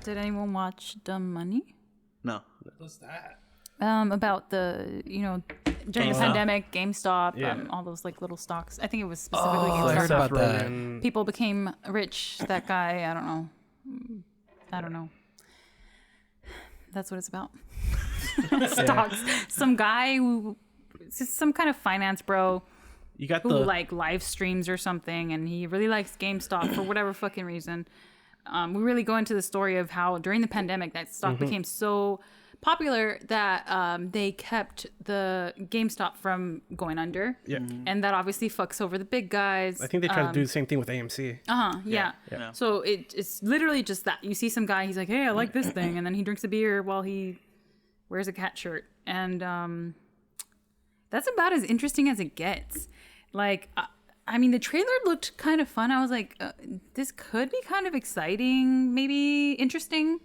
Did anyone watch Dumb Money? No. What's that? About the, during the GameStop. pandemic, GameStop, Yeah. all those like little stocks. I think it was specifically I GameStop. heard about that. Rogan. People became rich. That guy, I don't know. That's what it's about. Stocks. Some guy who, it's just some kind of finance bro You got who the like live streams or something, and he really likes GameStop for whatever fucking reason. We really go into the story of how during the pandemic that stock became so popular that they kept the GameStop from going under. Yeah. And that obviously fucks over the big guys. I think they tried to do the same thing with AMC. Yeah. Yeah. So it's literally just that. You see some guy, he's like, hey, I like this thing. And then he drinks a beer while he wears a cat shirt. And that's about as interesting as it gets. Like, I mean, the trailer looked kind of fun. I was like, this could be kind of exciting, maybe interesting.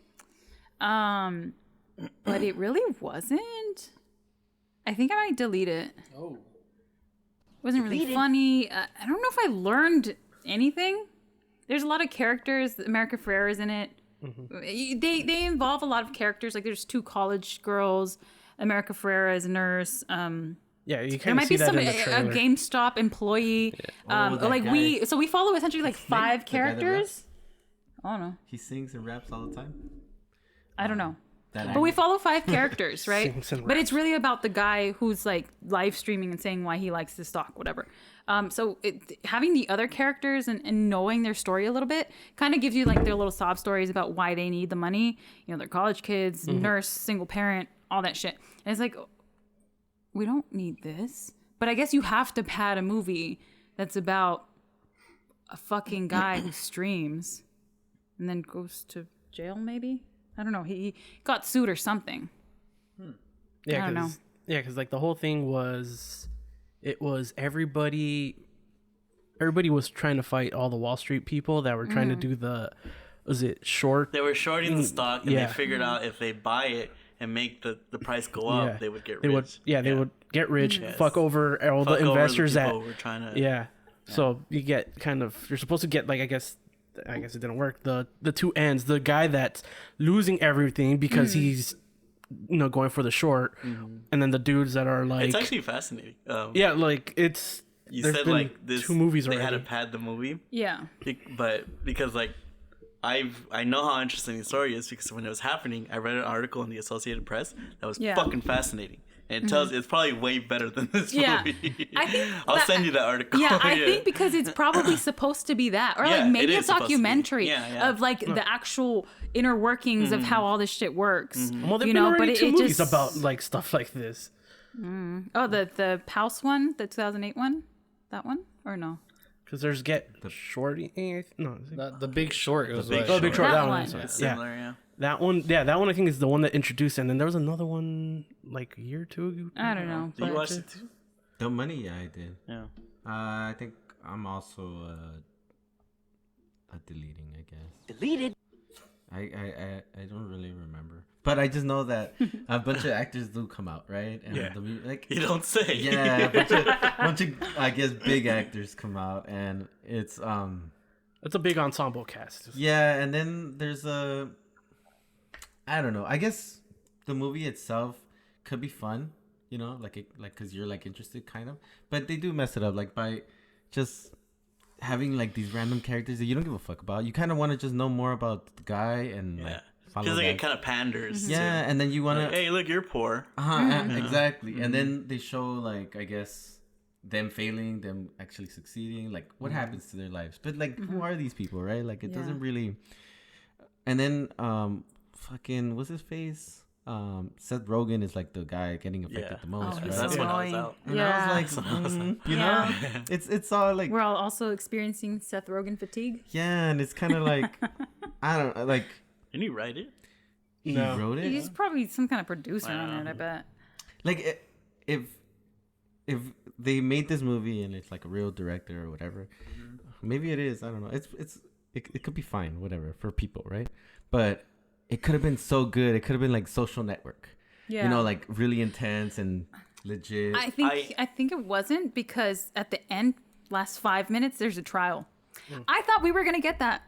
But it really wasn't. I think I might delete it. Oh. It wasn't really funny. I don't know if I learned anything. There's a lot of characters. America Ferrera's in it. They involve a lot of characters. Like there's 2 college girls. America Ferrera is a nurse. Yeah, you There kind of might see be that some in the a trailer. GameStop employee. Oh, that Like guy. we follow essentially like 5 the guy that characters. I don't know. He sings and raps all the time. I don't know. That But we follow 5 characters, right? Sings and But it's really about the guy who's like live streaming and saying why he likes this stock, whatever. So having the other characters and knowing their story a little bit kind of gives you like their little sob stories about why they need the money. They're college kids, nurse, single parent, all that shit. And it's like, we don't need this. But I guess you have to pad a movie that's about a fucking guy who streams and then goes to jail, maybe? I don't know. He got sued or something. Yeah, I don't know. because like the whole thing was, it was everybody was trying to fight all the Wall Street people that were trying to do was it short? They were shorting the stock, and Yeah. they figured out if they buy it and make the price go up, Yeah. they would get rich. They would get rich, Yes. fuck over all Fuck the over investors the that people who were trying to. yeah. So you get you're supposed to get like I guess it didn't work. The 2 ends, the guy that's losing everything because he's going for the short, and then the dudes that are like It's actually fascinating. yeah, like it's You there's said been like this. 2 movies They already. had to pad the movie, Yeah. but because like I know how interesting the story is because when it was happening, I read an article in the Associated Press that was Yeah. fucking fascinating. And it tells it's probably way better than this Yeah. movie. I think I'll that- send you that article. Yeah, I think because it's probably supposed to be that. Or Yeah, like maybe it a is supposed to be. documentary Yeah. of like the actual inner workings of how all this shit works. well, there've been already 2 movies just about like stuff like this. Oh, the House one, the 2008 one? That one? Or no? Because there's Get Shorty. No, The Big Short. It was Big like, Short. Big Short. That That one. one. It's Yeah. similar, yeah. That one. Yeah, that one I think is the one that introduced it. And then there was another one like a year or 2 ago. I don't know. Did you but- watch it too? The Money, yeah, I did. Yeah. I think I'm also deleting, I guess. Deleted. I don't really remember, but I just know that a bunch of actors do come out, right? And Yeah. like You don't say. yeah, a bunch of I guess big actors come out, and it's It's a big ensemble cast. yeah, and then there's I don't know. I guess the movie itself could be fun, like because you're like interested, kind of. But they do mess it up, like by just having like these random characters that you don't give a fuck about. You kind of want to just know more about the guy and Yeah. like follow Feels like that. it kind of panders. Yeah, and then you want Like, to hey, look, you're poor. exactly, and then they show like I guess them failing, them actually succeeding, like what happens to their lives. But like, who are these people, right? Like it Yeah. doesn't really. And then fucking what's his face? Seth Rogen is like the guy getting affected Yeah. the most, Oh, right? he's That's so when I was annoying. out. And Yeah. I was like, you know, Yeah. it's all like We're all also experiencing Seth Rogen fatigue. yeah, and it's kind of like I don't know, like Didn't you write it? he No. wrote it. He's probably some kind of producer on Wow. it, I bet. Like if they made this movie and it's like a real director or whatever, maybe it is. I don't know. It could be fine, whatever, for people, right? But it could have been so good. It could have been like Social Network, Yeah. like really intense and legit. I think it wasn't because at the end, last 5 minutes, there's a trial. I thought we were gonna get that.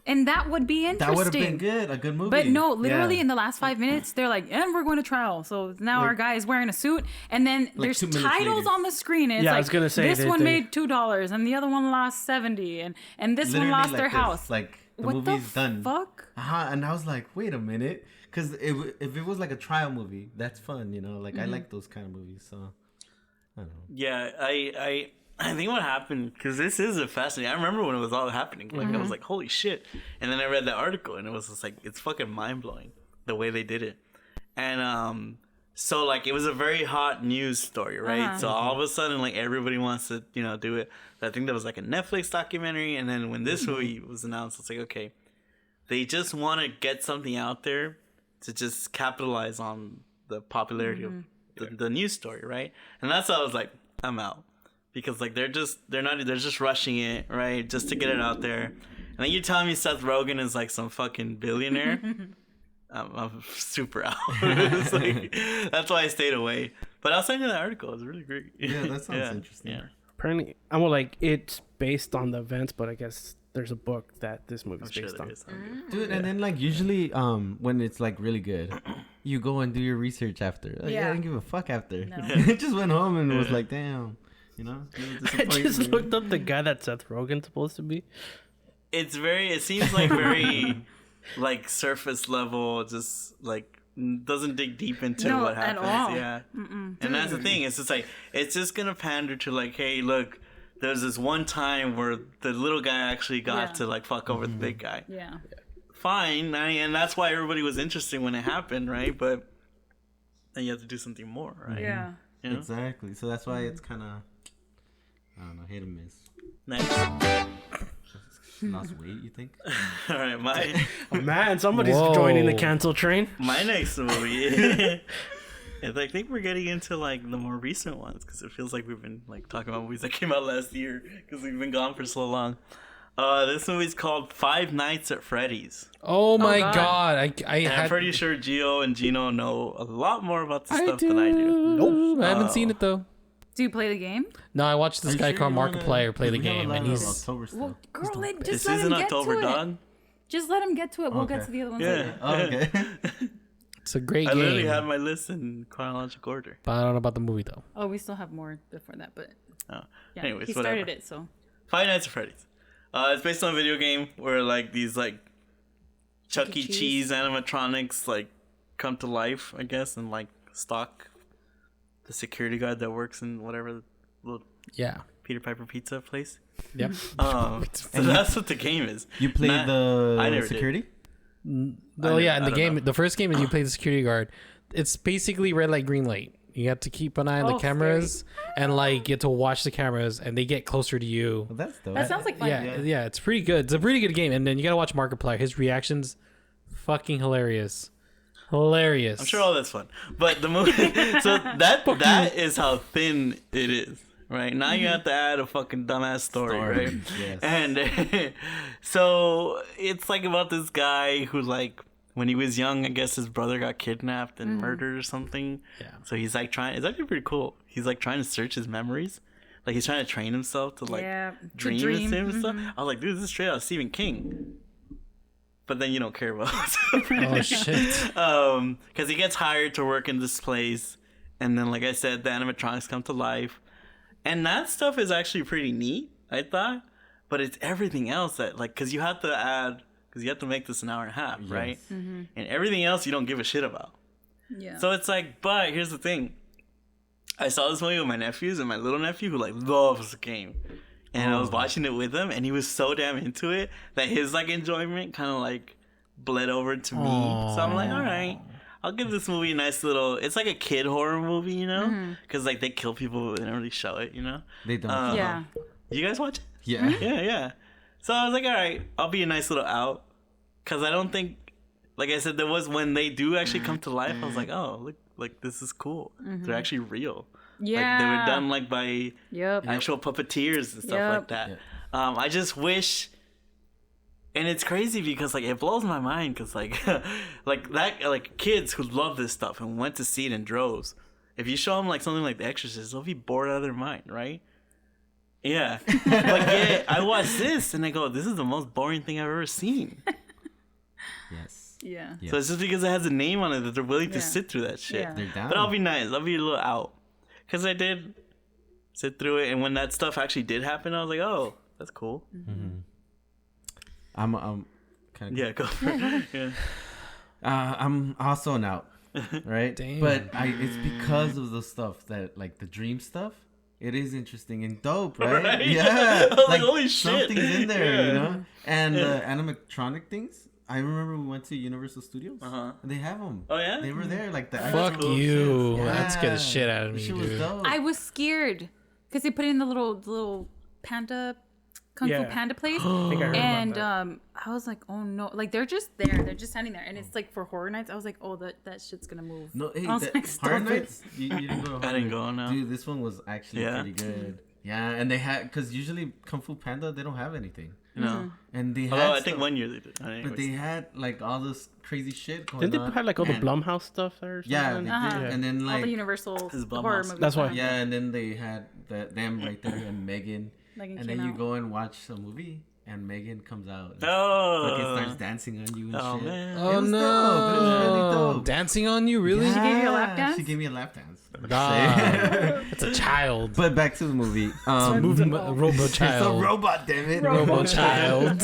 And that would be interesting. That would have been good. A good movie. But no, literally Yeah. in the last 5 minutes, they're like, and we're going to trial. So now our guy is wearing a suit. And then there's 2 minutes titles later. on the screen. And it's Yeah, I like, was gonna say this that one they- made $2 and the other one lost 70 and this Literally one lost like their this. house. Like the What the movie's done. fuck? And I was like, wait a minute, because if it was like a trial movie, that's fun, you know. Like I like those kind of movies, so I don't know. Yeah, I think what happened, because this is a fascinating. I remember when it was all happening. Like I was like, holy shit! And then I read the article, and it was just like, it's fucking mind blowing the way they did it. And so like it was a very hot news story, right? So all of a sudden, like everybody wants to do it. I think there was like a Netflix documentary, and then when this movie was announced, it's like, okay, they just want to get something out there to just capitalize on the popularity of the news story, right? And that's how I was like, I'm out. Because like they're just rushing it, right, just to get it out there. And then you're telling me Seth Rogen is like some fucking billionaire. I'm super out. It's like, that's why I stayed away. But I'll send you that article. It's really great. Yeah, that sounds interesting. Yeah. Apparently, I'm like it's based on the events, but I guess there's a book that this movie's I'm sure based there on. is. Dude, and then like usually when it's like really good, you go and do your research after. Like, Yeah. I didn't give a fuck after. No. Just went home and was like, damn, you know. I just looked up the guy that Seth Rogen's supposed to be. It seems like very like surface level, just like doesn't dig deep into No, what at happens. all. Yeah. And that's the thing. It's just like, it's just going to pander to like, hey, look, there's this one time where the little guy actually got Yeah. to like fuck over the big guy. Yeah. Fine. And that's why everybody was interested when it happened, right? But then you have to do something more, right? Yeah. You know? Exactly. So that's why it's kind of, I don't know, hit or miss. Nice. Lost weight, you think? All right, my Oh, man, somebody's Whoa. joining the cancel train. next movie. is I think we're getting into like the more recent ones because it feels like we've been like talking about movies that came out last year because we've been gone for so long. This movie's called Five Nights at Freddy's. Oh my God. god! I And I'm had. pretty sure Gio and Gino know a lot more about this I stuff do. than I do. Nope. I haven't seen it though. Do you play the game? No, I watched this Are you guy sure called you wanna- Markiplier play the we have a game, lot and of he's October stuff. Well, girl, Is just this let him in get October, to it. dog? Just let him get to it. We'll get Okay. to the other ones Yeah. later. Oh, okay. it's a great I literally game. had my list in chronological order. But I don't know about the movie though. Oh, we still have more before that, but Oh. yeah, Anyways, he whatever. started it, so Five Nights at Freddy's. It's based on a video game where like these like Chuck E. Cheese. Cheese animatronics like come to life, I guess, and like stalk the security guard that works in whatever little Yeah. Peter Piper pizza place. Yep. So that's what the game is. You played I the never did. security? Oh yeah, in I the don't game, know. the first game is you play the security guard. It's basically red light, green light. You have to keep an eye on Oh, the cameras and like get to watch the cameras, and they get closer to you. Well, that's dope. that sounds like fun. Yeah, it's pretty good. It's a pretty good game, and then you gotta watch Markiplier. His reactions, fucking hilarious. Hilarious. I'm sure all that's fun, but the movie. So that is how thin it is, right? Now you have to add a fucking dumbass story, right? Yes. And so it's like about this guy who like when he was young, I guess his brother got kidnapped and murdered or something. Yeah. So he's like trying. It's actually pretty cool. He's like trying to search his memories. Like he's trying to train himself to like Yeah, to dream dream. and stuff. I was like, dude, this is straight out of Stephen King. But then you don't care about Oh shit. because he gets hired to work in this place, and then like I said, the animatronics come to life, and that stuff is actually pretty neat, I thought. But it's everything else that like because you have to make this an hour and a half, right? And everything else you don't give a shit about. Yeah. So it's like, but here's the thing. I saw this movie with my nephews and my little nephew who like loves the game. And I was watching it with him and he was so damn into it that his like enjoyment kind of like bled over to me. So I'm like, all right, I'll give this movie a nice little, it's like a kid horror movie, you know? Because like they kill people but they don't really show it, you know? They don't. yeah. You guys watch it? Yeah. Yeah. So I was like, all right, I'll be a nice little out. Because I don't think, like I said, there was when they do actually come to life, I was like, oh, look, like this is cool. They're actually real. Yeah. Like they were done like by Yep. actual puppeteers and stuff Yep. like that. I just wish, and it's crazy because like it blows my mind because like like kids who love this stuff and went to see it in droves. If you show them like something like The Exorcist, they'll be bored out of their mind, right? Yeah. But yeah, I watched this and I go, this is the most boring thing I've ever seen. Yes. Yeah. Yes. So it's just because it has a name on it that they're willing to Yeah. sit through that shit. Yeah. They're down. But I'll be nice. I'll be a little out. Because I did sit through it. And when that stuff actually did happen, I was like, oh, that's cool. I'm kind of. Yeah, go for it. Yeah. I'm also an out, right? Damn. But it's because of the stuff that, like, the dream stuff. It is interesting and dope, right? Right? Yeah. I was like, holy shit. Something's in there, Yeah. you know? And the animatronic things. I remember we went to Universal Studios. Uh-huh. And they have them. Oh, yeah? They were there, like the Fuck actual you. shits. That scared the shit out of The me, shit was dude. dope. I was scared because they put in the little panda, kung fu Yeah. panda place, I think I heard and about that. I was like, oh no, like they're just there, they're just standing there, and it's like for horror nights. I was like, oh, that shit's gonna move. No, hey, I was that, like, Horror stop it. Nights? You didn't go to I Horror didn't Nights? go, no. Dude, this one was actually Yeah. pretty good. Yeah, and they had, because usually Kung Fu Panda, they don't have anything. No. And they had Although I think stuff- 1 year they did. But they had, like, all this crazy shit going Didn't they on. have like all the And- Blumhouse stuff there or something? Yeah, they Uh-huh. did. And then, All like, the Universal This is Blumhouse. horror movies. That's why. yeah, and then they had them right there and Megan. Megan And came then you out. go and watch a movie and Megan comes out. And Oh. fucking starts dancing on you and Oh, shit. man. It Oh was no! dope. It was really dope. Dancing on you, really? She gave you a lap Yeah, dance? She gave me a lap dance. Ah, it's a child. But back to the movie. Robo It's a child. robot, damn it. Robo child.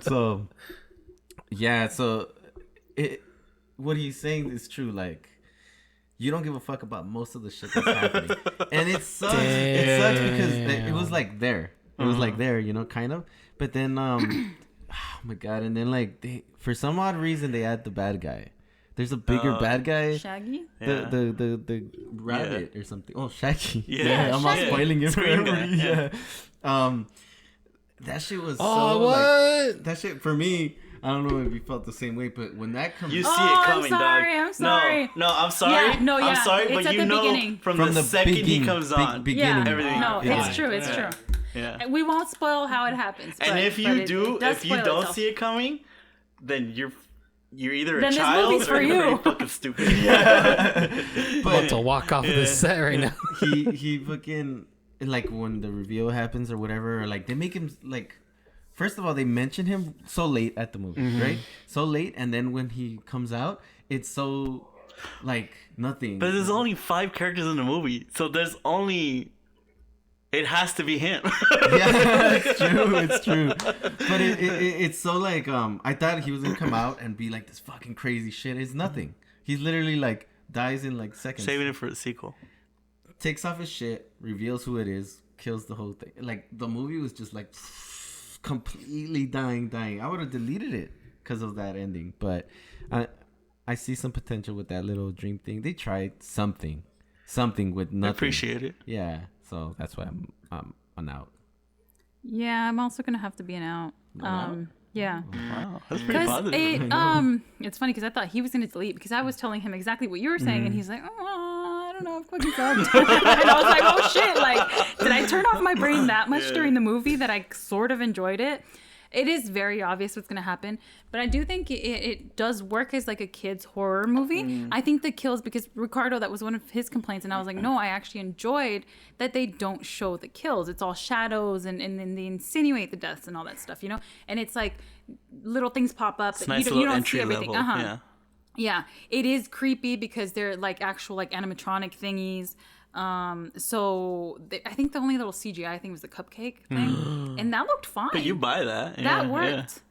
So yeah, so what he's saying is true. Like, you don't give a fuck about most of the shit that's happening, and it sucks. It sucks because it was like there. It was like there, you know, kind of. But then, oh my god! And then, like, for some odd reason, they add the bad guy. There's a bigger bad guy. Shaggy. Yeah. The rabbit or something. Oh, Shaggy. Yeah, I'm not Shaggy. spoiling it for Screen guy, everybody. Yeah. That shit was Oh, so what? like, that shit for me. I don't know if you felt the same way, but when that comes You see Oh, it I'm coming, sorry, dog. I'm sorry. No, I'm sorry. Yeah, no, yeah, I'm sorry, it's but at you the know beginning. from the second he beginning, comes on. beginning, Everything. No, Yeah. it's true. It's Yeah. true. Yeah. We won't spoil how it happens. And but- if but you it do, does if you spoil don't itself. see it coming, then you're either a Then this child movie's or for you're you. very fucking stupid. I'm about to walk off of this set right now. he fucking, like, when the reveal happens or whatever, or like they make him like. First of all, they mention him so late at the movie, right? So late, and then when he comes out, it's so like nothing. But there's only 5 characters in the movie, so there's only. It has to be him. Yeah, it's true. It's true. But it's so like I thought he was gonna come out and be like this fucking crazy shit. It's nothing. He's literally like dies in like seconds. Saving it for a sequel. Takes off his shit, reveals who it is, kills the whole thing. Like, the movie was just like completely dying. I would have deleted it because of that ending. But I see some potential with that little dream thing. They tried something with nothing. I appreciate it. Yeah, so that's why I'm out. Yeah, I'm also gonna have to be an out. Yeah. Wow, that's pretty Because positive. it's funny because I thought he was gonna delete because I was telling him exactly what you were saying, and he's like, oh, I don't know, I'm fucking sucked. And I was like, oh shit, like, did I turn off my brain that much during the movie that I sort of enjoyed it? It is very obvious what's gonna happen, but I do think it does work as like a kid's horror movie. I think the kills, because Ricardo, that was one of his complaints, and I was like, no, I actually enjoyed that they don't show the kills. It's all shadows, and then they insinuate the deaths and all that stuff, you know. And it's like little things pop up It's that nice you little don't see entry everything. level. Yeah. Yeah, it is creepy because they're like actual like animatronic thingies. I think the only little CGI thing was the cupcake thing, and that looked fine. But you buy that. That Yeah, worked.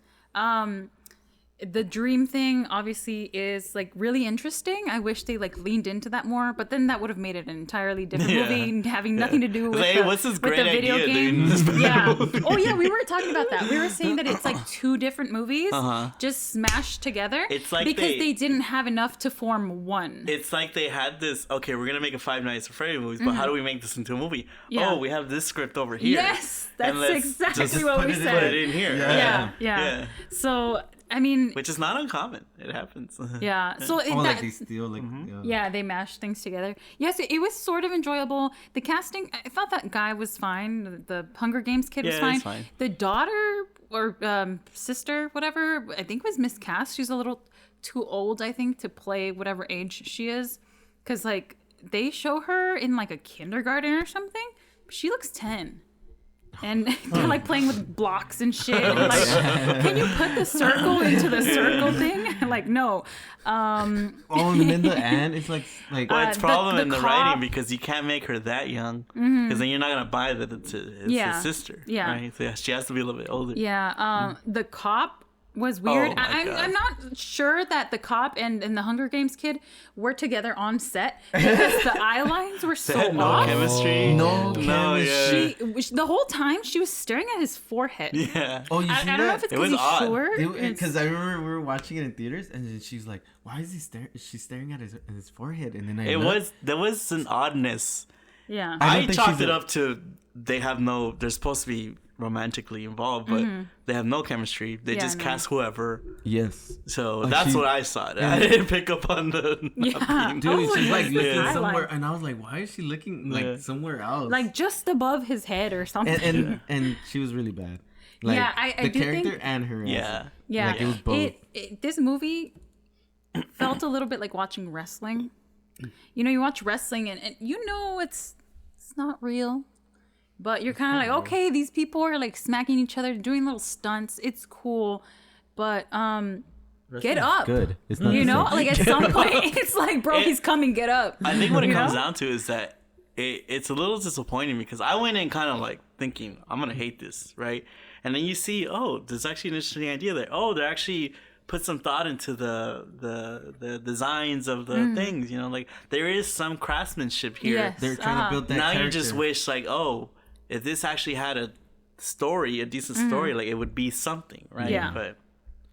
The dream thing obviously is like really interesting. I wish they like leaned into that more, but then that would have made it an entirely different Yeah. movie, having nothing to do It's with like, the, hey, what's this with great the video idea, game. dude? Yeah. Oh yeah, we were talking about that. We were saying that it's like 2 different movies Uh-huh. just smashed together. It's like because they- they didn't have enough to form one. It's like they had this, okay, we're going to make a 5 Nights at Freddy movies, but how do we make this into a movie? Yeah. Oh, we have this script over here. Yes, And that's let's exactly just what put we it in. said. Put it in here. Yeah, yeah. Yeah. So I mean, Which is not uncommon. It happens. yeah. So Oh, like that, they steal like yeah, they mashed things together. Yes, it was sort of enjoyable. The casting, I thought that guy was fine. The Hunger Games kid was Yeah, fine. he's fine. The daughter or sister, whatever, I think was miscast. She's a little too old, I think, to play whatever age she is. Because, like, they show her in, like, a kindergarten or something. she looks 10. And they're like playing with blocks and shit. And like, can you put the circle into the circle thing? Like, no. Oh, and then the and it's like Well, it's problem in the cop- writing because you can't make her that young because then you're not gonna buy that it's his sister. Yeah. Right? So she has to be a little bit older. Yeah. The cop was weird. Oh my God. I'm not sure that the cop and the Hunger Games kid were together on set because the eye lines were They so had no off. chemistry. No Yeah. The whole time she was staring at his forehead. Yeah. oh, you see I that? don't know if it's It because was he's odd. short. Because I remember we were watching it in theaters, and then she's like, "Why is he staring? She's staring at his forehead." And then There was an oddness. Yeah. I don't I think chalked she's it a- up to they're supposed to be romantically involved, but they have no chemistry. They Yeah, just no. cast whoever. Yes, So that's she- what I saw. I didn't pick up on the. Yeah. dude, Oh, she's like yes, looking the somewhere, eyeline. and I was like, "Why is she looking like Yeah. somewhere else?" Like just above his head or something. and she was really bad. Like, Yeah, I the do character think- and her. Yeah. Yeah, Like, it was both. This movie felt a little bit like watching wrestling. You know, you watch wrestling and you know it's not real, but you're kind of like, okay, these people are like smacking each other, doing little stunts. It's cool, but get up. Good. It's not You the know, same. like at some point, it's like, bro, he's coming. Get up. I think what it You comes know? down to is that it's a little disappointing because I went in kind of like thinking I'm gonna hate this, right? And then you see, oh, there's actually an interesting idea there. Oh, they actually put some thought into the designs of the things. You know, like there is some craftsmanship here. Yes. They're trying to build that. Now character. you just wish like, oh, if this actually had a story, a decent story, like it would be something, right? Yeah. But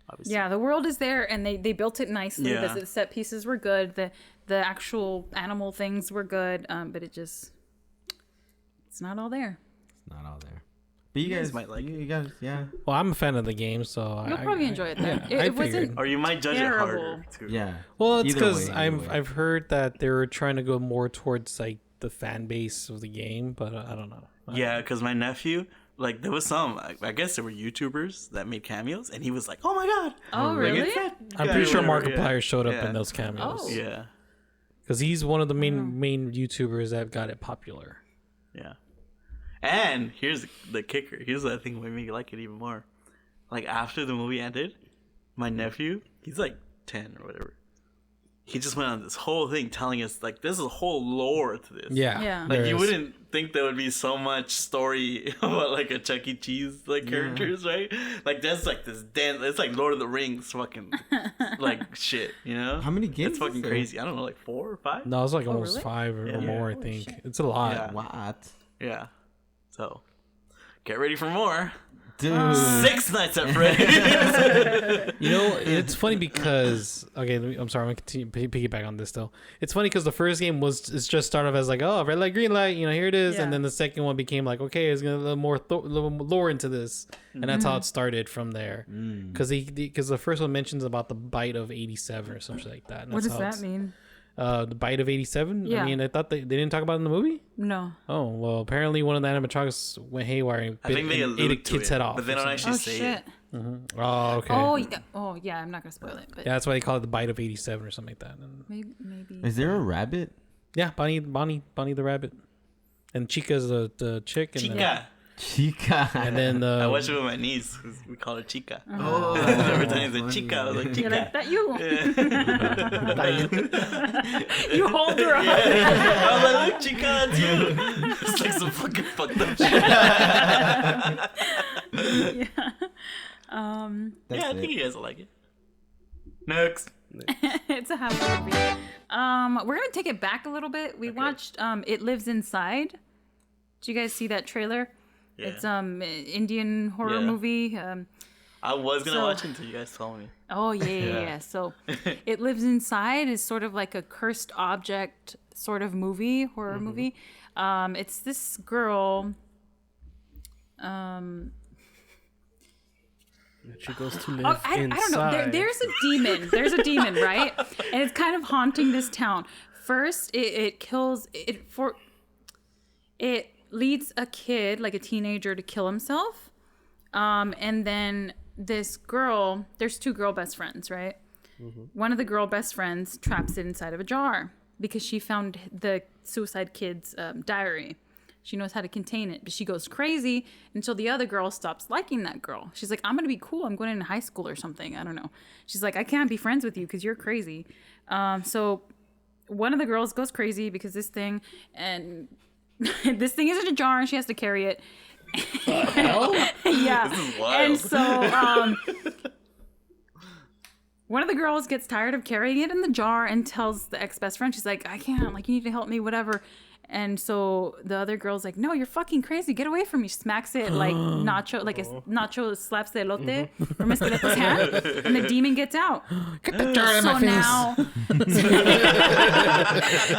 obviously, Yeah, the world is there, and they built it nicely. Yeah. The set pieces were good. The actual animal things were good, but it's not all there. It's not all there. But you guys might like you guys, yeah, Well, I'm a fan of the game, so You'll probably enjoy it then. I It wasn't. figured. or you might judge Terrible. it harder too. yeah. Well, it's Either because way, either way. I've heard that they were trying to go more towards like the fan base of the game, but I don't know. Yeah, because my nephew, like, there was some, I guess there were YouTubers that made cameos, and he was like, "Oh my god!" Oh, Like, really? it's that I'm guy pretty sure or whatever, Markiplier showed up Yeah. in those cameos. Oh. Yeah, Because he's one of the main YouTubers that got it popular. yeah. And here's the kicker. Here's the thing that made me like it even more. Like after the movie ended, my nephew, he's like 10 or whatever. He just went on this whole thing telling us like there's a whole lore to this. Yeah. Yeah. Like there you is. wouldn't think there would be so much story about like a Chuck E. Cheese like characters, right? Like there's like this dance. It's like Lord of the Rings fucking like shit, you know? How many games It's fucking is there? crazy. I don't know, like 4 or 5. No, it's like almost really? 5 or Yeah. more, I Holy think. shit. It's a lot. Yeah. What? Yeah. So get ready for more. Dude. 6 Nights at Freddy's. You know, it's funny because I'm sorry, I'm gonna continue piggyback on this though. It's funny because the first game it's just started off as like, oh, red light, green light, you know, here it is, Yeah. and then the second one became like, okay, it's gonna a little more little lore into this, and that's how it started from there. Because because the first one mentions about the bite of 87 or something like that. And What that's does how that mean? The bite of 87. Yeah. I mean, I thought they didn't talk about it in the movie. No. Oh well, apparently one of the animatronics went haywire and, I think they and ate a allude to kid's it, head off. but they or don't something. actually Oh say shit. it. Oh okay. Oh yeah. I'm not gonna spoil it, but Yeah, that's why they call it the bite of 87 or something like that. And maybe. Is there a rabbit? yeah, Bonnie the rabbit, and Chica's the chick. And Chica. Chica. and then I watched it with my niece 'cause we call her Chica. Oh, Every time he said Chica, I was like, You're Chica. like that you. You hold her up. I was like, look, Chica, it's you. It's like some fucking fucked up shit. Yeah. Yeah, I think you guys will like it. Next. It's a happy movie. We're gonna take it back a little bit. We watched It Lives Inside. Did you guys see that trailer? Yeah. It's Indian horror Yeah. movie. I was gonna So- watch it until you guys told me. Oh yeah. Yeah. So It Lives Inside is sort of like a cursed object sort of movie, horror movie. It's this girl. she goes to live Oh, I don't know. There's a demon. There's a demon, right? And it's kind of haunting this town. First, it kills it leads a kid, like a teenager, to kill himself. And then this girl, there's 2 girl best friends, right? One of the girl best friends traps it inside of a jar because she found the suicide kid's diary. She knows how to contain it, but she goes crazy until the other girl stops liking that girl. She's like, I'm gonna be cool. I'm going into high school or something. I don't know. She's like, I can't be friends with you because you're crazy. So one of the girls goes crazy because this thing, and this thing is in a jar and she has to carry it. Yeah. This is wild. And so one of the girls gets tired of carrying it in the jar and tells the ex-best friend, she's like, I can't, like, you need to help me, whatever. And so the other girl's like, no, you're fucking crazy. Get away from me. She smacks it like Nacho, like a Nacho slaps the elote from Esqueleto's hand. And the demon gets out. Get the jar out of my face.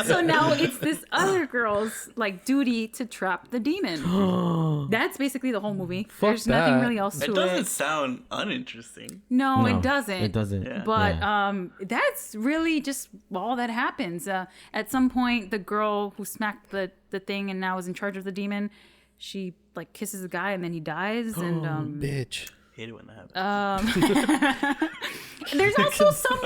So now it's this other girl's like duty to trap the demon. That's basically the whole movie. There's nothing that. really else to It it. doesn't sound uninteresting. No, it doesn't. It doesn't. Yeah. But Yeah. that's really just all that happens. At some point, the girl who smacked the thing and now is in charge of the demon, she like kisses the guy and then he dies. And Bitch. Hate it when that happens. there's also some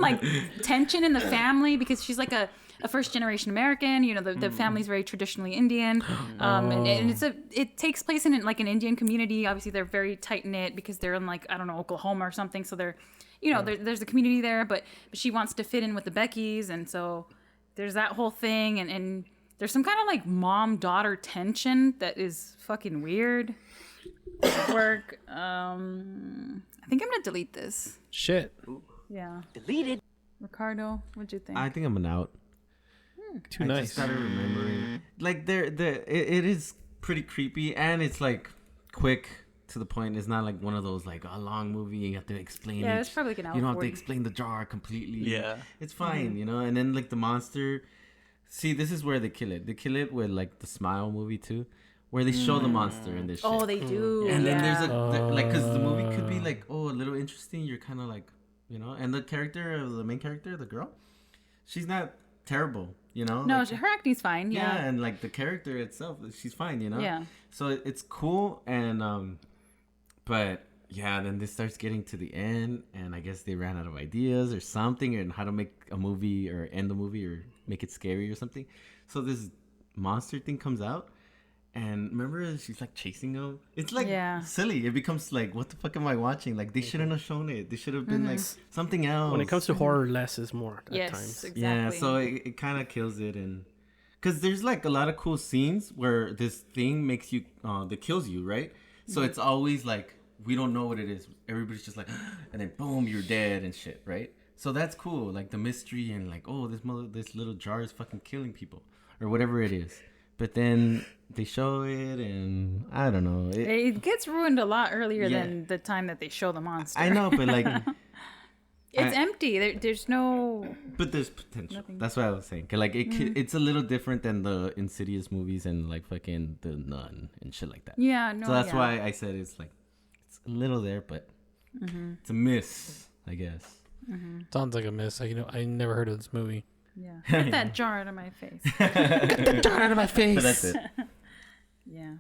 like tension in the family because she's like a first generation American. You know, the family's very traditionally Indian, and it takes place in like an Indian community. Obviously, they're very tight knit because they're in like, I don't know, Oklahoma or something. So they're, you know, there's a community there, but she wants to fit in with the Beckys, and so there's that whole thing, and there's some kind of like mom daughter tension that is fucking weird. Work. I think I'm gonna delete this. Shit. Yeah. Deleted. Ricardo, what'd you think? I think I'm an out. Too I nice. just started remembering. Like it is pretty creepy, and it's like quick to the point. It's not like one of those like a long movie you have to explain. Yeah, it's probably like an hour You don't have to 40. explain the jar completely. Yeah. It's fine, you know. And then like the monster. See, this is where they kill it. They kill it with like the Smile movie too, where they show the monster in this shit. Oh, they do. And then there's yeah. like, because the movie could be like, oh, a little interesting. You're kind of like, you know, and the main character, the girl, she's not terrible, you know. No, like, her acting's fine. yeah, Yeah. and like the character itself, she's fine, you know. Yeah. So it's cool, and but yeah, then this starts getting to the end, and I guess they ran out of ideas or something, and how to make a movie or end the movie or make it scary or something. So this monster thing comes out. And remember, she's like chasing him. It's like silly. It becomes like, what the fuck am I watching? Like, they shouldn't have shown it. They should have been like something else. When it comes to horror, less is more at Yes, times. exactly. Yeah, so it kind of kills it. And because there's like a lot of cool scenes where this thing makes you, that kills you, right? So it's always like, we don't know what it is. Everybody's just like, and then boom, you're dead and shit, right? So that's cool. Like the mystery and like, oh, this little jar is fucking killing people or whatever it is. But then they show it, and I don't know. It gets ruined a lot earlier than the time that they show the monster. I know, but like, it's empty. There's no. but there's potential. That's what I was saying. 'Cause, like, it's a little different than the Insidious movies and like fucking The Nun and shit like that. Yeah, no. So that's yeah. why I said it's like, it's a little there, but it's a miss, I guess. Sounds like a miss. I never heard of this movie. Yeah. Get that jar out of my face. Get the jar out of my face. But that's it. Yeah.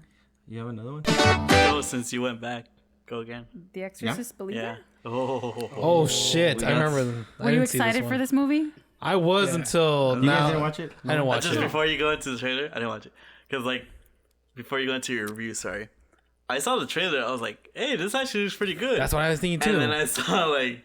You have another one? Oh, since you went back, go again. The Exorcist Believer. Yeah. Oh. Oh shit! I remember. Were you excited for this movie? I was until You now. guys didn't watch it? I didn't watch Just it. before you go into the trailer, I didn't watch it. Because, like, before you go into your review, sorry. I saw the trailer. I was like, hey, this actually looks pretty good. That's what I was thinking too. And then I saw, like,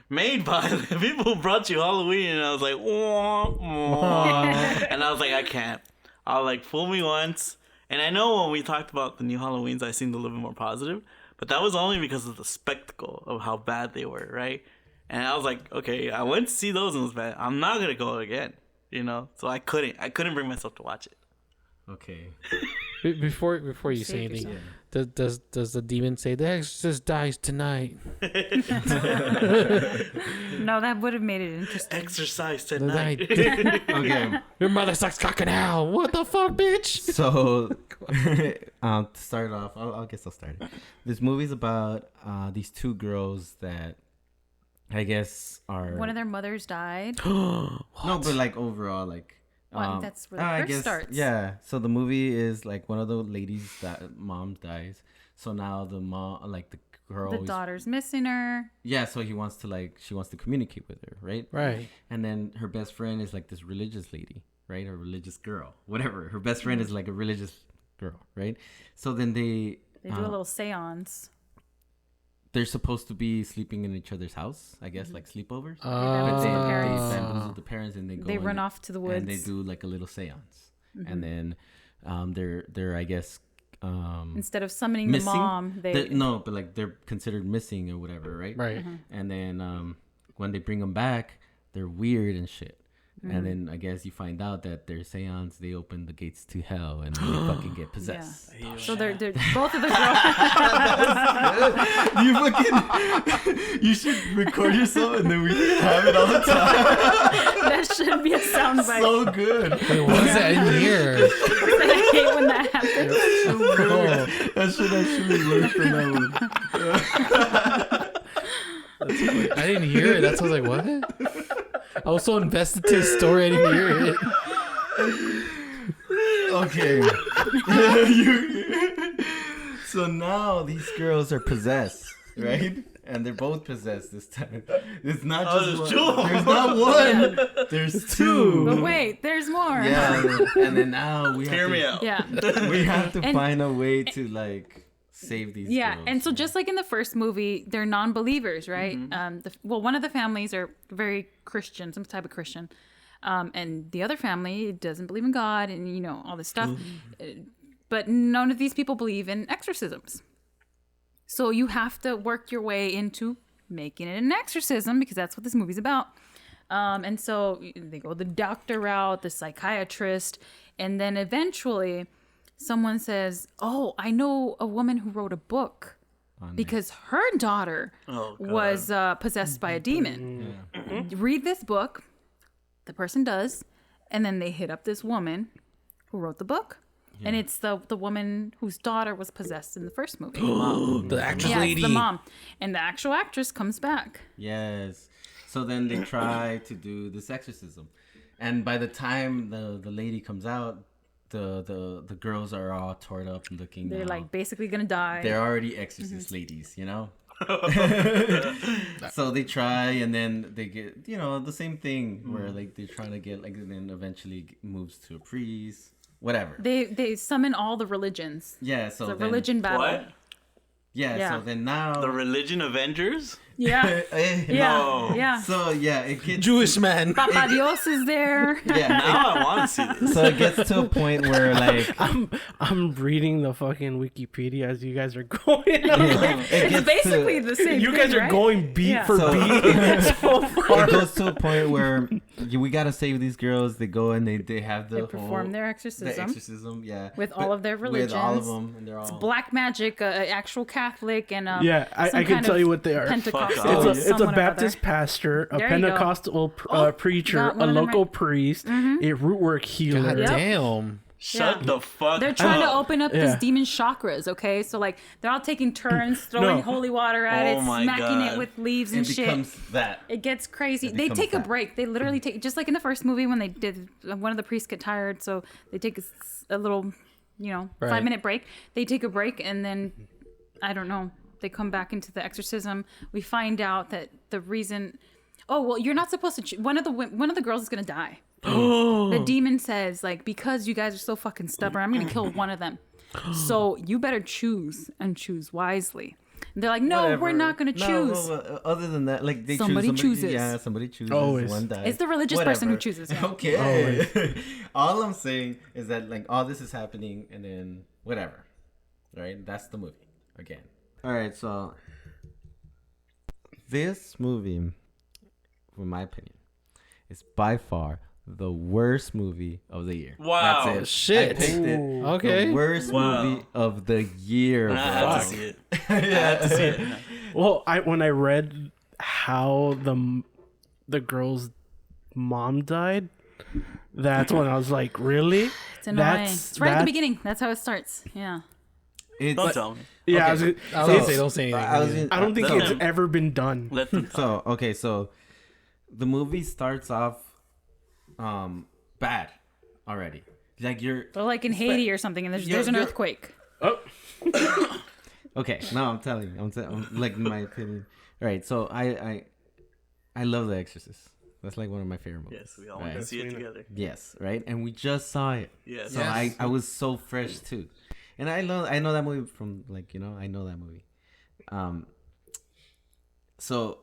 made by the people who brought you Halloween. And I was like, wah, wah. And I was like, I can't. I'll, like, fool me once. And I know when we talked about the new Halloweens, I seemed a little bit more positive. But that was only because of the spectacle of how bad they were, right? And I was like, okay, I went to see those and it was bad. I'm not going to go again, you know? So I couldn't bring myself to watch it. Okay. Before you say Save anything, yourself. does the demon say the exorcist dies tonight? No, that would have made it interesting. Exercise Tonight. tonight. Okay. Your mother sucks cock in hell. What the fuck, bitch? So, to start off, I guess I'll start it. This movie's about these two girls that I guess are... One of their mothers died. No, but like overall, like... Well, that's where the I curse guess, starts. Yeah. So the movie is like one of the ladies that mom dies. So now the mom, like the girl, The daughter's missing her. yeah. So she wants to communicate with her, right? Right. And then her best friend is like this religious lady, right? A religious girl, whatever. Her best friend is like a religious girl, right? So then They do a little seance. they're supposed to be sleeping in each other's house, I guess, like sleepovers. But bamboozle then the they parents. bamboozle the parents and they go. They and run off to the woods. and they do like a little seance, and then they're I guess Instead of summoning missing. the mom, they No, but like they're considered missing or whatever, right? Right. And then when they bring them back, they're weird and shit. And then I guess you find out that their seance, they open the gates to hell and they fucking get possessed. yeah. So they're both of the girls. You should record yourself and then we can have it all the time. That should be a soundbite. So good. Wait, what was that in here? I hate when that happens. Oh, That should actually work for that one. I didn't hear it. That's why I was like, what? I was so invested to his story, I didn't hear it. Okay. So now these girls are possessed, right? And they're both possessed this time. It's not just one. There's not one. There's two. But wait, there's more. Yeah, and then now we have Hear me out. Yeah. We have to And- find a way to like save these Yeah, girls. and so just like in the first movie, they're non-believers, right? One of the families are very Christian, some type of Christian, and the other family doesn't believe in God, and all this stuff. But none of these people believe in exorcisms. So you have to work your way into making it an exorcism because that's what this movie's about. And so they go the doctor route, the psychiatrist, and then eventually someone says, "Oh, I know a woman who wrote a book because her daughter was possessed by a demon. Read this book." The person does, and then they hit up this woman who wrote the book. And it's the woman whose daughter was possessed in the first movie. The actress Yeah, lady. it's the mom. And the actual actress comes back. Yes. So then they try to do this exorcism, and by the time the lady comes out, the girls are all torn up looking. They're now. like basically gonna die. They're already exorcist ladies, you know. So they try, and then they get the same thing where like they're trying to get like, and then eventually moves to a priest, whatever. They summon all the religions. Yeah. So It's a then, religion battle. What? Yeah. Yeah. So then now. The Religion Avengers? Yeah. Yeah. No. Yeah. So yeah, it gets Jewish man. Papa Dios is there. yeah. Now I want to see this. So it gets to a point where like I'm reading the fucking Wikipedia as you guys are going. It's basically the same You thing, guys are right? going beat Yeah. for So- beat so far. it goes to a point where we gotta save these girls. They go and they have the They perform whole, their the exorcism. exorcism, yeah, With all of their with all of religions. them, and they're all Black magic, actual Catholic, and Yeah, I some can kind tell of you what they are. Pentecostal. Fuck off. It's a someone or Baptist other. pastor, a There you go. Pentecostal preacher, got a one of them local right. priest, a root work healer. God Yep. damn. Shut Yeah. the fuck They're trying to up. open up Yeah. this demon chakras, okay? So like they're all taking turns throwing holy water at Oh it, my smacking God. it with leaves it and shit. becomes that. It gets crazy. It They becomes take a that. break. They literally take, just like in the first movie when they did, one of the priests get tired, so they take a little, Right. 5-minute break. They take a break and then, I don't know, they come back into the exorcism. We find out that the reason, you're not supposed to. One of the girls is gonna die. The demon says, like, because you guys are so fucking stubborn, I'm gonna kill one of them. So you better choose and choose wisely. And they're like, no, Whatever. we're not gonna choose. No, other than that, like they Somebody choose somebody, chooses. Yeah, somebody chooses. Always. One dies. It's the religious person who chooses, yeah. Okay. All I'm saying is that like all this is happening, and then whatever, right? That's the movie again. All right, so this movie, for my opinion, is by far the worst movie of the year. Wow. That's it. Shit. I picked it. Okay. The worst Wow. movie of the year. I have bro. to see it. I have to see it. Well, when I read how the girl's mom died, that's when I was like, really? It's annoying. It's right at the beginning. That's how it starts. Yeah. It's, Don't tell me. Yeah, Okay. I was gonna say, don't say anything. I was in- I don't think Let it's them- ever been done. Let them talk. So the movie starts off bad already. Like you're They're like in Haiti or something, and there's an you're- earthquake. okay. No, I'm telling you. I'm like in my opinion. All right. So I love The Exorcist. That's like one of my favorite movies. Yes, we all want to see it together. Yes, right. And we just saw it. Yes. So I was so fresh too, and I know that movie from like I know that movie. So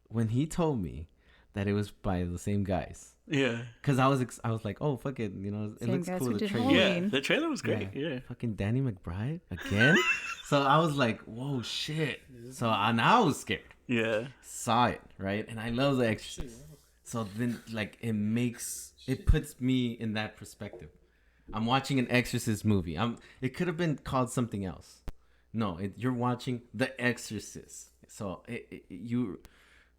when he told me that it was by the same guys. Yeah. Because I was like, oh, fuck it. It Same looks guys cool. who The did trailer. Halloween. Yeah, the trailer was great. Yeah. Fucking Danny McBride again? So I was like, whoa, shit. So now I was scared. Yeah. Saw it, right? And I love The Exorcist. So then, like, it puts me in that perspective. I'm watching an Exorcist movie. It could have been called something else. No, you're watching The Exorcist. So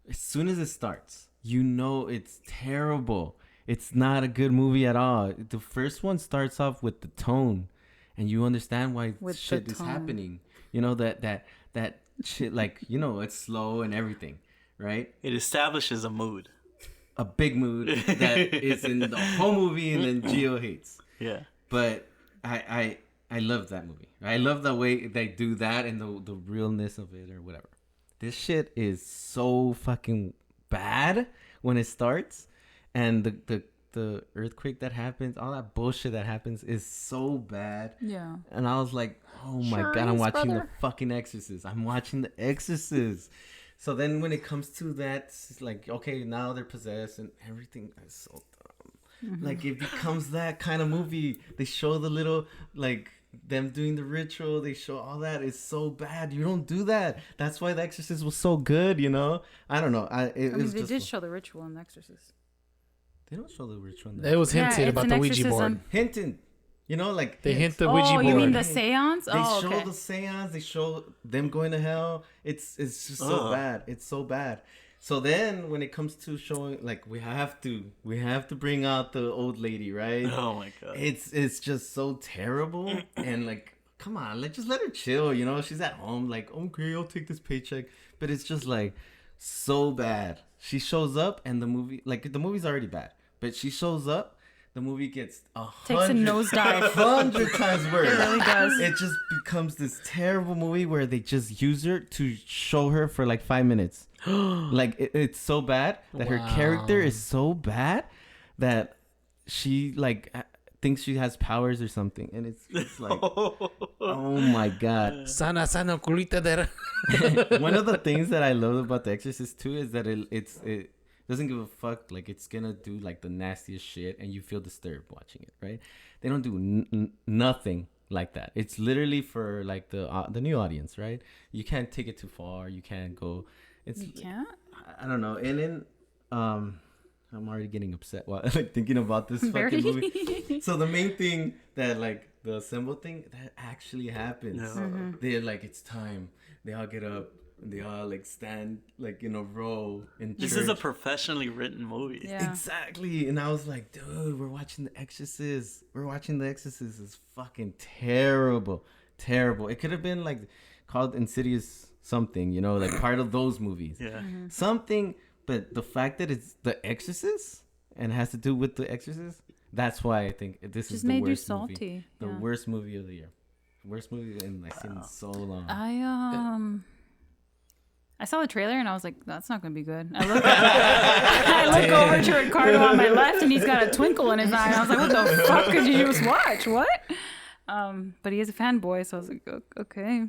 as soon as it starts, it's terrible. It's not a good movie at all. The first one starts off with the tone, and you understand why shit is happening. That shit, like, it's slow and everything, right? It establishes a mood. A big mood that is in the whole movie, and then Gio hates. Yeah. But I love that movie. I love the way they do that and the realness of it or whatever. This shit is so fucking bad when it starts, and the earthquake that happens, all that bullshit that happens is so bad. Yeah. And I was like, oh my god, I'm watching the fucking Exorcist. I'm watching the Exorcist. So then when it comes to that, it's like, okay, now they're possessed and everything is so dumb. Mm-hmm. Like, it becomes that kind of movie. They show the little, like, them doing the ritual. They show all that. It's so bad. You don't do that. That's why The Exorcist was so good, I don't know. They did show the ritual in The Exorcist. They don't show the ritual. It was hinted about the Ouija board. Hinted. Like they hint the Ouija board. Oh, you mean the seance? They show the seance. They show them going to hell. It's just so bad. It's so bad. So then when it comes to showing, like, we have to bring out the old lady, right? Oh my god. It's just so terrible. And like, come on, just let her chill, She's at home, like, okay, I'll take this paycheck. But it's just like so bad. She shows up and the movie's already bad. But she shows up, the movie gets takes a nosedive. 100 times worse. It really does. It just becomes this terrible movie where they just use her to show her for like 5 minutes. Like, it's so bad that her character is so bad that she like thinks she has powers or something, and it's just like, oh my god. Sana culita dera. One of the things that I love about The Exorcist too is that it doesn't give a fuck. Like, it's gonna do like the nastiest shit, and you feel disturbed watching it, right? They don't do nothing like that. It's literally for like the new audience, right? You can't take it too far. You can't go. You can't? I don't know. And then I'm already getting upset while like thinking about this fucking movie. So the main thing that, like, the assemble thing that actually happens. Mm-hmm. They're like, it's time. They all get up and they all like stand like in a row in church. This is a professionally written movie. Yeah. Exactly. And I was like, dude, we're watching The Exorcist. It's fucking terrible. Terrible. It could have been like called Insidious something, like part of those movies. Yeah. Mm-hmm. Something, but the fact that it's The Exorcist and has to do with The Exorcist, that's why I think this Just is the made you worst salty. movie. The worst movie of the year. Worst movie I've seen in so long. I saw the trailer and I was like, that's not going to be good. I look over to Ricardo on my left and he's got a twinkle in his eye. And I was like, what the fuck did you just watch? What? But he is a fanboy, so I was like, okay.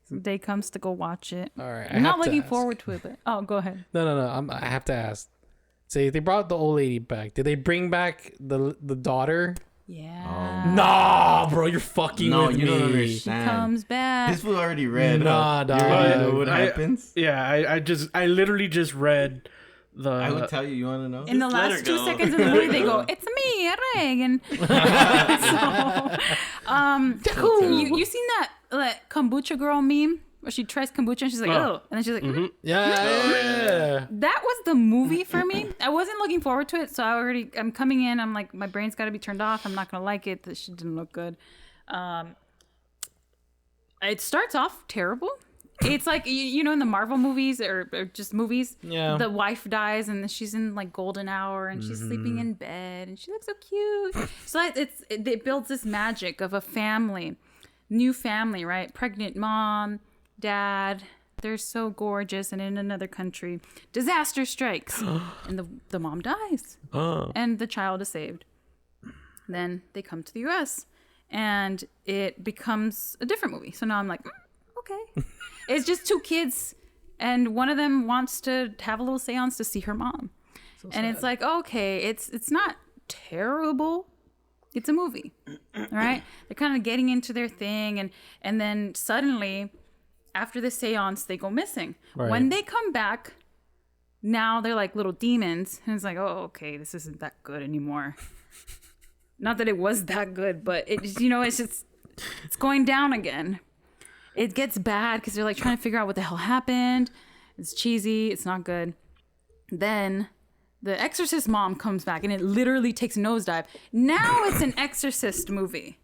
Some day comes to go watch it. All right. I'm not looking forward to it, but go ahead. No. I have to ask. Say they brought the old lady back. Did they bring back the daughter? Yeah. Nah, bro, you're fucking with you me. don't She understand. comes back. This we already read. Nah, dog. You already know what happens. I literally just read the. I would tell you. You want to know? In the Just let her last 2 go. seconds of the movie, they go, "It's me, Reagan." You seen that kombucha girl meme where she tries kombucha and she's like, "Oh," and then she's like, Yeah. That was the movie for me. I wasn't looking forward to it, so I'm coming in. I'm like, my brain's got to be turned off. I'm not gonna like it. This shit didn't look good. It starts off terrible. It's like in the Marvel movies or just movies. Yeah. The wife dies and she's in like golden hour and she's sleeping in bed and she looks so cute. So it builds this magic of a family, new family, right? Pregnant mom, dad, they're so gorgeous, and in another country, disaster strikes, and the mom dies, and the child is saved. Then they come to the U.S. and it becomes a different movie. So now I'm like, okay, it's just two kids, and one of them wants to have a little seance to see her mom, and it's like, okay, it's not terrible. It's a movie, all right? They're kind of getting into their thing, and then suddenly, after the seance, they go missing. Right. When they come back, now they're like little demons, and it's like, oh, okay, this isn't that good anymore. Not that it was that good, but it's it's going down again. It gets bad because they're like trying to figure out what the hell happened. It's cheesy. It's not good. Then the Exorcist mom comes back and it literally takes a nosedive. Now it's an Exorcist movie.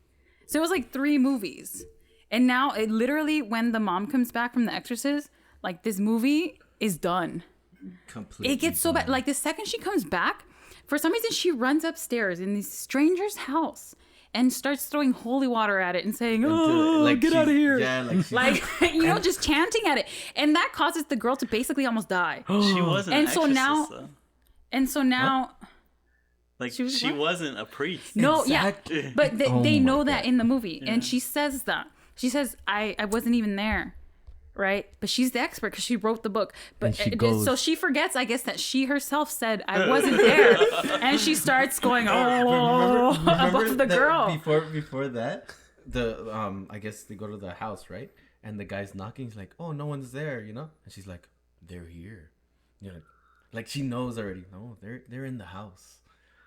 So it was like 3 movies. And now it literally, when the mom comes back from the Exorcist, like this movie is done. Completely. It gets so bad. Like the second she comes back, for some reason she runs upstairs in this stranger's house and starts throwing holy water at it and saying, "Oh, like get out of here!" Yeah, Like just chanting at it, and that causes the girl to basically almost die. She wasn't. And an so exorcist, now- though. And so now, Like she was what? wasn't a priest. no, Exactly. yeah, but they my know that God. in the movie, and she says that. She says, "I wasn't even there." Right, but she's the expert because she wrote the book. But And she goes- so she forgets, I guess, that she herself said I wasn't there, and she starts going, "Oh," above the that girl. Before that, I guess they go to the house, right? And the guy's knocking. He's like, "Oh, no one's there," And she's like, "They're here." Like she knows already. No, they're in the house.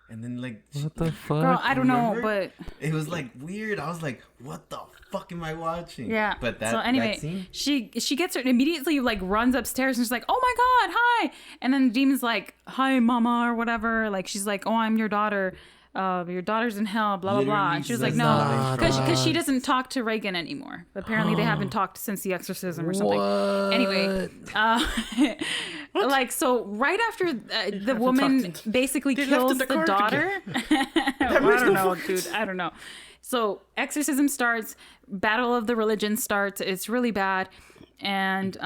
And then What the fuck? Girl, I don't know, Remember? but it was like weird. I was like, "What the fuck am I watching?" yeah. But that so anyway, that scene, she gets her immediately like runs upstairs and she's like, "Oh my god, hi!" And then the demon's like, "Hi, mama," or whatever. Like she's like, "Oh, I'm your daughter. Your daughter's in hell." Blah blah blah. Literally And she was like, says "No," that. because she doesn't talk to Reagan anymore. Apparently, they haven't talked since the exorcism or something. Anyway, like so, right after the woman basically They kills left the in the car daughter. I don't know, dude. I don't know. So exorcism starts, battle of the religion starts. It's really bad, and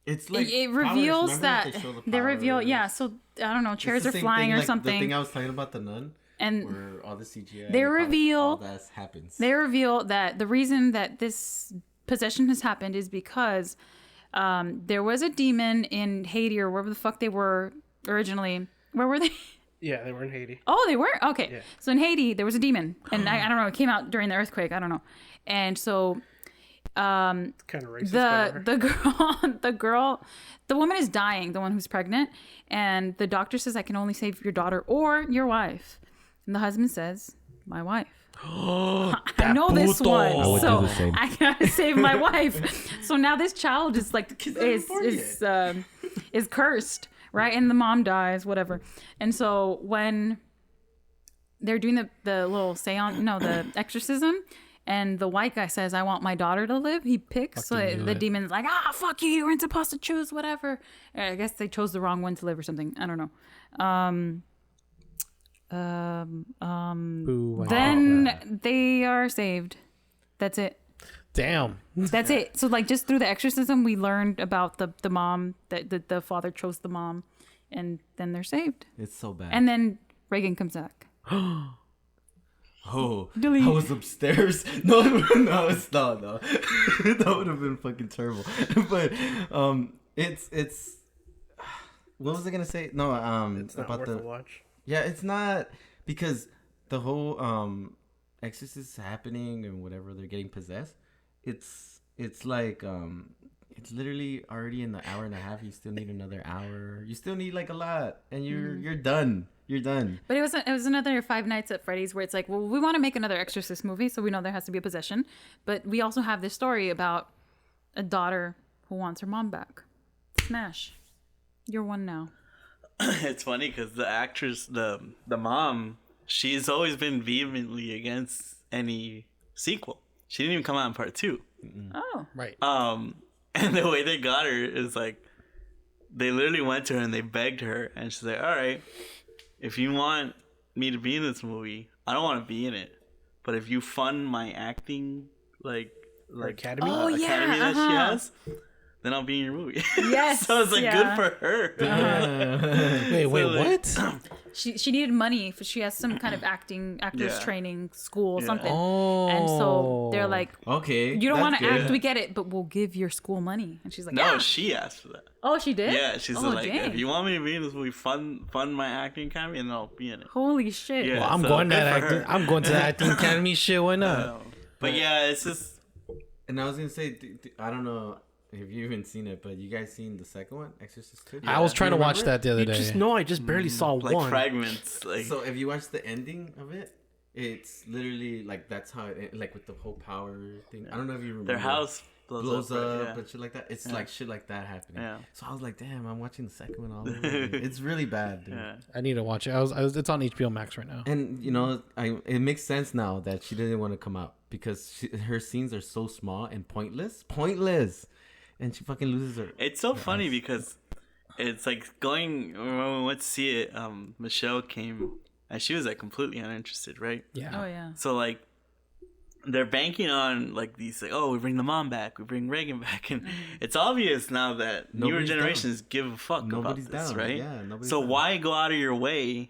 it's like it powers. reveals Remember that they show the they reveal. powers? Yeah. So I don't know. It's Chairs the are same flying thing, or like something, The thing I was talking about, the nun, and where all the CGI, they and reveal- all that happens. they reveal that the reason that this possession has happened is because there was a demon in Haiti or wherever the fuck they were originally. Where were they? Yeah, they were in Haiti. Oh, they were? Okay. Yeah. So in Haiti, there was a demon. And I don't know, it came out during the earthquake. I don't know. And so Kind of racist. but whatever. the woman is dying, the one who's pregnant. And the doctor says, I can only save your daughter or your wife. And the husband says, my wife. I know this puto. one. I would So do the same. I gotta save my wife. So now this child is like, is cursed. Right, and the mom dies, whatever. And so when they're doing the little seance, the exorcism, and the white guy says, "I want my daughter to live," he picks. So Fucking knew the it. demon's like, fuck you! You weren't supposed to choose whatever." I guess they chose the wrong one to live or something. I don't know. Boo, Then they are saved. That's it. damn. That's it. So like just through the exorcism, we learned about the mom that the father chose the mom, and then they're saved. It's so bad. And then Reagan comes back. Oh, Delete. I was upstairs. No, that would have been fucking terrible. But it's. What was I gonna say? No, It's not about worth the. a watch. Yeah, it's not, because the whole exorcist happening and whatever, they're getting possessed. It's like it's literally already in the hour and a half. You still need another hour. You still need like a lot, and you're done. You're done. But it was another Five Nights at Freddy's where it's like, well, we want to make another Exorcist movie, so we know there has to be a possession, but we also have this story about a daughter who wants her mom back. Smash. You're one now. It's funny because the actress, the mom, she's always been vehemently against any sequel. She didn't even come out in part 2. Oh. Right. And the way they got her is like, they literally went to her and they begged her, and she's like, all right, if you want me to be in this movie, I don't want to be in it, but if you fund my acting, like like academy? Oh, yeah, academy that she uh-huh. has, then I'll be in your movie. Yes, So it's like yeah. good for her. Wait, like- what? She needed money. She has some kind of actors Yeah. training school or Yeah. something. Oh. And so they're like, Okay. you don't want to that's act, good. we get it, but we'll give your school money. And she's like, No, yeah. she asked for that. Oh, she did? Yeah, she's Oh, like, dang. if you want me to be in this movie, fund my acting academy, and I'll be in it. Holy shit. Yeah. Well, I'm so going to good that for acting. her. I'm going to the acting academy. Shit, why not? But yeah, it's just And I was gonna say, I don't know if you even seen it, but you guys seen the second one, Exorcist 2? I was Yeah. trying to You watch remember that the other You day. just know I just barely saw like one. fragments. Like So if you watch the ending of it, it's literally like that's how it like with the whole power thing. I don't know if you remember. their house blows right? up Yeah. and shit like that. It's Yeah. like shit like that happening. Yeah. So I was like, damn, I'm watching the second one all over again. It's really bad, dude. Yeah. I need to watch it. It's on HBO Max right now. And you know, it makes sense now that she didn't want to come out because her scenes are so small and pointless, and she fucking loses her. It's so funny because it's like going when we went to see it. Michelle came and she was like completely uninterested, right? Yeah. Oh, yeah. So like they're banking on like these like, oh, we bring the mom back, we bring Reagan back, and it's obvious now that newer Nobody's generations give a fuck Nobody's about this, down. right? Yeah, nobody's So down. why go out of your way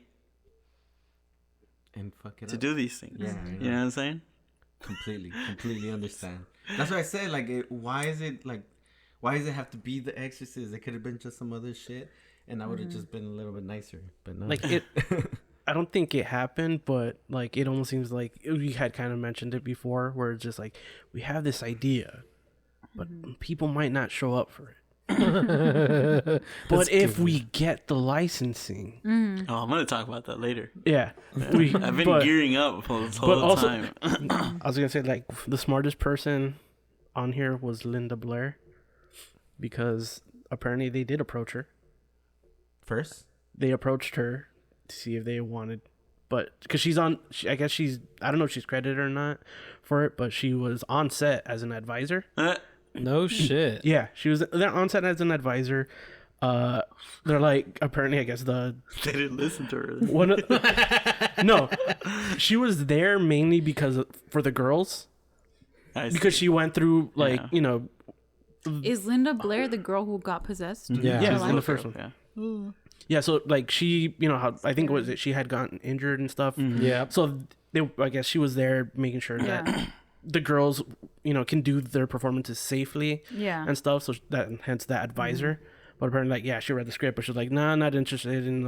and fuck it to up. do these things? Yeah, I You know what I'm saying? completely understand. That's why I said like, why does it have to be the Exorcist? It could have been just some other shit, and I would have just been a little bit nicer. But no, Like it, I don't think it happened, but like it almost seems like we had kind of mentioned it before, where it's just like we have this idea, but people might not show up for it. But if we get the licensing, Oh, I'm gonna talk about that later. yeah, I've been but- gearing up for this but whole also- time. I was gonna say like the smartest person on here was Linda Blair, because apparently they did approach her. first, They approached her to see if they wanted, but because I guess I don't know if she's credited or not for it, but she was on set as an advisor. No shit. Yeah, she was on set as an advisor. They're like, apparently, I guess They didn't listen to her. no, she was there mainly for the girls, because she went through like Yeah. Is Linda Blair the girl who got possessed? Yeah. Yeah, Her in the life? first one. Yeah. Yeah, so like she, how I think she had gotten injured and stuff. Yeah. So I guess she was there making sure that Yeah. the girls, can do their performances safely Yeah. and stuff. So hence that advisor. But apparently, like, yeah, she read the script, but she's like, nah, not interested in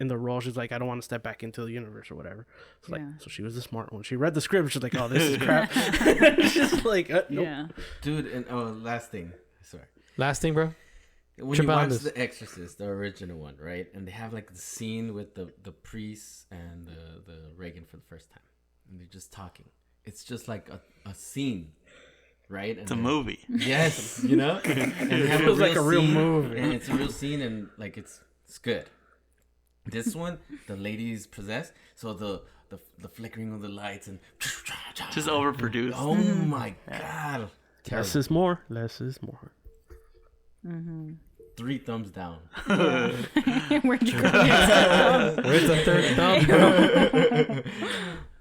the role. She's like, I don't want to step back into the universe or whatever. So like, Yeah. so she was the smart one. She read the script. She's like, oh, this is crap. It's just like, nope. Yeah. dude. And last thing, sorry. Last thing, bro. When Trip you out on watch this. The Exorcist, the original one, right, and they have like the scene with the priest and the Reagan for the first time, and they're just talking. It's just like a scene, right? And It's a then- movie. Yes, and they have It was like a real scene, movie. and it's a real scene, and like it's good. This one, the lady's possessed, so the flickering of the lights and Just overproduced. oh my god, Less is more. Less is more. 3 thumbs down. Where'd you go? Where's the third thumb, bro?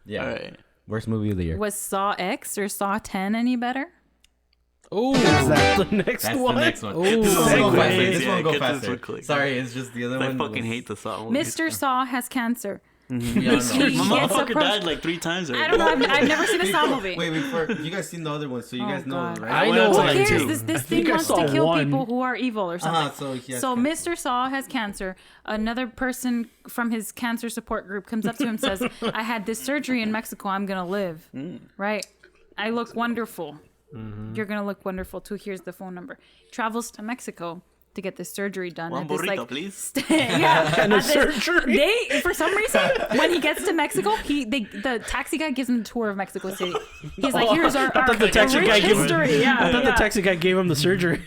Yeah, All right. worst movie of the year. Was Saw X or Saw 10 any better? Oh, Is that the next That's one? the next one. Ooh. This one will go Segue. faster. This Yeah, one will go get this faster. one quick. Sorry, it's just the other I one. fucking was- hate the Saw movies. Mr. Saw has cancer. We all know. He My gets motherfucker approached- died like 3 times already. I don't know. I've never seen a Saw movie. Wait, before you guys seen the other one, so you Oh, guys know, God. right? I went know out to Who like like cares? 2. This think thing I wants to saw kill one. people who are evil or something. So he has So cancer. Mr. Saw has cancer. Another person from his cancer support group comes up to him and says, I had this surgery in Mexico. I'm going to live. Right? I look wonderful. You're going to look wonderful too. Here's the phone number. Travels to Mexico to get this surgery done. One at this, burrito, like, please. yeah. And a at this- surgery. They, for some reason, when he gets to Mexico, the taxi guy gives him a tour of Mexico City. He's like, here's our thought the taxi rich guy gave him- history. Yeah, I thought yeah. the taxi guy gave him the surgery.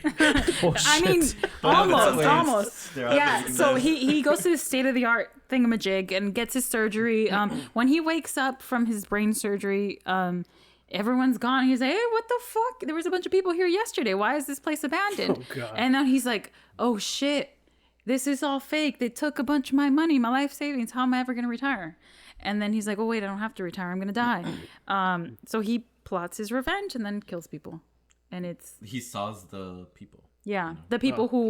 Oh, I mean, shit. almost. They're all Yeah, doing so this. he goes to the state-of-the-art thingamajig and gets his surgery. When he wakes up from his brain surgery, everyone's gone. He's like, hey, what the fuck? There was a bunch of people here yesterday. Why is this place abandoned? Oh, God. And then he's like, oh, shit. This is all fake. They took a bunch of my money, my life savings. How am I ever going to retire? And then he's like, oh, wait, I don't have to retire. I'm going to die. So he plots his revenge and then kills people. And it's He saws the people. the people who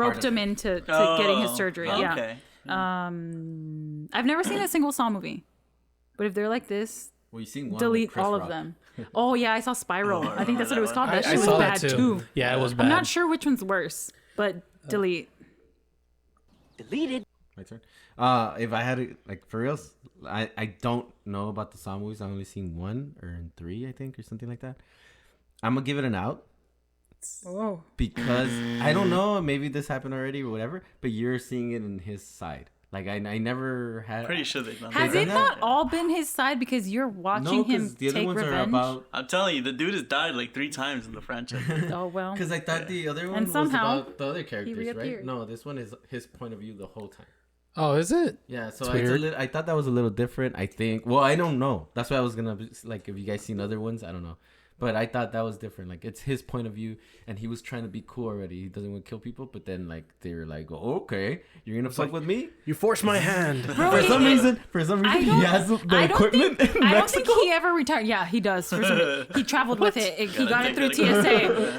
roped him into getting his surgery. Yeah. Okay. I've never seen a single Saw movie, but if they're like this, Well, you seen one with delete Chris all Rock. of them. Oh yeah, I saw Spiral. I think that's what it was called. That I shit was saw bad that too. Yeah, it was bad. I'm not sure which one's worse, but delete. My turn. If I had to, like, for reals, I don't know about the Saw movies. I've only seen 1 or 3, I think, or something like that. I'm gonna give it an out Oh. because I don't know. Maybe this happened already or whatever. But you're seeing it in his side. Like I never had. Pretty sure they've done Has that. it not all been his side because you're watching No, him because the other take ones are revenge? about. I'm telling you, the dude has died like 3 times in the franchise. Oh well. Because I thought the other one was somehow about the other characters, right? reappeared. No, this one is his point of view the whole time. Oh, is it? Yeah, so It's it's weird. I thought that was a little different. I think. Well, I don't know. That's why I was gonna like. If you guys seen other ones, I don't know. But I thought that was different. Like it's his point of view, and he was trying to be cool already. He doesn't want to kill people, but then like they're like, oh, "Okay, you're gonna fuck with me." You forced my hand. Bro, For some reason, he has the equipment in I don't think Mexico. he ever retired. Yeah, he does. For some, he traveled with it. He got it through TSA.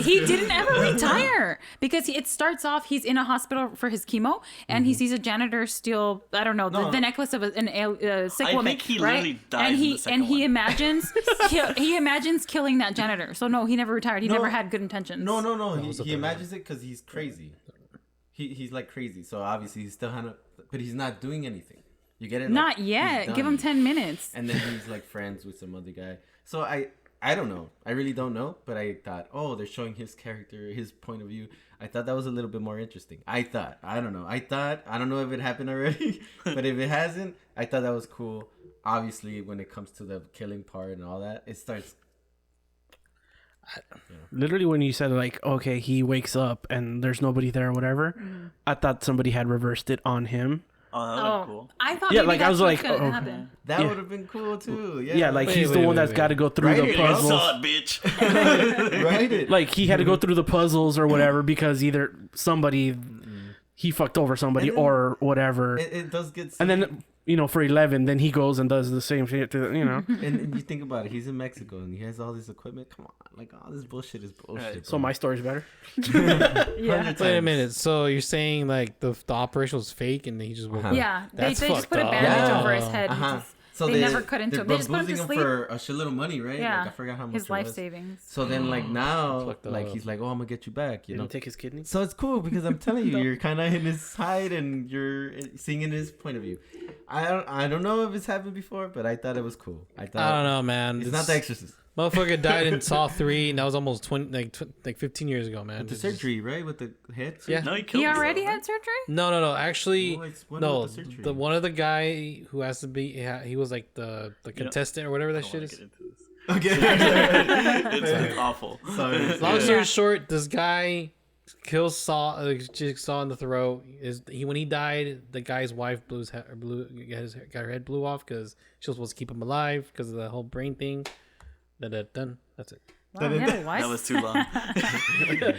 He didn't ever retire because it starts off. He's in a hospital for his chemo, and he sees a janitor steal. I don't know the necklace of a sick I woman. think he right? literally died And in he the second he one. imagines he imagines killing that janitor. So no, he never retired. He never had good intentions. No. He imagines it because he's crazy. He's like crazy. So obviously he's still but he's not doing anything. You get it? Like, Not he's yet. Give him done. 10 minutes. And then he's like friends with some other guy. So I don't know. I really don't know. But I thought, oh, they're showing his character, his point of view. I thought that was a little bit more interesting. I don't know. I don't know if it happened already. But if it hasn't, I thought that was cool. Obviously, when it comes to the killing part and all that, it starts. Literally, when you said like, okay, he wakes up and there's nobody there or whatever, I thought somebody had reversed it on him. Oh, that would Oh, be cool. I thought Yeah, maybe like, I that's was what's like, gonna oh, happen. That Yeah. would have been cool too. Yeah, like Wait, he's the wait, one wait, that's wait. got to go through Right, the you puzzles. saw it, bitch. Right. It. Like he had to go through the puzzles or whatever because either somebody he fucked over somebody And then- or whatever. It does get. And then for 11, then he goes and does the same shit to And you think about it, he's in Mexico and he has all this equipment. Come on, like all this bullshit is bullshit. Right. So my story's better. Yeah. Wait a minute. So you're saying like the operation was fake and he just woke up? Yeah, they That's just put a fucked up. bandage Yeah. over his head. He Uh-huh. just- So they never cut into they're him. They just put him to bamboozling sleep. for a shitload of money, right? Yeah. Like, I forgot how much His it life was. savings. So then, like now, fucked like up. he's like, "Oh, I'm gonna get you back," you know. Take his kidney. So it's cool because I'm telling you, you're kind of in his side and you're seeing in his point of view. I don't know if it's happened before, but I thought it was cool. I thought I don't know, man. It's not the Exorcist. Motherfucker died in Saw 3, and that was almost 15 years ago, man. With the It's just- surgery, right? With the head. Yeah. No, he killed He himself, already right? had surgery? No. Actually, No, it's one no. with the surgery. The one of the guy who has to be, he was like the contestant or whatever that I shit don't is. wanna get into this. Okay. It's awful. Sorry. Long Yeah. story short, this guy kills Saw, Jigsaw in the throat. When he died, the guy's wife got her head blew off because she was supposed to keep him alive because of the whole brain thing. Done. That's it. Wow, he had a wife? That was too long.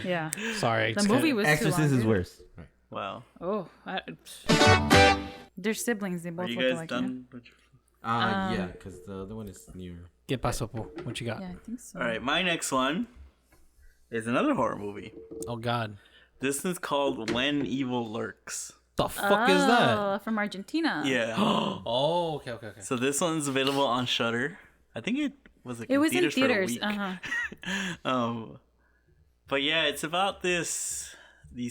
Yeah. Sorry. The movie was too Exorcist long. is worse. Wow. Oh. They're siblings. They Are both you look guys alike. done? Yeah, because the other one is newer. ¿Qué pasó, po? What you got? Yeah, I think so. All right, my next one is another horror movie. Oh God. This is called When Evil Lurks. The fuck is that? Oh, from Argentina. Yeah. Oh, okay. So this one's available on Shudder. I think it was like It was in for a theaters. week. Uh-huh. But yeah, it's about these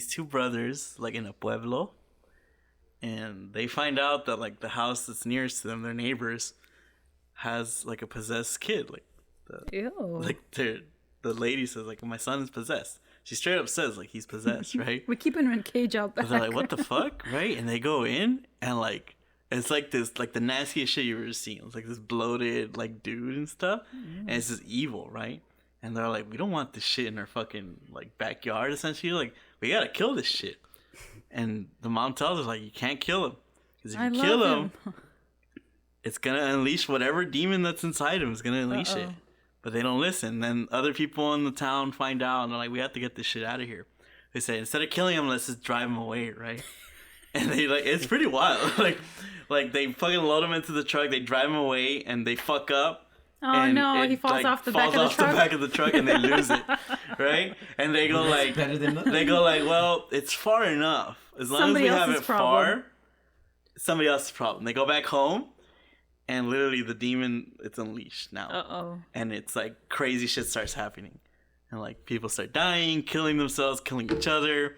two brothers like in a pueblo, and they find out that like the house that's nearest to them, their neighbors, has like a possessed kid. Ew. The lady says like, my son is possessed. She straight up says like he's possessed, right? We keep him in a cage out back. They're like, what the fuck, right? And they go in and like it's like this like the nastiest shit you've ever seen. It's like this bloated like dude and stuff, and it's just evil, right? And they're like, we don't want this shit in our fucking like backyard. Essentially, like we gotta kill this shit. And the mom tells us like, you can't kill him because if you kill him, it's gonna unleash whatever demon that's inside him. Is gonna unleash it. But they don't listen. Then other people in the town find out and they're like, we have to get this shit out of here. They say, instead of killing him, let's just drive him away, right? And they like, it's pretty wild. Like, like they fucking load him into the truck, they drive him away, and they fuck up. Oh and no, it, he falls like, off the falls back of the off truck. the back of the truck, and they lose it, right? And they go like, better than nothing. they go like, well, it's far enough. As long Somebody as we have else's it problem. far, somebody else's problem. They go back home, and literally the demon, it's unleashed now. Uh-oh. And it's like crazy shit starts happening. And like people start dying, killing themselves, killing each other.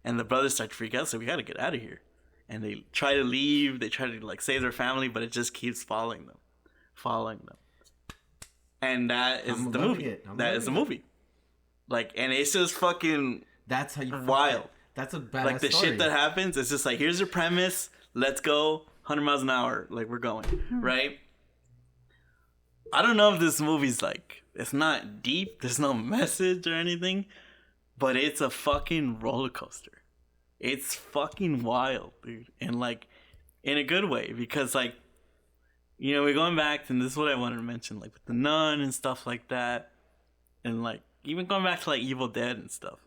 And the brothers start to freak out, so we gotta get out of here. And they try to leave, they try to like save their family, but it just keeps following them. And that is I'm the loving movie. it. I'm That is the loving movie. Like, and it's just fucking That's how you wild. That's a badass Like the story. shit that happens, it's just like, here's your premise, let's go, 100 miles an hour, like we're going, right? I don't know if this movie's like, it's not deep, there's no message or anything, but it's a fucking roller coaster. It's fucking wild, dude. And like, in a good way, because like, you know, we're going back, and this is what I wanted to mention, like with the Nun and stuff like that, and like, even going back to like Evil Dead and stuff.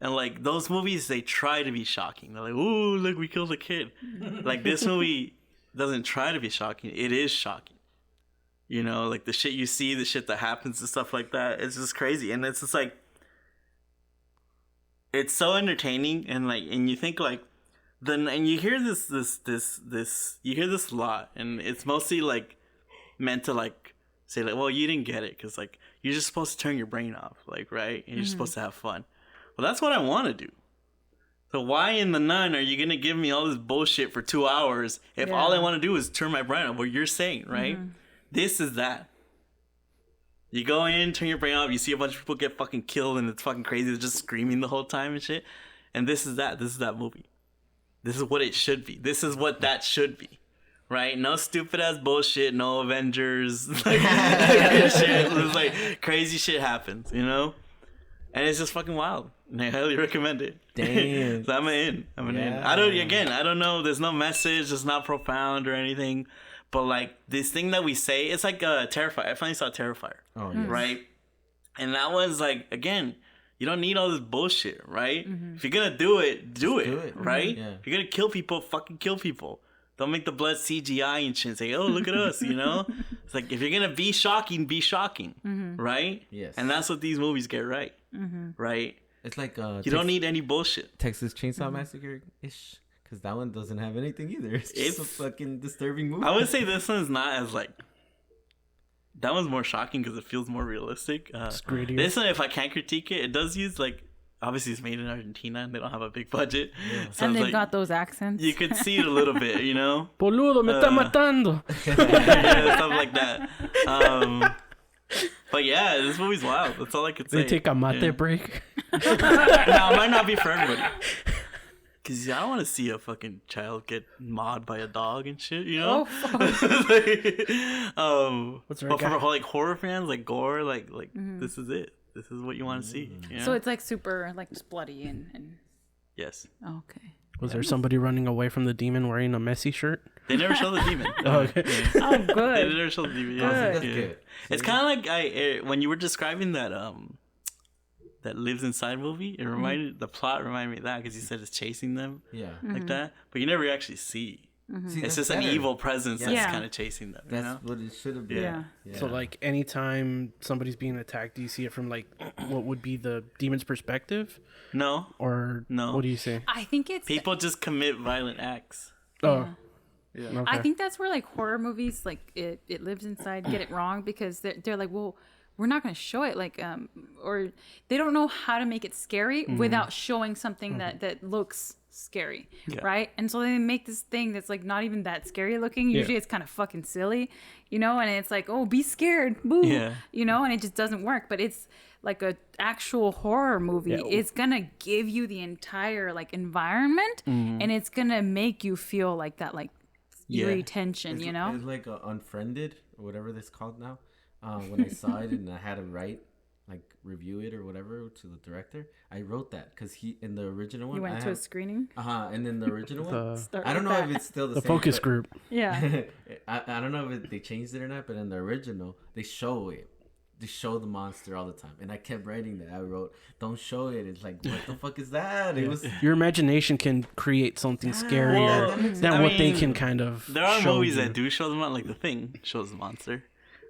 And like, those movies, they try to be shocking. They're like, ooh, look, we killed a kid. Like, this movie doesn't try to be shocking. It is shocking. You know, like the shit you see, the shit that happens and stuff like that, it's just crazy. And it's just like, it's so entertaining, and like, and you think like, then, and you hear this, you hear this a lot, and it's mostly like meant to like say like, well, you didn't get it, because like, you're just supposed to turn your brain off, like, right? And you're supposed to have fun. Well, that's what I want to do. So why in the Nun are you going to give me all this bullshit for 2 hours if all I want to do is turn my brain off? What you're saying, right? This is that. You go in, turn your brain off, you see a bunch of people get fucking killed, and it's fucking crazy. They're just screaming the whole time and shit. And this is that. This is that movie. This is what it should be. This is what that should be. Right? No stupid ass bullshit, no Avengers. Like, shit. It's like crazy shit happens, you know? And it's just fucking wild. And I highly recommend it. Damn. So I'm in. Yeah. I don't know. There's no message. It's not profound or anything. But like this thing that we say, it's like Terrifier. I finally saw Terrifier. Oh, yes. Right? And that was like, again, you don't need all this bullshit, right? If you're gonna do it, do it, right? Yeah. If you're gonna kill people, fucking kill people. Don't make the blood CGI and shit. Say, oh, look at us, you know? It's like, if you're gonna be shocking, right? Yes. And that's what these movies get right, right? It's like You don't need any bullshit. Texas Chainsaw Massacre ish, because that one doesn't have anything either. It's just a It's- fucking disturbing movie. I would say this one's not as like, that one's more shocking because it feels more realistic. grittier. This one, if I can't critique it, it does use like, obviously it's made in Argentina and they don't have a big budget. So And it's they've like, got those accents. you could see it a little bit, you know? Boludo, me está matando. Yeah, stuff like that. But yeah, this movie's wild. That's all I could say. They take a mate Yeah. break. No, it might not be for everybody. Cause I don't want to see a fucking child get mauled by a dog and shit, you know? What's our but for guy? like horror fans, like gore, like this is it. This is what you want to see. You know? So it's like super like just bloody and yes. okay. Was there somebody running away from the demon wearing a messy shirt? They never show the demon. Okay. Oh, They good. never show the demon. Good. That's Yeah. good. It's kind of like when you were describing that that Lives Inside movie. It reminded the plot reminded me of that because you said it's chasing them Yeah. like that, but you never actually see. See, It's that's just an better. evil presence that's Yeah. kind of chasing them. You That's know? what it should have been. Yeah. So like anytime somebody's being attacked, do you see it from like what would be the demon's perspective, No, or No. What do you say? I think it's people just commit violent acts. Oh, Yeah. okay. I think that's where like horror movies like it lives inside get it wrong because they're like, well, we're not going to show it like or they don't know how to make it scary without showing something that looks scary, Yeah. right? And so they make this thing that's like not even that scary looking. Usually it's kind of fucking silly, you know, and it's like, oh, be scared, boo, Yeah. you know, and it just doesn't work. But it's like a actual horror movie. Yeah. It's gonna give you the entire like environment, and it's gonna make you feel like that like eerie tension, you know. It's like Unfriended or whatever this called now. When I saw it and I had to write, like, review it or whatever to the director, I wrote that because he in the original one. You went to a screening. and then the original one. Start I don't with know that. if it's still the the same. focus but- group. Yeah. I don't know if they changed it or not, but in the original they show it they show the monster all the time, and I kept writing that. I wrote, "Don't show it." It's like, what the fuck is that? It was. Your imagination can create something scarier Well, than I what they mean, can kind of. There are show movies you. that do show them out, like The Thing shows the monster,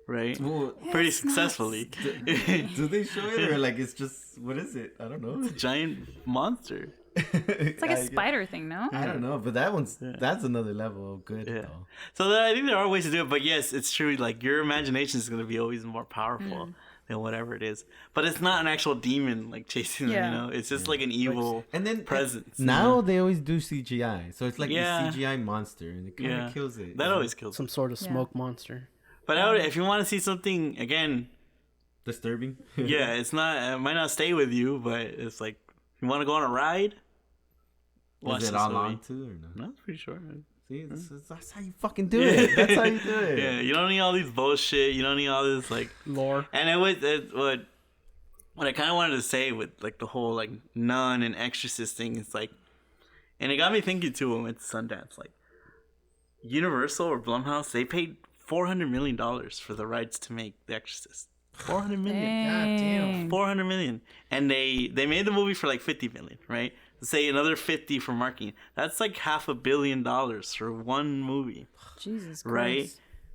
right? Well, Pretty successfully. do they show it or like it's just what is it? I don't know. Giant monster. It's like a spider thing, no? I don't know, but that's another level of good. Yeah. Though. So I think there are ways to do it, but yes, it's true. Like your imagination is going to be always more powerful than whatever it is. But it's not an actual demon like chasing them. Yeah. You know, it's just like an evil And then presence. now they always do CGI, so it's like Yeah. a CGI monster, and it kind of kills it. That always kills. Some sort of smoke monster. But if you want to see something again, disturbing. yeah, it's not. It might not stay with you, but it's like you want to go on a ride. Watch Is it this all movie. on too or no? No, it's pretty short. See, that's how you fucking do it. That's how you do it. Yeah, you don't need all these bullshit. You don't need all this like Lore. And what I kind of wanted to say with like the whole like Nun and Exorcist thing is like, and it got me thinking too when we went to Sundance. Like Universal or Blumhouse, they paid $400 million for the rights to make The Exorcist. 400 million. God damn. 400 million, and they made the movie for like 50 million, right? Say another 50 for marketing. That's like $500 million for one movie, Jesus Christ. right?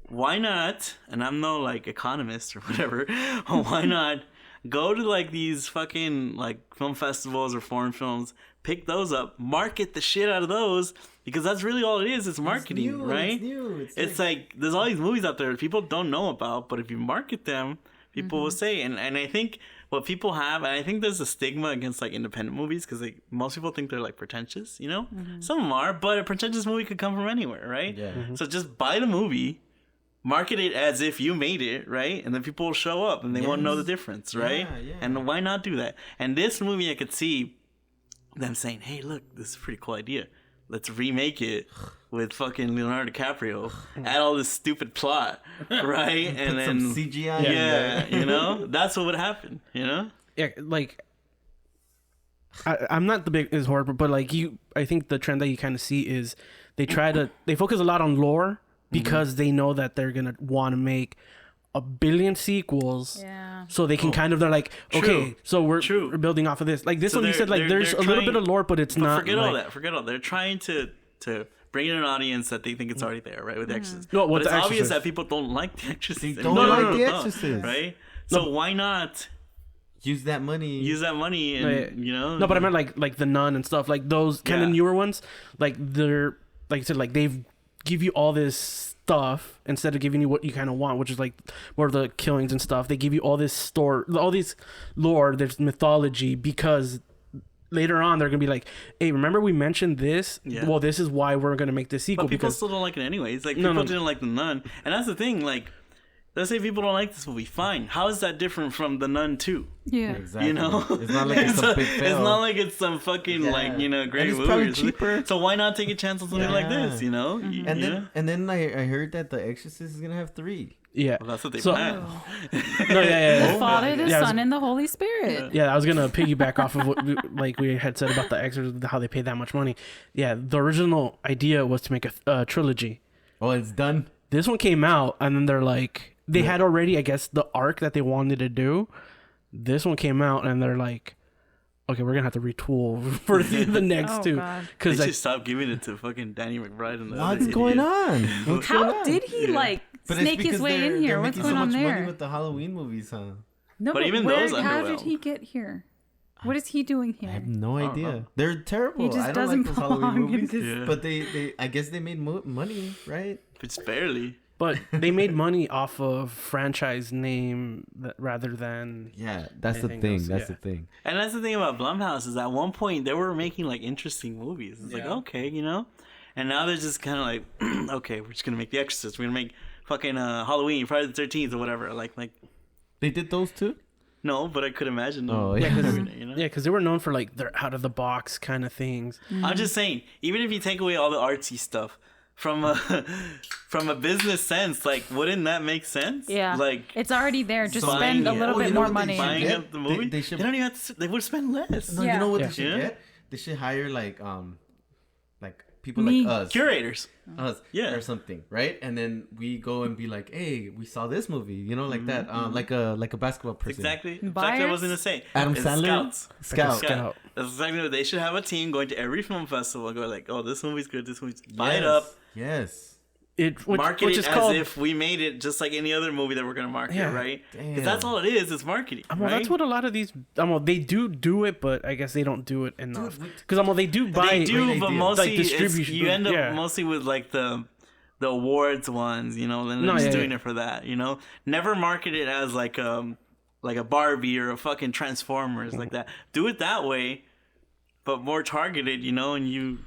Why not? And I'm no like economist or whatever. Why not go to like these fucking like film festivals or foreign films, pick those up, market the shit out of those, because that's really all it is. It's marketing, It's new, right? It's new. It's like there's all these movies out there that people don't know about, but if you market them, people will say. And I think what people have, and I think there's a stigma against like independent movies because like most people think they're like pretentious, you know? Some of them are, but a pretentious movie could come from anywhere, right? Yeah. So just buy the movie, market it as if you made it, right? And then people will show up and they won't know the difference, right? Yeah. And why not do that? And this movie, I could see them saying, hey, look, this is a pretty cool idea. Let's remake it with fucking Leonardo DiCaprio. Add all this stupid plot, right? And Put then some CGI. yeah, you know, that's what would happen, you know? Yeah, like I'm not the biggest horror, but like I think the trend that you kind of see is they focus a lot on lore because they know that they're gonna want to make a billion sequels. Yeah. So they can they're like, okay, so we're building off of this. Like this So one, you said like there's a little bit of lore, but it's But not. forget like, all that. Forget all. They're trying to bring in an audience that they think it's already there, right? With The Exorcist. No, but with it's The obvious Exorcist. that people don't like The Exorcist. They and don't like The Exorcist. right? So why not Use that money. use that money and you know? No, but I meant like the Nun and stuff, like those kind of Yeah. newer ones. Like they're like I said, like they've give you all this stuff instead of giving you what you kind of want, which is like more of the killings and stuff. They give you all this all these lore, there's mythology, because later on they're gonna be like, hey, remember we mentioned this? Yeah. Well, this is why we're gonna make this sequel. But people because still don't like it anyways. Like No, people no. didn't like The Nun, and that's the thing. Like, let's say people don't like this movie. Fine. How is that different from The Nun 2? Yeah. Exactly. You know, It's not like it's a big fail. It's not like it's some fucking Yeah. like great And it's movie. probably cheaper. So why not take a chance on something like this? You know, And then I heard that The Exorcist is gonna have 3. yeah, Well, that's what they So- planned. no, yeah. The Father, the Yeah, I was- Son, and the Holy Spirit. Yeah, I was gonna piggyback off of what we had said about the Exorcist, how they paid that much money. Yeah, the original idea was to make a trilogy. Oh, it's done. This one came out, and then they're like, they had already, I guess, the arc that they wanted to do. This one came out, and they're like, okay, we're gonna have to retool for the next Oh, two, God. They because should stop giving it to fucking Danny McBride and the What's other going idiot. on? What's going How on? did he like But it's snake his because way in they're here? What's making going so on much there? money with the Halloween movies, huh? No, But but even where, those how did underwhelmed. he get here? What is he doing I here? have no I don't idea. know. They're terrible. He just I don't doesn't like those Halloween belong in movies. this. Yeah. But they I guess they made money, right? It's barely. but they made money off of franchise name rather than Yeah, that's the Anything thing. else, That's yeah. the thing. And that's the thing about Blumhouse is at one point they were making like interesting movies. It's like, okay, you know? And now they're just kind of like, okay, we're just going to make The Exorcist. We're going to make fucking Halloween, Friday the 13th or whatever. Like, They did those too? no, but I could imagine them. Oh, doing yeah. it, you know? yeah, because they were known for like their out of the box kind of things. I'm just saying, even if you take away all the artsy stuff from a from a business sense, like, wouldn't that make sense? Yeah. Like, It's already there. Just buying spend a it. little Oh, bit you know more what they money. should buying get? up the movie, They should- they don't even have to, they would spend less. No, Yeah. you know what Yeah. they should Yeah. get? They should hire like people Me. like us, Curators. Yeah. or something, right? And then we go and be like, hey, we saw this movie, you know, like that, like a basketball person. Exactly. Exactly Buyers? what I was gonna say. Adam It's Sandler? Scouts. Scout. That's exactly what they should have, a team going to every film festival and go like, oh, this movie's good. This movie's buy it up. Yes. Market which it is as called if we made it, just like any other movie that we're gonna market, Yeah. right? Damn. Because that's all it is. It's marketing. Well, right? that's what a lot of these. Well, they do it, but I guess they don't do it enough. Because they do buy. They do, Great but idea. mostly Like distribution, you end up yeah. mostly with like the awards ones, you know. Then they're just doing it for that, you know. Never market it as like a Barbie or a fucking Transformers like that. Do it that way, but more targeted, you know, and you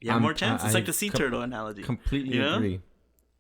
have more chance. It's like the sea turtle analogy. Completely you know? agree.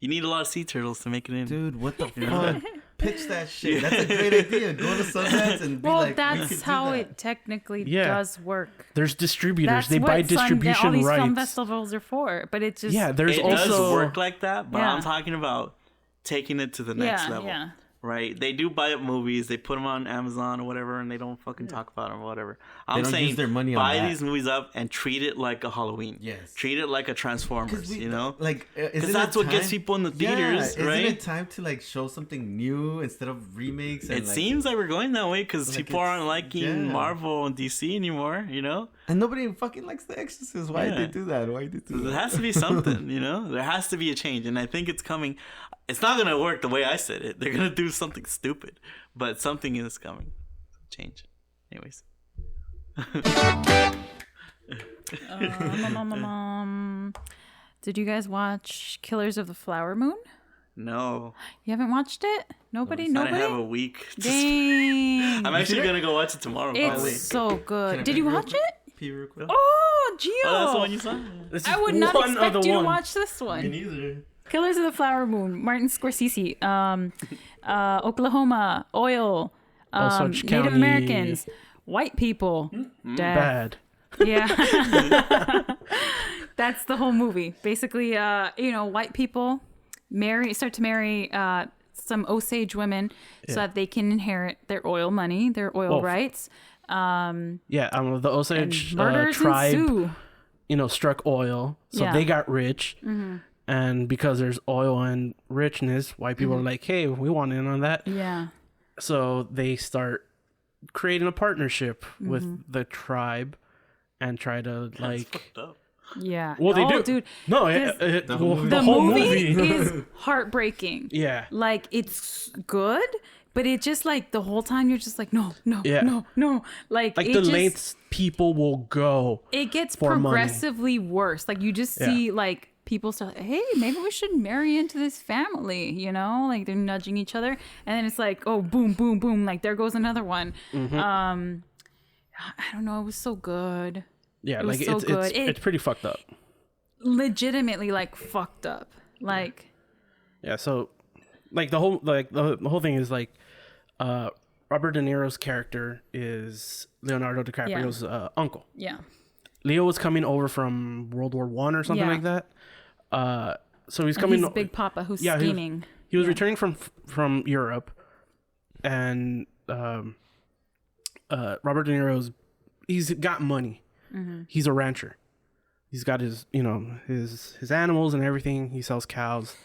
You need a lot of sea turtles to make it in. Dude, what the fuck? Pitch that shit. That's a great idea. Go to Sundance and be Well, like, we that's could do how that. it technically Yeah. does work. There's distributors. That's They buy what distribution all these film rights. festivals are for. But it's just Yeah, there's It also does work like that, but Yeah. I'm talking about taking it to the next level. Yeah. Right? They do buy up movies, they put them on Amazon or whatever, and they don't fucking talk about them or whatever. I'm don't saying use their money on buy that. these movies up and treat it like a Halloween. Yes. Treat it like a Transformers, you know? Like, Because that's what gets people in the theaters, yeah, right? Isn't it time to like show something new instead of remakes? And, It like, seems like we're going that way because like people it's- aren't liking yeah. Marvel and DC anymore, you know? and nobody fucking likes the Exorcist. Why Yeah. did they do that? Why did they do There that? has to be something, you know? There has to be a change, and I think it's coming. It's not going to work the way I said it. They're going to do something stupid, but something is coming. Change. Anyways. Did you guys watch Killers of the Flower Moon? No. You haven't watched it? Nobody? I don't Nobody? have a week. Dang. I'm actually going to go watch it tomorrow, probably. It's so Can I good. Did pee you real watch quick? it? Pee real quick? Oh, Gio. Oh, that's the one you saw? This I is would not one expect of the you to ones. watch this one. neither. Killers of the Flower Moon, Martin Scorsese, Oklahoma, oil, Osage Native County. Americans, white people, death. Bad. Yeah. That's the whole movie. Basically, white people start to marry some Osage women so that they can inherit their oil money, their oil rights. Yeah, the Osage Murders tribe, ensue. Struck oil, so Yeah. they got rich. And because there's oil and richness, white people are like, "Hey, we want in on that." Yeah. So they start creating a partnership with the tribe and try to like. Fucked up. Yeah. Well, they do. Dude. No, The whole movie. The whole movie is heartbreaking. Yeah. Like, it's good, but it just like the whole time you're just like, no. Yeah. Like Like it the just, lengths people will go. it gets for money. progressively worse. Like you just see like people start, hey, maybe we should marry into this family, you know? Like they're nudging each other, and then it's like, oh, boom, boom, boom, like there goes another one. I don't know. It was so good. Yeah, It was like so it's good. it's pretty fucked up. Legitimately like fucked up. Like Yeah, so like the whole thing is like Robert De Niro's character is Leonardo DiCaprio's uncle. yeah. Leo was coming over from World War One or something Yeah. like that. So he's And coming. he's Big Papa who's Yeah, scheming. He was returning from Europe, and Robert De Niro's he's got money. He's a rancher. He's got his his animals and everything. He sells cows,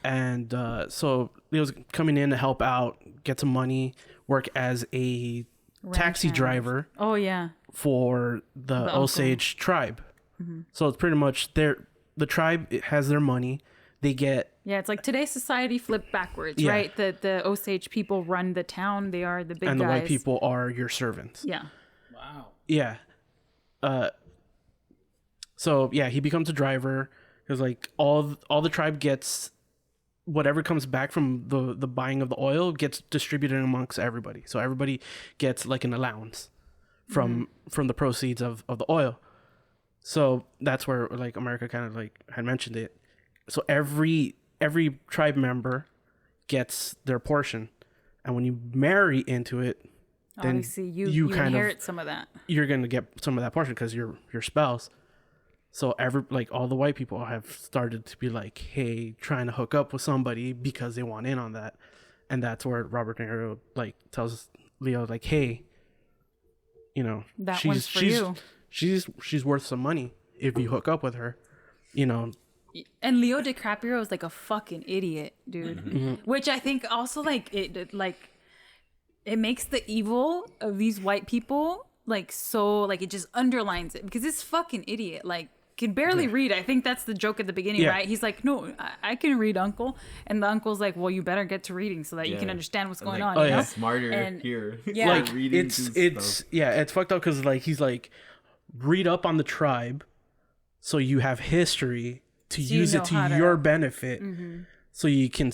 and so Leo's coming in to help out, get some money, work as a taxi Ranch hand. driver Oh yeah. for the uncle. Osage tribe. So it's pretty much the tribe has their money. They get Yeah, it's like today's society flipped backwards, Yeah. right? The Osage people run the town. They are the big and guys. the white people are your servants. Yeah. Yeah. So yeah, he becomes a driver. Because like all the tribe gets whatever comes back from the buying of the oil gets distributed amongst everybody. So everybody gets like an allowance from the proceeds of the oil. So that's where like America kind of like had mentioned it. So every tribe member gets their portion, and when you marry into it, then Obviously, you kind inherit of some of that. you're gonna get some of that portion because you're your spouse. So all the white people have started to be like, hey, trying to hook up with somebody because they want in on that, and that's where Robert De Niro like tells Leo like, hey, That one's for you. She's worth some money, if you hook up with her, you know. And Leo DiCaprio is like a fucking idiot, dude. Which I think also like it makes the evil of these white people like so like it just underlines it because this fucking idiot like can barely read. I think that's the joke at the beginning, right? He's like, no, I can read, uncle. And the uncle's like, well, you better get to reading so that you can understand what's going on. Oh, you know? smarter And- here. Yeah. Like reading it's stuff. it's fucked up because like he's like, read up on the tribe, so you have history to So you use know it to how to- your benefit, so you can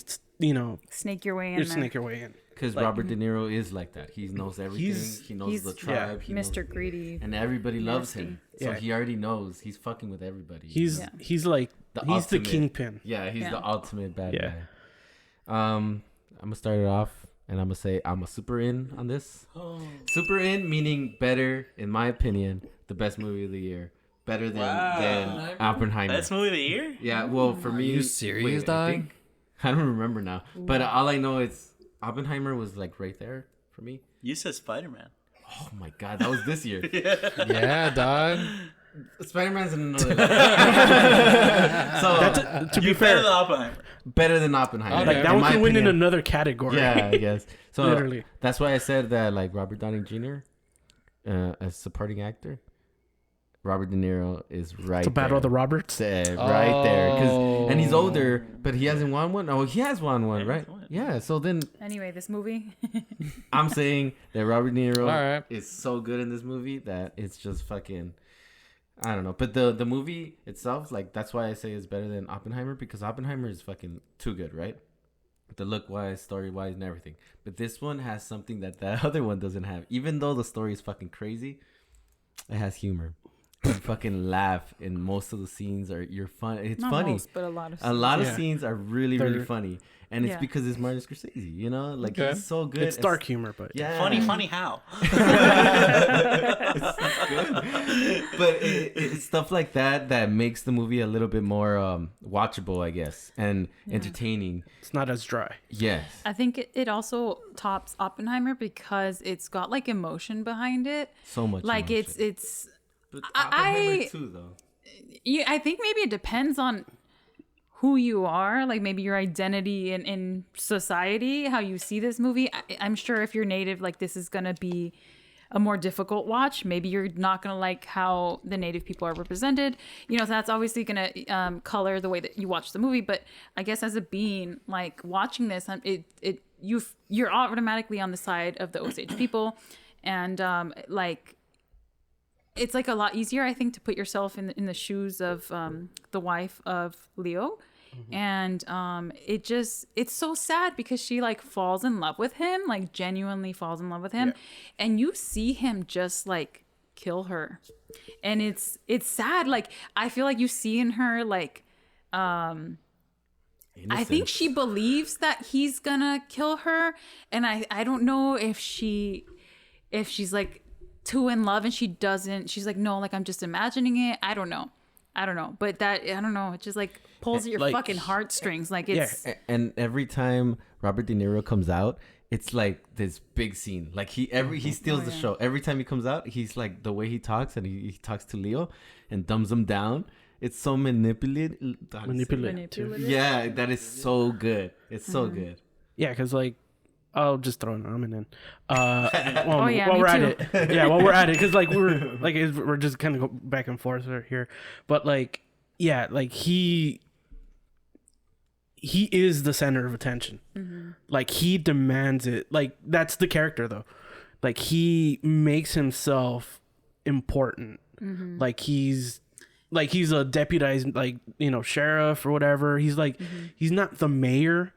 snake your way in you there. snake your way in. Because Robert De Niro is like that. He knows everything. He knows he's- the tribe. He knows, Mr. Greedy. and everybody loves him. So Yeah. he already knows. He's fucking with everybody. He's Yeah. he's like The he's ultimate- the kingpin. Yeah, he's Yeah. the ultimate bad Yeah. guy. I'm gonna start it off, and I'm gonna say I'm a super in on this. Super in meaning better, in my opinion, the best movie of the year. Better than Oppenheimer. Best movie of the year? Yeah, well, for me, you serious, dog? I don't remember now, but all I know is Oppenheimer was like right there for me. You said Spider-Man. Oh my god, that was this year. Yeah, dog. Spider-Man's in another level. So That's to be You fair, better than Oppenheimer. better than Oppenheimer. Okay. like that in one my can win in opinion. another category. Yeah, I guess. So Literally. that's why I said that like Robert Downey Jr. As supporting actor, Robert De Niro is right. It's a battle there. of the Roberts. Right there, and he's Oh. older, but he hasn't won one. Oh, he has won one, right? won. Yeah. So then Anyway, this movie. I'm saying that Robert De Niro All right. is so good in this movie that it's just fucking. I don't know, but the movie itself, like that's why I say it's better than Oppenheimer because Oppenheimer is fucking too good, right? The look wise, story wise, and everything. But this one has something that that other one doesn't have. Even though the story is fucking crazy, it has humor. You fucking laugh, and most of the scenes you're fun. It's Not funny. most, but a lot of A lot of Yeah. scenes are really They're- funny, and it's Yeah. because it's Martin Scorsese. You know, like Okay. he's so good. It's dark humor, but Yeah, Funny how? but it's stuff like that makes the movie a little bit more watchable, I guess, and entertaining. it's not as dry. Yes. I think it also tops Oppenheimer because it's got like emotion behind it. So much. Like emotion. it's But I- Oppenheimer too, though. yeah, I think maybe it depends on who you are, like maybe your identity in society, how you see this movie. I'm sure if you're native, like this is gonna be a more difficult watch. Maybe you're not gonna like how the native people are represented. You know, so that's obviously gonna color the way that you watch the movie. But I guess as a being, like watching this, you're automatically on the side of the Osage people, and like. It's like a lot easier, I think, to put yourself in the shoes of the wife of Leo, and it's so sad because she like falls in love with him, like genuinely falls in love with him, and you see him just like kill her, and it's sad. Like I feel like you see in her like I think she believes that he's gonna kill her, and I don't know if she's like too in love and she's like, no, like I'm just imagining it. I don't know, but that I don't know, it just like pulls at your Like- fucking heartstrings. Like it's And every time Robert De Niro comes out, it's like this big scene. Like he steals the show. Every time he comes out, he's like the way he talks, and he talks to Leo and dumbs him down. It's so manipulative. manipulative. Yeah, that is so good. It's so good. Yeah, because like, I'll just throw an ramen in. Oh, yeah, while me we're at too. it, yeah, while we're at it, because like we're just kind of go back and forth here, but like, yeah, like he is the center of attention. Like he demands it. Like that's the character though. Like he makes himself important. Like he's a deputized like sheriff or whatever. He's like he's not the mayor,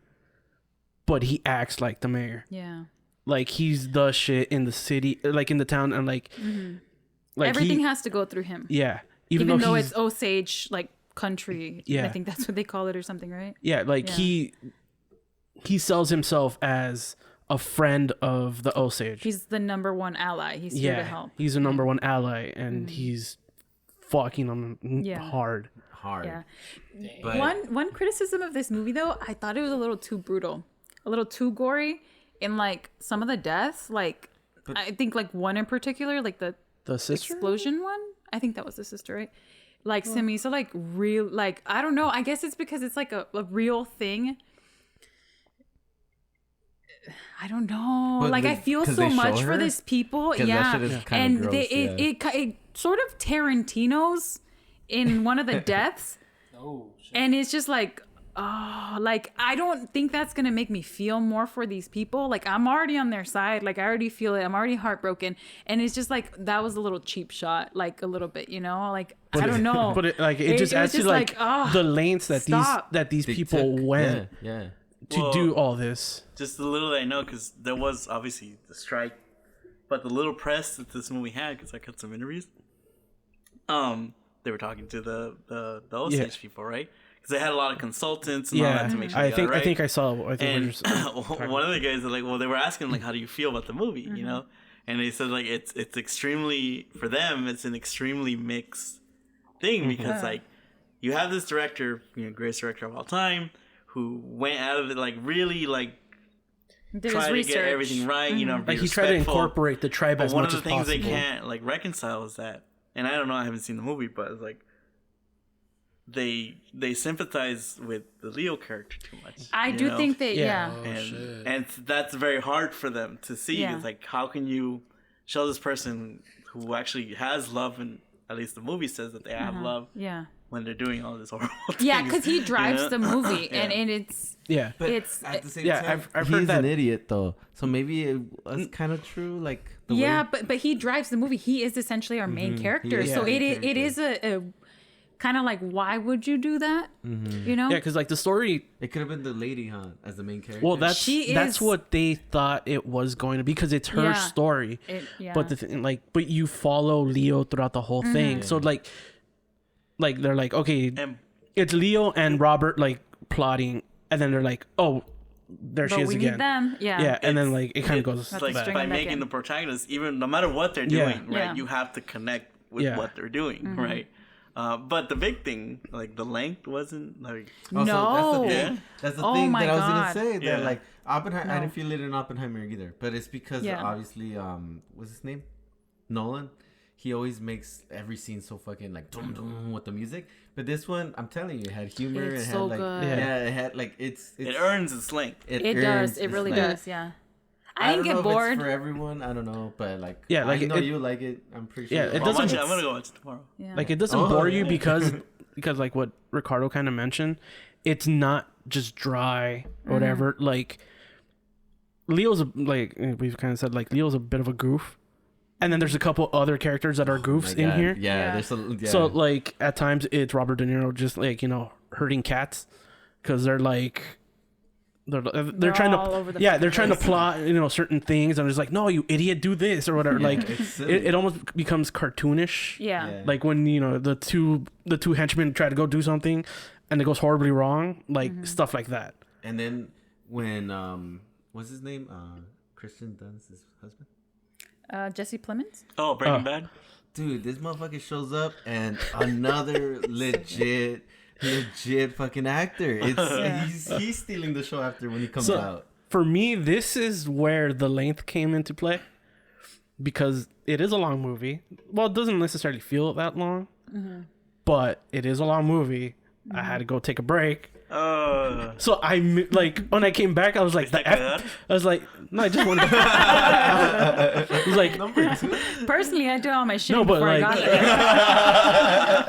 but he acts like the mayor. Yeah. Like he's the shit in the city, like in the town, and like Everything has to go through him. yeah. Even though he's, it's Osage like country. Yeah. I think that's what they call it or something, right? yeah, like Yeah. he sells himself as a friend of the Osage. He's the number one ally. He's here to help. he's a number one ally, and he's fucking them Yeah. hard. Hard. Yeah. But One criticism of this movie though, I thought it was a little too brutal, a little too gory in like some of the deaths. Like I think like one in particular, like the The sister. explosion one. I think that was the sister, right? Like se me hizo like real, like I don't know. I guess it's because it's like a real thing. I don't know. But like I feel 'cause so they show much for her? this people. 'Cause that Yeah, shit is kinda and gross, it sort of Tarantino's in one of the deaths. Oh, shit. And it's just like, oh, like I don't think that's gonna make me feel more for these people. Like I'm already on their side. Like I already feel it. I'm already heartbroken. And it's just like that was a little cheap shot, like a little bit, you know. Like I don't know. But it just was adds to just like oh, the lengths that stop. these They people took- went Yeah. to Well, do all this. Just the little that I know, because there was obviously the strike, but the little press that this movie had, because I cut some interviews. They were talking to the Osage people, right? Because they had a lot of consultants and all that to make sure. I they got it right. think I saw. I think And we're just, one of the guys was like, well, they were asking like, how do you feel about the movie, you know? And they said like it's extremely, for them, it's an extremely mixed thing because like you have this director, greatest director of all time, who went out of it like really like Did his try to research. get everything right, be like he tried to respectful. incorporate the tribe But as one much of the as things possible. they can't like reconcile is that, and I don't know, I haven't seen the movie, but it's like they sympathize with the Leo character too much. I you do know? think that, Yeah. yeah. Oh, and shit. and that's very hard for them to see. Yeah. It's like, how can you show this person who actually has love, and at least the movie says that they have love Yeah. when they're doing all this horrible things. Yeah, because he drives you know? the movie, Yeah. and it's Yeah. But It's- at the same yeah, time, I've he's heard that- an idiot though. So maybe it was kind of true. Like the yeah, way, but he drives the movie. He is essentially our main character. is So the main it is a kind of like, why would you do that? You know? Yeah, because like the story. it could have been the lady, huh, as the main character. Well, that's She that's is- what they thought it was going to be because it's her Yeah. story. Yeah. But the thing, but you follow Leo throughout the whole thing. So like they're like, okay, And it's Leo and Robert like plotting, and then they're like, oh, there she but is we again. need them. Yeah. Yeah, and then It's- like it kind of it's goes like to string by them back making in. the protagonist, even no matter what they're Yeah. doing, right? Yeah. You have to connect with Yeah. what they're doing, right? But the big thing, like the length, wasn't like Oh, so that's the No. thing. Yeah. That's the Oh thing my that I was God. gonna say. That Yeah. like Oppenheimer, I No. didn't feel it in Oppenheimer either. But it's because Yeah. obviously, what's his name? Nolan. He always makes every scene so fucking like dum dum with the music. But this one, I'm telling you, it had humor. It's it had so like good. yeah, it had like it's it earns its length. It earns does. It its really length. does. Yeah. I didn't don't know get if it's bored. for everyone. I don't know, but like Yeah, like, I know it- you like it. I'm pretty sure. Yeah, it Well, doesn't- I'm gonna go watch it tomorrow. Yeah. like it doesn't Oh, bore you yeah. because like what Ricardo kind of mentioned, it's not just dry or whatever. Like Leo's like we've kind of said, like Leo's a bit of a goof, and then there's a couple other characters that are My goofs in God. here. Yeah, Yeah. there's a yeah. So like at times it's Robert De Niro just like hurting cats because they're like they're trying all over to the they're trying to place. plot certain things and it's like, no, you idiot, do this or whatever. Yeah, like it's silly. it almost becomes cartoonish. Yeah. Yeah. Like when the two henchmen try to go do something and it goes horribly wrong, like stuff like that. And then when what's his name? Christian Dunst's his husband. Jesse Plemons. Oh, Breaking Bad. Dude, this motherfucker shows up and another legit fucking actor. It's he's stealing the show after when he comes So- out. For me, this is where the length came into play because it is a long movie. Well, it doesn't necessarily feel that long, but it is a long movie. I had to go take a break. So like when I came back, I was like, I was like, no, I just wanted. I was like, Personally, I did all my shit No, but, before I like- got there.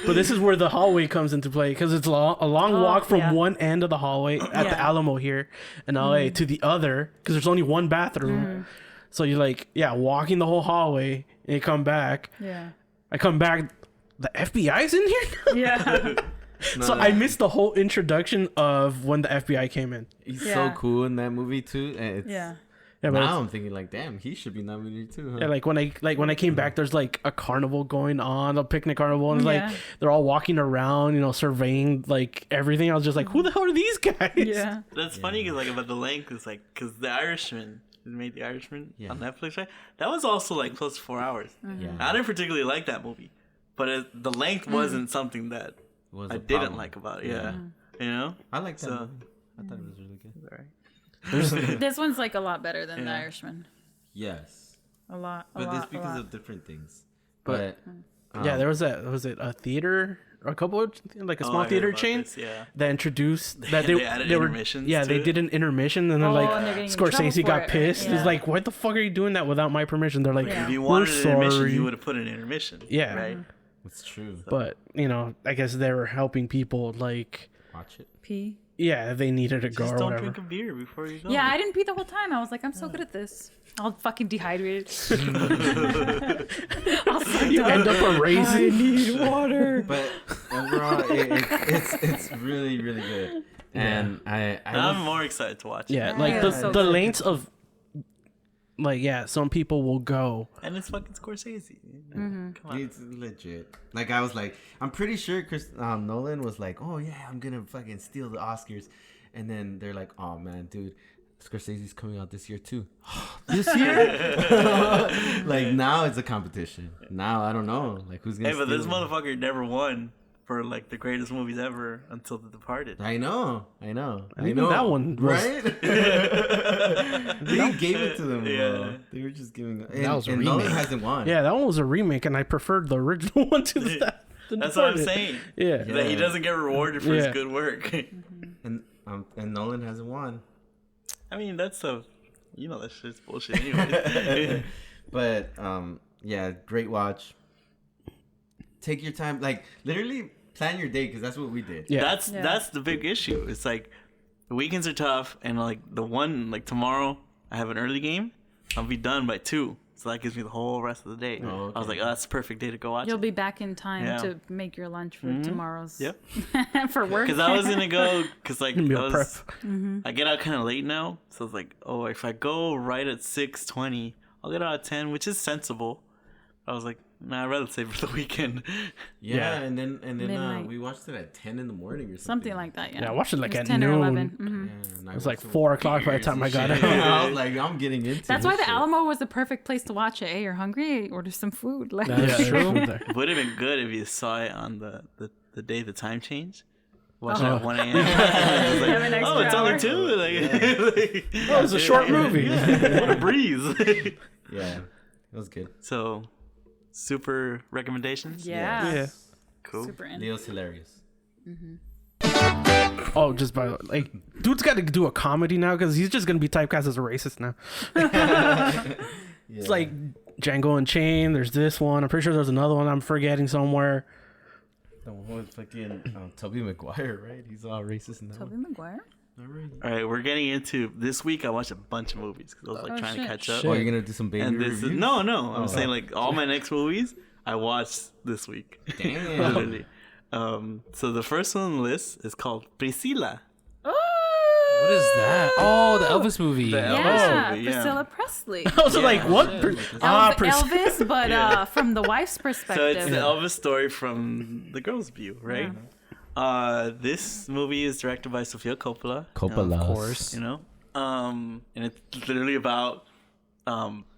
but this is where the hallway comes into play because it's a long walk from yeah. one end of the hallway at the Yeah. Alamo here in LA to the other because there's only one bathroom. So you're like, walking the whole hallway and you come back. Yeah. I come back, the FBI's in here. Yeah. So I missed the whole introduction of when the FBI came in. He's Yeah. so cool in that movie too. And it's, Yeah. Yeah, but now I'm thinking like, damn, he should be nominated too. Huh? yeah, like when I came back, there's like a carnival going on, a picnic carnival, and Yeah. like they're all walking around, surveying like everything. I was just like, who the hell are these guys? Yeah. That's funny because like about the length is like because The Irishman made The Irishman Yeah. on Netflix, right? That was also like close to 4 hours. Yeah. I didn't particularly like that movie, but the length wasn't something that Was I a didn't problem. like about it. Yeah, you know. I like that So- movie. I thought it was really good. All right. This one's like a lot better than The Yeah. Irishman. Yes. A lot. But a it's lot, because a lot. of different things. But Yeah, there was a theater, a couple of, like a small theater chain Yeah. that introduced that They added they were intermissions yeah to they it. did an intermission and then Oh, like and they're getting in trouble Scorsese for got it, pissed. right? It's like, what the fuck are you doing that without my permission? They're like, Yeah. If you we're wanted an intermission, sorry. you would have put an intermission. Yeah. Right. It's true. But I guess they were helping people like Watch it. Pee. they needed to go Just or don't whatever. drink a beer before you go. Yeah, I didn't pee the whole time. I was like, I'm so good at this. I'll fucking dehydrate. You end up a raisin. need water. But overall, it's really really good. And I'm more excited to watch it. Yeah, Yeah, like it's so the good. lengths of some people will go. And it's fucking Scorsese. Mm-hmm. Come on. it's legit. Like I was like, I'm pretty sure Nolan was like, oh yeah, I'm gonna fucking steal the Oscars, and then they're like, oh man, dude, Scorsese's coming out this year too. This year? Like now it's a competition. Now I don't know, like who's gonna. Hey, but this steal it. motherfucker never won for like the greatest movies ever until The Departed. I know. even that one was- right. They gave it to them. Yeah. Bro. They were just giving. And, was a and Nolan remake. hasn't won. Yeah, that one was a remake, and I preferred the original one to the. That's what I'm saying. Yeah. That he doesn't get rewarded for his Yeah. good work. And Nolan hasn't won. I mean, that's that shit's bullshit anyway. But yeah, great watch. Take your time, like literally plan your day because that's what we did. Yeah. That's the big issue. It's like the weekends are tough, and like tomorrow I have an early game. I'll be done by 2, so that gives me the whole rest of the day. Oh, I was like, that's the perfect day to go watch You'll it. be back in time Yeah. to make your lunch for tomorrow's. Yep. for work. Because I was gonna go, because like Meal prep. I get out kind of late now, so it's like, oh, if I go right at 6:20, I'll get out at 10, which is sensible. I was like, nah, I'd rather save for the weekend. Yeah, Yeah. and then Midnight. we watched it at 10 in the morning or something. Something like that, yeah. Yeah, I watched it like was at 10 noon. or 11. Mhm. Yeah, and I It was like watched it 4 with o'clock by the beers time I and got shit. out. I was like, I'm getting into. That's this why the shit. Alamo was the perfect place to watch it. Hey, you're hungry? Order some food. Like, That's Yeah, true. It would have been good if you saw it on the day the time changed. Watch it Oh. at 1 a.m. Have an oh, it's extra only hour. 2. Like, Oh, it was a short movie. What a breeze. Yeah, it was good. So, super recommendations. yeah. Yeah. Cool. Super in. Leo's hilarious. Oh, just by like, dude's got to do a comedy now because he's just gonna be typecast as a racist now. It's like Django Unchained. There's this one. I'm pretty sure there's another one I'm forgetting somewhere. the one with fucking Tobey Maguire, right? He's all racist now. Tobey Maguire? All right, we're getting into this week. I watched a bunch of movies because I was like Oh, trying shit. to catch up. Shit. Oh, you're gonna do some baby And this reviews? is no. I'm saying like all my next movies I watched this week. Damn. Literally. So the first one on the list is called Priscilla. Oh! What is that? Oh, the Elvis movie. Yeah, movie, yeah. Priscilla Presley. I was like, what? Elvis, but from the wife's So perspective. it's the Elvis story from the girl's view, right? This movie is directed by Sofia Coppola. Coppola. Of course. You know, and it's literally about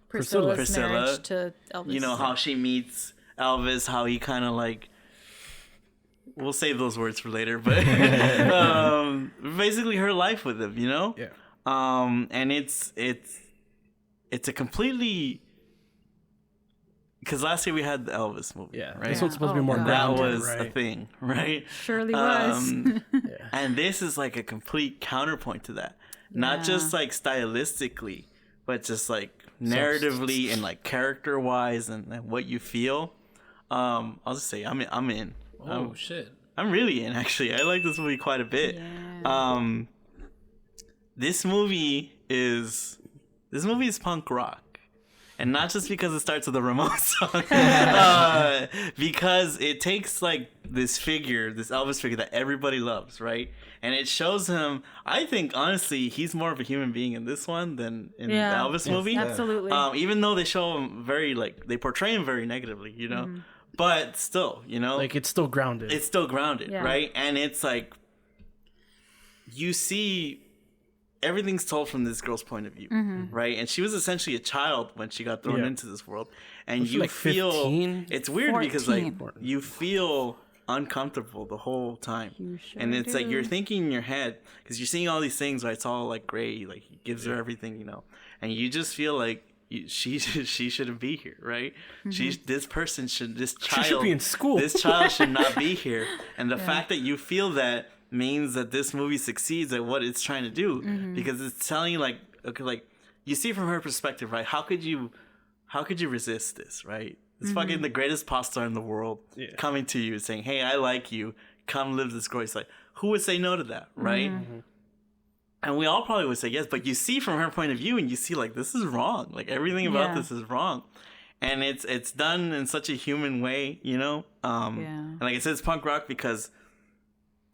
Priscilla's Priscilla. marriage to Elvis. you know how she meets Elvis, how he kind of like. We'll save those words for later, but basically her life with him, you know. Yeah. And it's a completely because last year we had the Elvis movie, Yeah, right? this one's supposed to be more Yeah. That grounded, was a right? thing, right? surely was. And this is like a complete counterpoint to that. Not Yeah. just like stylistically, but just like narratively and like character wise and what you feel. I'll just say I'm in. Oh shit. I'm really in actually. I like this movie quite a bit. Yeah. This movie is punk rock. And not just because it starts with a Ramones song, because it takes like this Elvis figure that everybody loves, right? And it shows him. I think honestly, he's more of a human being in this one than in the Elvis movie. Absolutely. Even though they show him they portray him very negatively, you know. But still, you know, Like it's still grounded. it's still grounded, Yeah. right? And it's like you see everything's told from this girl's point of view, right? And she was essentially a child when she got thrown Yeah. into this world, and Was she you like feel 15? it's weird because like 14. you feel uncomfortable the whole time, You sure and it's like do. you're thinking in your head because you're seeing all these things where it's all like great, like he gives her everything, you know, and you just feel like she shouldn't be here, right? This person this She child should be in school. This child should not be here. And the fact that you feel that means that this movie succeeds at what it's trying to do, because it's telling you like, okay, like you see from her perspective, right? How could you resist this, right? It's fucking the greatest pop star in the world coming to you saying, "Hey, I like you. Come live this glorious life." Who would say no to that, right? And we all probably would say yes, but you see from her point of view, and you see like this is wrong. Like everything about this is wrong, and it's done in such a human way, you know. And like I said, it's punk rock because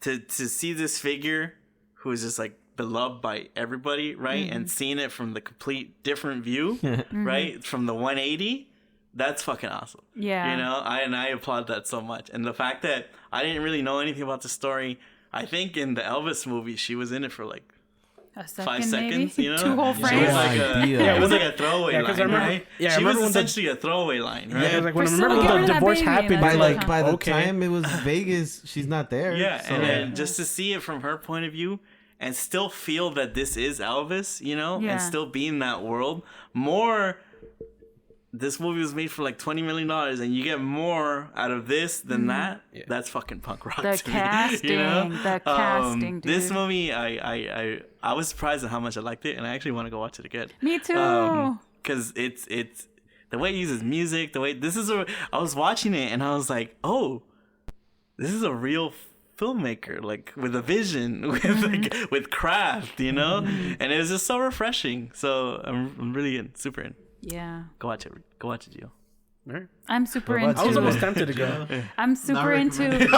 to see this figure who is just like beloved by everybody, right, and seeing it from the complete different view, right, from the 180. That's fucking awesome. Yeah. You know, I applaud that so much. And the fact that I didn't really know anything about the story, I think in the Elvis movie, she was in it for like a second, 5 seconds, maybe? you know? 2 whole She frames. was like idea. it was like a throwaway line, 'cause I remember- right? yeah, I She remember was when the- essentially a throwaway line, right? Yeah, like when I Priscilla, remember get when rid the of that divorce baby, happened, that's By you're like, like, by the okay. time it was Vegas, she's not there. Yeah, so. and then just to see it from her point of view and still feel that this is Elvis, you know, Yeah. and still be in that world more. This movie was made for like $20 million, and you get more out of this than that. That's fucking punk rock. The to me, casting, you know? the casting, dude. This movie, I was surprised at how much I liked it, and I actually want to go watch it again. Me too. Because it's the way it uses music, the way I was watching it, and I was like, oh, this is a real filmmaker, like with a vision, with craft, you know. And it was just so refreshing. So I'm really super in. Yeah. Go watch it, Gio. Alright. I'm super What about into I was almost tempted to go. I'm super Not into recommended.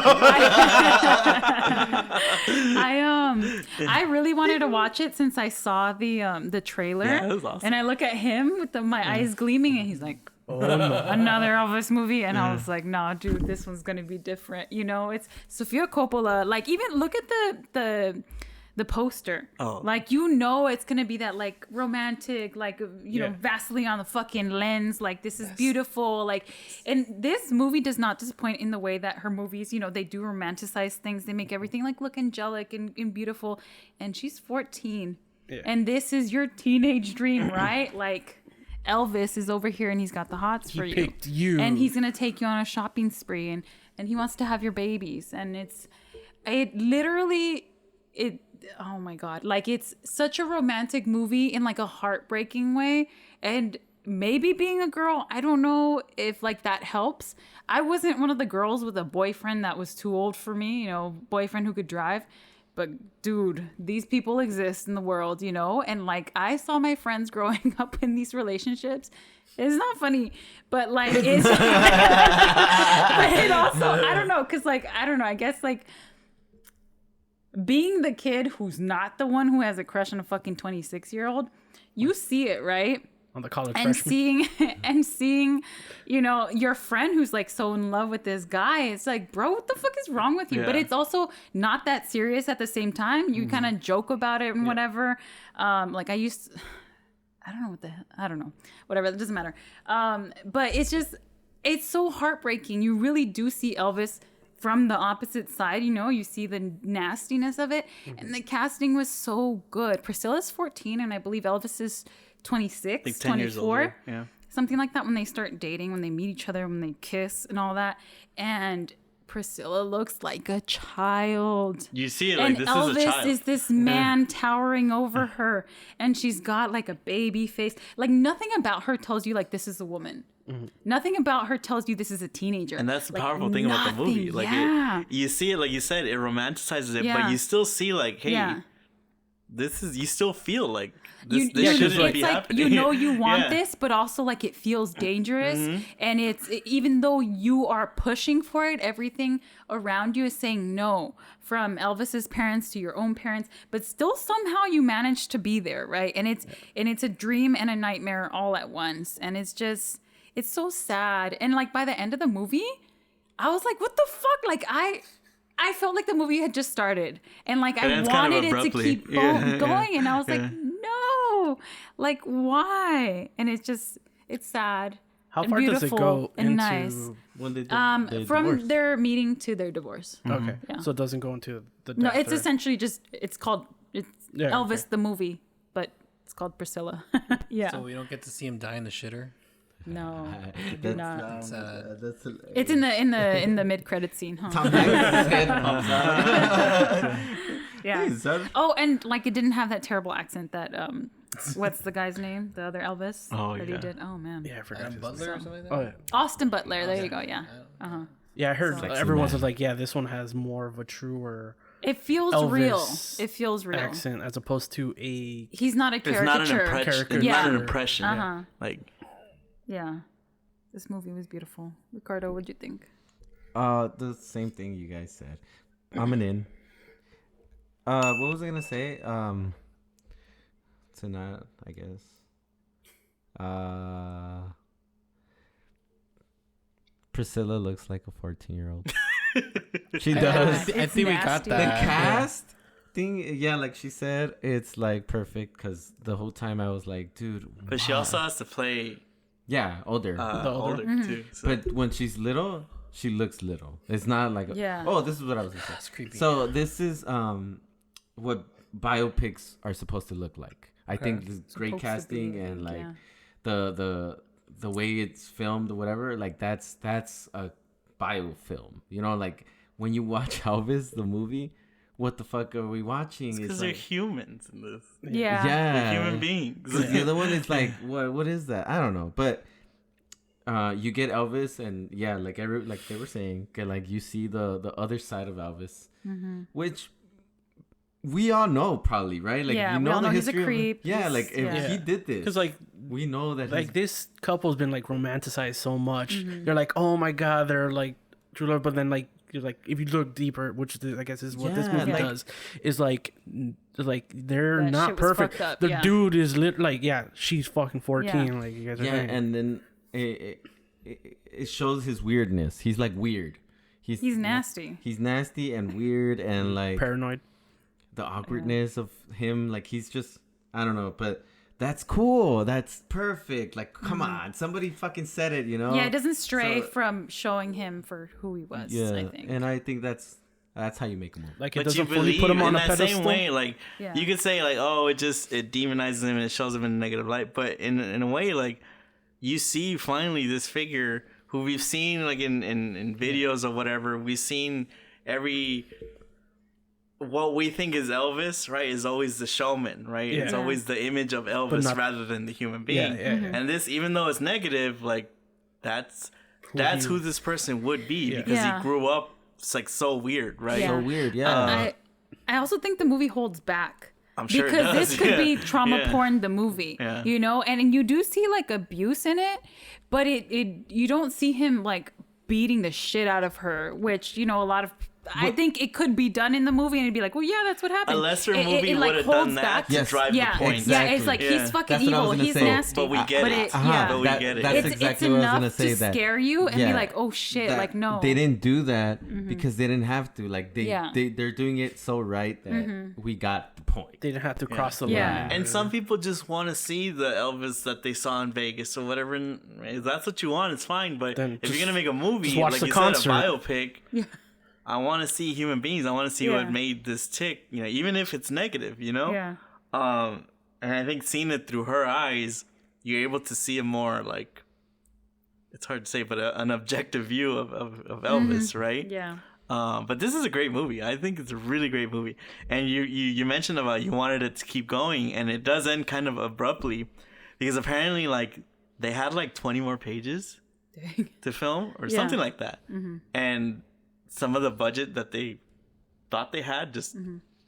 I really wanted to watch it since I saw the trailer. Yeah, it was awesome. And I look at him with my eyes gleaming, and he's like, another Elvis movie, and I was like, nah, dude, this one's gonna be different. You know, it's Sofia Coppola. Like, even look at the poster. Oh. Like, you know, it's gonna be that like romantic, like you know, Yeah. Vaseline on the fucking lens. Like, this is beautiful. Like, and this movie does not disappoint in the way that her movies, you know, they do romanticize things. They make everything like look angelic and beautiful. And she's 14, and this is your teenage dream, right? Like, Elvis is over here and he's got the hots for you. picked you. And he's gonna take you on a shopping spree, and he wants to have your babies. And it literally oh my god, like, it's such a romantic movie in like a heartbreaking way. And maybe being a girl, I don't know if like that helps. I wasn't one of the girls with a boyfriend that was too old for me, you know, boyfriend who could drive. But dude, these people exist in the world, you know? And like, I saw my friends growing up in these relationships. It's not funny, but like, it's but it also, I don't know, because like, I don't know, I guess like being the kid who's not the one who has a crush on a fucking 26-year-old, you see it, right? On the college And freshman. seeing, you know, your friend who's like so in love with this guy. It's like, bro, what the fuck is wrong with you? But Yeah. it's also not that serious at the same time. You kind of joke about it and whatever. Like, I don't know what the hell, I don't know. Whatever, it doesn't matter. But it's just, it's so heartbreaking. You really do see Elvis from the opposite side, you know, you see the nastiness of it. And the casting was so good. Priscilla's 14, and I believe Elvis is 26, Like 10 years 24. older. Yeah. Something like that, when they start dating, when they meet each other, when they kiss and all that. And Priscilla looks like a child. You see it like And this Elvis is a child. is this man towering over her. And she's got like a baby face. Like, nothing about her tells you like this is a woman. Nothing about her tells you this is a teenager. And that's the Like, powerful thing about the movie. nothing. Like, yeah. you see it, like you said, it romanticizes it, Yeah. but you still see, like, hey, Yeah. this is, you still feel like this, You, this you, shouldn't it's be like happening. you know you want Yeah. this, but also like it feels dangerous. Mm-hmm. And it's, even though you are pushing for it, everything around you is saying no, from Elvis's parents to your own parents, but still somehow you manage to be there, right? And it's a dream and a nightmare all at once. And it's just, it's so sad. And like, by the end of the movie, I was like, what the fuck? Like, I felt like the movie had just started, and like I ends kind of wanted it to abruptly. keep Yeah. going, and I was Yeah. like, no, like, why? And it's just, it's sad. How and far does it beautiful go and into? nice. When they From divorced. their meeting to their divorce. Okay, Yeah. so it doesn't go into the. No, death it's or- essentially just, it's called Yeah, Elvis okay. the movie, but It's called Priscilla. Yeah. So we don't get to see him die in the shitter. No, you do That's not. that's It's in the mid credit scene, huh? Tom Hanks' head pops out. Yeah. Hey, son. Oh, and like it didn't have that terrible accent that what's the guy's name? The other Elvis Oh, that he yeah. did. Oh man. Yeah, I forgot. Adam his Butler or name. something like that? Oh yeah. Austin Butler. There you go. Yeah. Yeah, I heard Sexy everyone man. was like, yeah, this one has more of a truer It feels Elvis real. It feels real. accent as opposed to a He's not a It's not an caricature. impression. Caricature. It's not an Yeah. impression. Uh-huh. Like Yeah. This movie was beautiful. Ricardo, what'd you think? The same thing you guys said. I'm an in. What was I gonna say? Tonight, I guess. Priscilla looks like a 14-year-old. She does. I think we got nasty. The that. cast thing, yeah, like she said, it's like perfect because the whole time I was like, dude. but she wow. also has to play yeah, older. older Mm-hmm. too. So. But when she's little, she looks little. It's not like Yeah. oh, this is what I was gonna say. It's creepy. So this is what biopics are supposed to look like. I think this is great Supposed to casting be, and like yeah. the way it's filmed or whatever. Like that's a biofilm. You know, like when you watch Elvis the movie, what the fuck are we watching? Because It's they're like, humans in this. Yeah. yeah, They're human beings. The other one is like, what is that? I don't know. But you get Elvis, and yeah, like they were saying, like you see the other side of Elvis, which we all know probably, right? Like Yeah, you we know all the know he's a history. creep. Yeah, He's- like if yeah. he did this, because like we know that like this couple's been like romanticized so much. They're like, oh my god, they're like true love, but then like you're like if you look deeper, which I guess is what this Yeah, movie like- does, is like they're That not shit was perfect. fucked up, The yeah. dude is like yeah, she's fucking 14, Yeah. like you guys are yeah, saying. and then it shows his weirdness. He's like weird. He's nasty. He's nasty and weird and like paranoid. the awkwardness of him, like he's just I don't know, but that's cool, that's perfect, like come on, somebody fucking said it, you know. Yeah, it doesn't stray So- from showing him for who he was, yeah, I think. and I think that's how you make a movie. Like it But you doesn't fully believe put him on in a that pedestal. same way, like Yeah. you could say like, oh, it demonizes him and it shows him in a negative light. But in a way, like you see finally this figure who we've seen like in videos or whatever. We've seen what we think is Elvis, right, is always the showman, right? It's Yeah. always the image of Elvis not- rather than the human being. Yeah, yeah. And this, even though it's negative, like that's who this person would be Yeah. because Yeah. he grew up like so weird, right? Yeah. So weird, yeah. I also think the movie holds back. I'm sure it because does, this could yeah. be trauma Yeah. porn the movie. Yeah. You know, and you do see like abuse in it, but it you don't see him like beating the shit out of her, which, you know, a lot of I think it could be done in the movie and it'd be like, well, yeah, that's what happened. A lesser It- movie it, like, would have done holds that back. to Yes. drive Yeah, the point. yeah, it's like Yeah. he's fucking That's what I was evil. gonna He's say. nasty. But we get but it. yeah. But we get it. That's it's exactly it's what I was enough gonna say. to that scare you and yeah, be like, oh shit, that like no. they didn't do that because they didn't have to. Like Yeah. they're doing it so right that we got the point. They didn't have to cross the Yeah. line. And some people just want to see the Elvis that they saw in Vegas or whatever. And if that's what you want, it's fine. But Then if just- you're gonna make a movie, just watch like the you concert. said, a biopic, I want to see human beings. I want to see Yeah. what made this tick. You know, even if it's negative. You know. Yeah. And I think seeing it through her eyes, you're able to see a more like. It's hard to say, but an objective view of Elvis, right? Yeah. But this is a great movie. I think it's a really great movie. And you mentioned about you wanted it to keep going, and it does end kind of abruptly because apparently like they had like 20 more pages Dang. to film or Yeah. something like that. And some of the budget that they thought they had just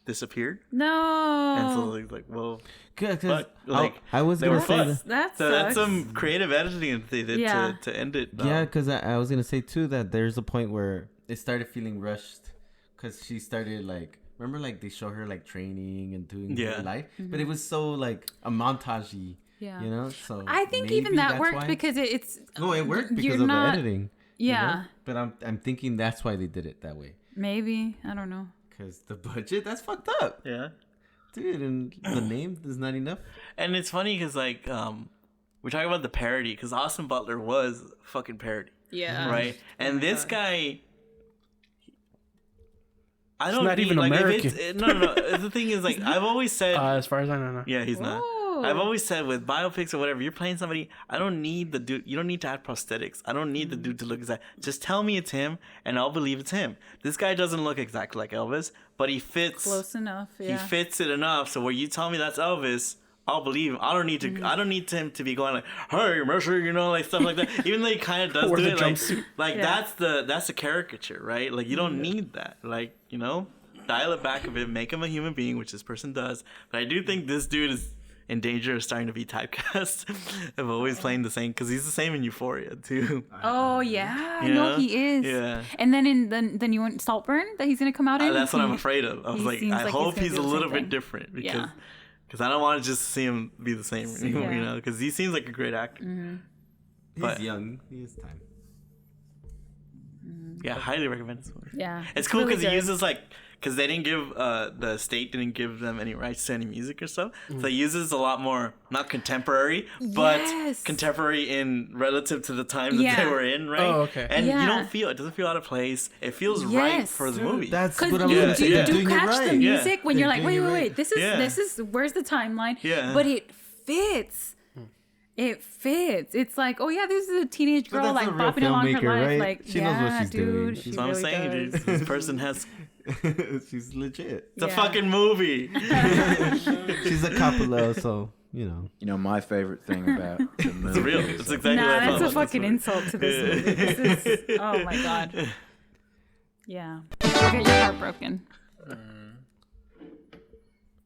disappeared. No. And so like, well, Good, fuck, like I was they gonna were say fucked. that. That So that's sucks. some creative editing that they did Yeah. to end it. Yeah, because I was gonna say too that there's a point where it started feeling rushed because she started like remember like they show her like training and doing Yeah. her life, but it was so like a montagey, Yeah. you know. So I think maybe even that that's worked why. because it's No, it worked you're because of not- the editing. you Yeah. know? But I'm thinking that's why they did it that way Maybe, I don't know. because the budget that's fucked up, Yeah. dude, and the name is not enough. And it's funny because like we're talking about the parody because Austin Butler was a fucking parody, Yeah. right? And this guy, I don't not even like, American. If it's, no. The thing is like I've always said, As far as I know, no. yeah, he's not. I've always said with biopics or whatever, you're playing somebody. I don't need the dude. You don't need to add prosthetics. I don't need the dude to look exact. Just tell me it's him, and I'll believe it's him. This guy doesn't look exactly like Elvis, but he fits Close enough. Yeah. He fits it enough. So where you tell me that's Elvis, I'll believe him. I don't need to. I don't need him to be going like, "Hey, Mercer," like stuff like that. Even though he kind of does Wear do the it, jumpsuit. that's the caricature, right? Like you don't need that. Like dial it back a bit, make him a human being, which this person does. But I do think this dude is in danger of starting to be typecast of always playing the same, because he's the same in Euphoria too. Oh yeah, I know he is. Yeah. And then in the new one, Saltburn, that he's gonna come out in. That's what I'm afraid of. I was like, seems I like hope he's he's a gonna do the little same bit thing. different because Yeah. I don't want to just see him be the same anymore, Yeah. because he seems like a great actor. He's But- young. He has time. Yeah, highly recommend this movie. Yeah, It's cool really because he good. uses because they didn't give the state didn't give them any rights to any music or stuff, so he uses a lot more not contemporary but Yes. contemporary in relative to the time that Yeah. they were in, right? Oh, okay. And Yeah. you don't feel it doesn't feel out of place. It feels right Yes. for the movie. That's Because what I'm you gonna say. They're do doing it catch the right. music when you're They're like, doing wait, it wait, right. this is where's the timeline? Yeah. But it fits. It fits. It's like, oh yeah, this is a teenage But girl that's like a real bopping along her filmmaker, life. right? Like, She knows what she's dude, doing. she That's what I'm really saying, does. dude. This person has. She's legit. It's a Yeah. fucking movie. She's a Coppola, so You know, my favorite thing about the movie. It's real. is, It's exactly Nah, what I that's thought a about this fucking movie. insult to this movie. This is, oh my god. Yeah. You'll get your heart broken.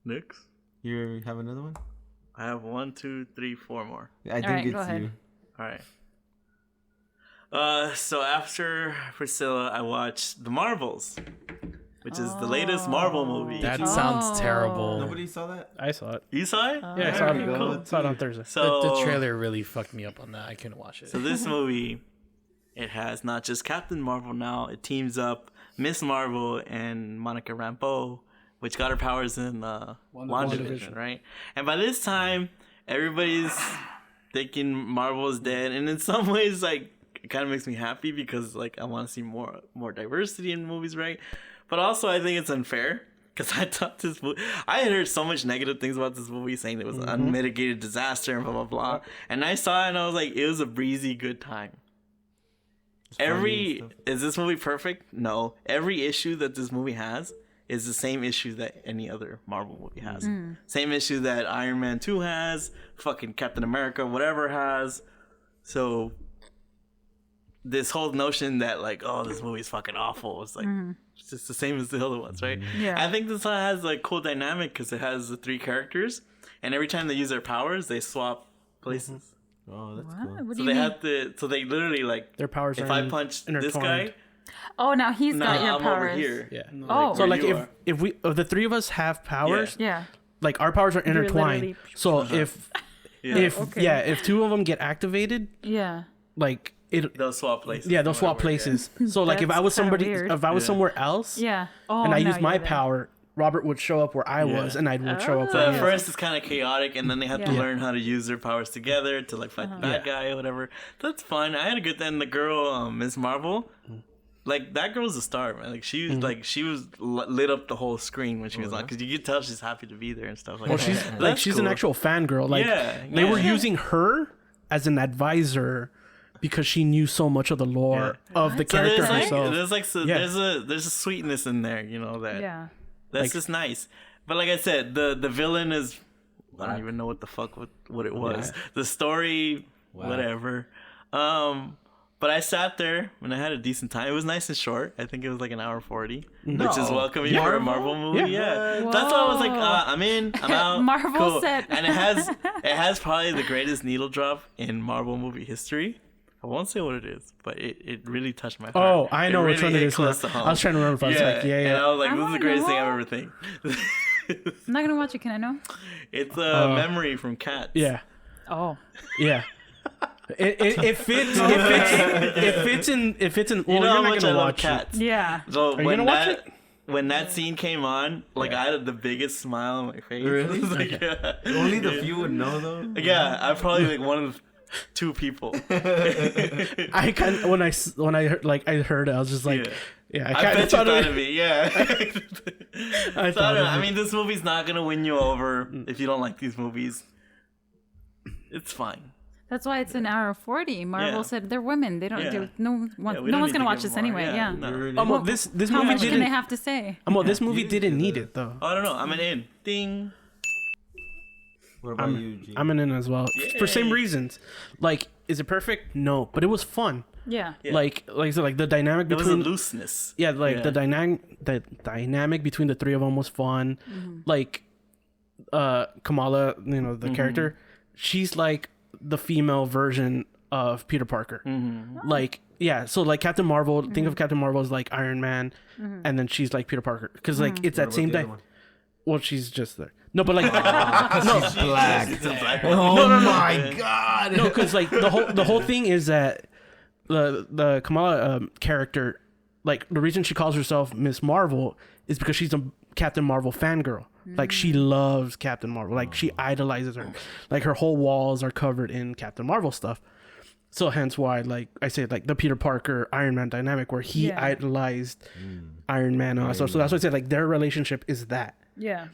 Next. you have another one? I have 1, 2, 3, 4 more. I think right, it's go ahead. you. All right. So after Priscilla, I watched The Marvels, which is the latest Marvel movie. That Oh. sounds terrible. Nobody saw that? I saw it. You saw it? Yeah, I saw Okay, it. cool. Saw it on Thursday. So The trailer really fucked me up on that. I couldn't watch it. So this movie, it has not just Captain Marvel now. It teams up Miss Marvel and Monica Rambeau, which got her powers in WandaVision, right? And by this time, everybody's thinking Marvel is dead, and in some ways, like, it kind of makes me happy because, like, I want to see more diversity in movies, right? But also, I think it's unfair because I thought this movie, I had heard so much negative things about this movie, saying it was an unmitigated disaster and blah blah blah, and I saw it and I was like, it was a breezy good time. Is this movie perfect? No. Every issue that this movie has is the same issue that any other Marvel movie has. Same issue that Iron Man 2 has, fucking Captain America, whatever has. So this whole notion that like, oh, this movie's fucking awful, it's like it's just the same as the other ones, right? Yeah. I think this one has like cool dynamic because it has the 3 characters, and every time they use their powers, they swap places. Oh, that's What? cool. What do So you they mean? have to. So they literally like. Their powers If are I punch this guy, intertwined. Oh, now he's no, got your I'm powers. over here. Yeah. Oh. So like you are. if the 3 of us have powers, Yeah. like our powers are intertwined. literally- So if Yeah. if 2 of them get activated, Yeah. like it. They'll swap places. Yeah, they'll swap Whatever, places. So like if That's I was kinda somebody, weird. if I was Yeah. somewhere else, Yeah. Oh, and I now used my you're there. power, Robert would show up where I was, Yeah. and I would show up So where at he first it's kind of chaotic, and then they have to Yeah. learn how to use their powers together to like fight the bad guy or whatever. That's fun. I had a good time. The girl, Miss Marvel, like that girl's a star, man. Like she was lit up the whole screen when she was on, because you could tell she's happy to be there and stuff like Well, that. she's That's like she's an cool. actual fangirl. Like Yeah, they were yeah. using her as an advisor because she knew so much of the lore of the So character there's like, herself. Yeah. there's a sweetness in there, you know, that Yeah. that's Like- just nice. But like I said, the villain is, I don't even know what the fuck what it was. The story, whatever. But I sat there and I had a decent time. It was nice and short. I think it was like an hour 40, which is welcoming for a Marvel movie. Yeah, that's why I was like, I'm in, I'm out. Marvel cool. said- And it has probably the greatest needle drop in Marvel movie history. I won't say what it is, but it really touched my heart. Oh, I know which one it hit is. Now. close to home. I was trying to remember. I was like, And I was like, I this is the wanna greatest thing I've know. ever think. I'm not gonna watch it. Can I know? It's a memory from Cats. yeah, Oh. yeah. It fits in. Well, You know you're how not much I gonna love watch Cats. Yeah. So you gonna watch it? When that scene came on, like I had the biggest smile on my face. Really? It was like, yeah. Only the few would know, though. Yeah, I'm probably like one of 2 people. I kind of when I heard it, I was just like, yeah, I I kind bet of you thought thought of of it. me, yeah. I So thought of I it. mean, this movie's not gonna win you over if you don't like these movies. It's fine. That's why it's an hour 40. Marvel Yeah. said they're women. They don't. Yeah. no we one's don't gonna need to watch give this more. anyway. Yeah. No. Oh, well, this How movie much can didn't. they have to say? Well, this movie didn't didn't do need that. it though. I don't know. I'm an in. Ding. What about you, G? I'm an in as well for same Yay. reasons. Like, is it perfect? No, but it was fun. Yeah. Yeah. Like I said, like the dynamic There was a between looseness. yeah, like Yeah. the dynamic between the three of them was fun. Like, Kamala, you know, the character, she's like the female version of Peter Parker. Like, yeah, so like Captain Marvel, think of Captain Marvel as like Iron Man, and then she's like Peter Parker because like it's that What same about the day. other one? Well, she's just there. No, but like She's black. It's a black Oh my god. no, because like the whole thing is that the Kamala character, like the reason she calls herself Miss Marvel is because she's a Captain Marvel fangirl. Like she loves Captain Marvel. Like she idolizes her. Like her whole walls are covered in Captain Marvel stuff. So hence why, like I say, like the Peter Parker Iron Man dynamic, where he Yeah. idolized Iron Man and all that stuff. So that's why I said like their relationship is that, Yeah.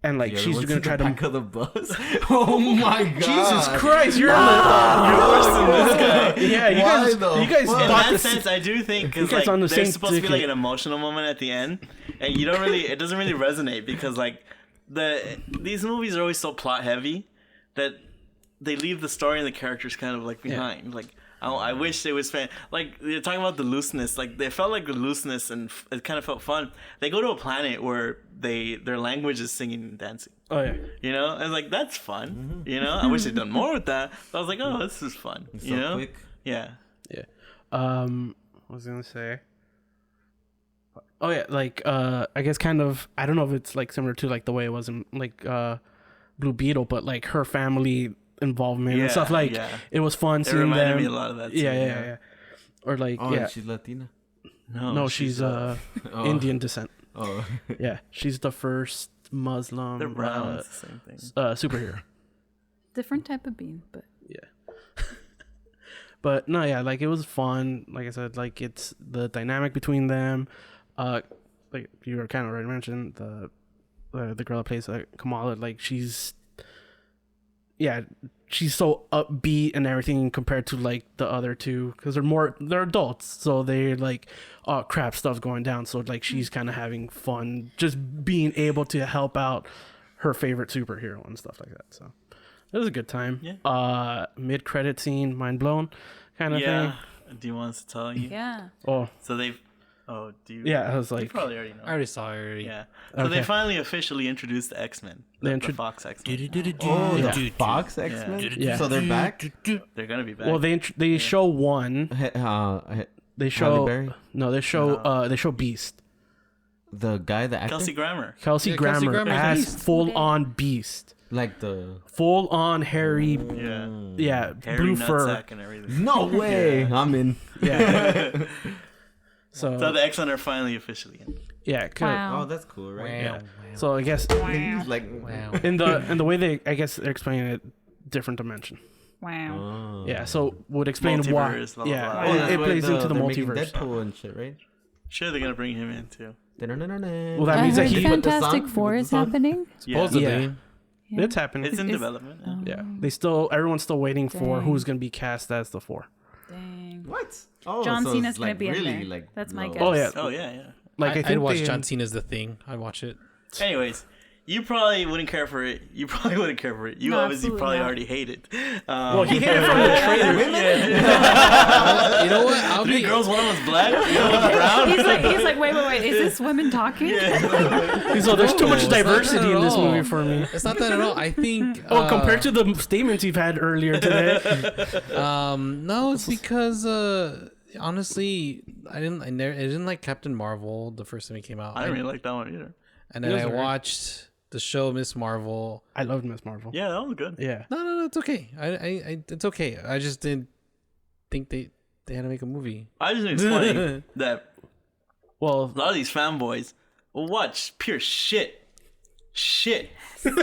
and like The other she's one's gonna in try the to. back of the bus. Oh my god. Jesus Christ, you're worse than this guy. Yeah, you Why guys, the you guys fuck? In bought that this. sense, I do think You because guys like on the there's same supposed to be like ticket. an emotional moment at the end, and you don't really, it doesn't really resonate because like these movies are always so plot heavy that they leave the story and the characters kind of like behind. Like I wish they was like you're talking about the looseness. Like they felt like the looseness and it kind of felt fun. They go to a planet where their language is singing and dancing. Oh yeah. You know, and like that's fun. You know, I wish they'd done more with that. But I was like, oh, this is fun. So You know, quick. yeah. Yeah. What was I gonna say? Oh yeah, like I guess kind of I don't know if it's like similar to like the way it was in like Blue Beetle, but like her family involvement and Yeah, stuff. Like yeah. it was fun It seeing reminded them. me a lot of that. Too, yeah. Or like Oh, yeah, and she's Latina. no, she's Oh. Indian descent. Oh. Yeah, she's the first Muslim They're brown. It's the same thing. superhero. Different type of bean, but But no, yeah, like it was fun. Like I said, like it's the dynamic between them. Like you were kind of already mentioned the girl that plays Kamala. Like she's so upbeat and everything compared to like the other two because they're adults, so they're like, oh crap, stuff's going down. So like she's kind of having fun, just being able to help out her favorite superhero and stuff like that. So it was a good time. Yeah. Mid credit scene, mind blown, kind of Yeah. thing. Do you want us to tell you? yeah. Oh So they've. Oh, do you? yeah, I was You like, probably already know. I already saw it already. Yeah. So they Okay. finally officially introduced the X-Men. They The Fox X-Men. Oh, Yeah. the Fox X-Men? Yeah. So they're back? They're gonna be back. well, they show one. They show Berry? no, they show Beast. The guy, the actor? Kelsey Grammer. Kelsey Yeah, Grammer Kelsey Grammer's as Beast. full on Beast, Like the... full on hairy, Yeah. blue Harry fur. nutsack and everything. No way! I'm in. Yeah. So So the X-Men are finally officially in. yeah, cool. Wow. Oh, that's cool, right? Yeah. So I guess He's like... Wow. in the way they they're explaining it, different dimension. Wow. Oh. Yeah, so would explain why. Multiverse, blah, blah, Yeah, blah. Oh, it, that's it why plays into the they're making multiverse. Deadpool and shit, right? Sure, they're gonna bring him in too. Well, that I means that heard he. Put the Fantastic song- Four put the is song. happening. Supposedly. Yeah. Yeah. It's happening. It's in Is- development. Yeah. Yeah, everyone's still waiting for Dang. who's gonna be cast as the Four. Dang. What? Oh, John so Cena's it's gonna like be in really there. like That's my low. guess. Oh yeah, Oh yeah, yeah. like I I'd think watch they, John Cena's The Thing. I'd watch it. Anyways, you probably wouldn't care for it. You probably wouldn't care for it. You No, obviously absolutely probably not. already hate it. Well, he hit it from the trailer. You know what? I'll Three be. girls, one of them's black, the other one's brown. He's like, wait. Is this women talking? So there's too much it's not that diversity at in this all. movie for me. It's not that at all. I think. Oh, compared to the statements you've had earlier today. No, it's because honestly, I didn't like Captain Marvel the first time it came out. I didn't really like that one either. And then It was I alright. watched the show Miss Marvel. I loved Miss Marvel. Yeah, that was good. Yeah. No, it's okay. I it's okay. I just didn't think they had to make a movie. I just think it's funny that Well, a lot of these fanboys will watch pure shit shit. And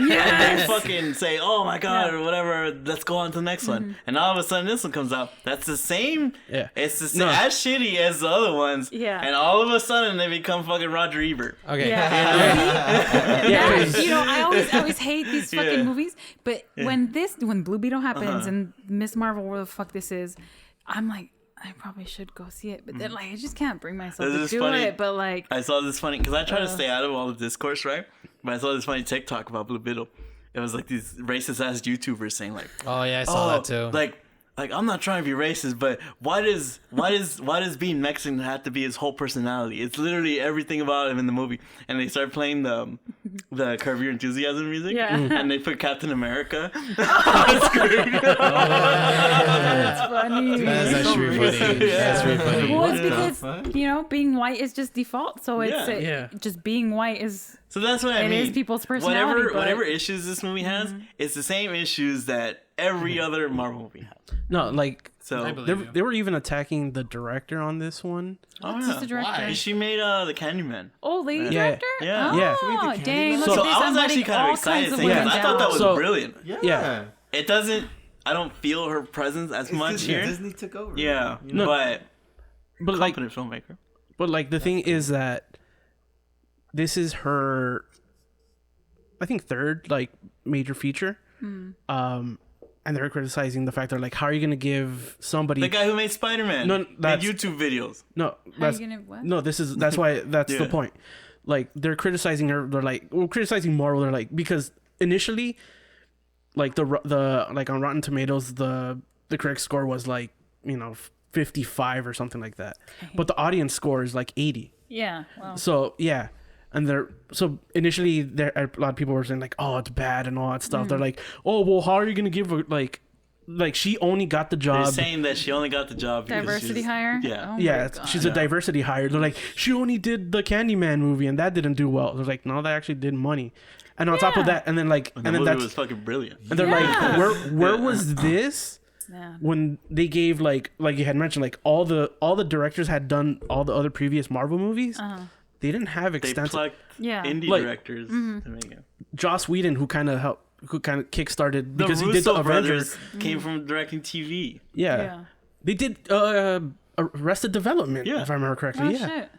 they fucking say, oh my god, or whatever, let's go on to the next one. And all of a sudden this one comes out. That's the same. Yeah. It's the same, as shitty as the other ones. Yeah. And all of a sudden they become fucking Roger Ebert. Okay. You know, I always hate these fucking movies. But when Blue Beetle happens and Miss Marvel, where the fuck this is, I'm like, I probably should go see it, but then like I just can't bring myself to do it. But like I saw this funny because I try to stay out of all the discourse, right? But I saw this funny TikTok about Blue Beetle. It was like these racist ass YouTubers saying like, Oh yeah, I saw that too. Like I'm not trying to be racist, but why does being Mexican have to be his whole personality? It's literally everything about him in the movie. And they start playing the Curb Your Enthusiasm music, and they put Captain America on the screen. that's funny. That's actually funny. That's really funny. Well, it's because you know being white is just default, so it's just being white is. So that's what I mean. It is people's personality. Whatever issues this movie has, it's the same issues that every other Marvel movie has. No, like So they were even attacking the director on this one. What's the director? She made the Candyman. Oh, lady Yeah. director? Yeah. Oh, Yeah. dang, look So at this. I was I'm actually letting kind all of excited kinds of saying women that. I thought that down. was So- brilliant. Yeah. It doesn't. I don't feel her presence as much here. Disney took over. Yeah, No. but But like competent filmmaker. But like the thing is that this is her, I think, third like major feature. And they're criticizing the fact that like, how are you gonna give somebody The guy who made Spider-Man No, made that's- YouTube videos. no How that's you gonna what? no that's why that's the Yeah. point. Like they're criticizing her. They're like, well, criticizing Marvel. They're like, because initially, like the like on Rotten Tomatoes, the correct score was like 55 or something like that, but the audience score is like 80. Yeah. Well. So yeah, and so initially there a lot of people were saying like, oh, it's bad and all that stuff. They're like, oh well, how are you gonna give her like she only got the They're job. saying that she only got the job because Diversity she's- hire? Yeah. Oh my Yeah, God. she's a diversity hire. They're like, she only did the Candyman movie and that didn't do well. They're like, no, that actually did money. And on top of Yeah. that, and then like, And and the then movie that's was fucking brilliant. and they're Yeah. like, where was this Yeah. when they gave like you had mentioned like all the directors had done all the other previous Marvel movies. They didn't have They extensive. plucked Yeah. indie Like- directors to make it. Joss Whedon, who kind of kickstarted The because Russo he did the Avengers. brothers came from directing TV. Yeah. Yeah. They did Arrested Development, Yeah. if I remember correctly. Oh, yeah. shit.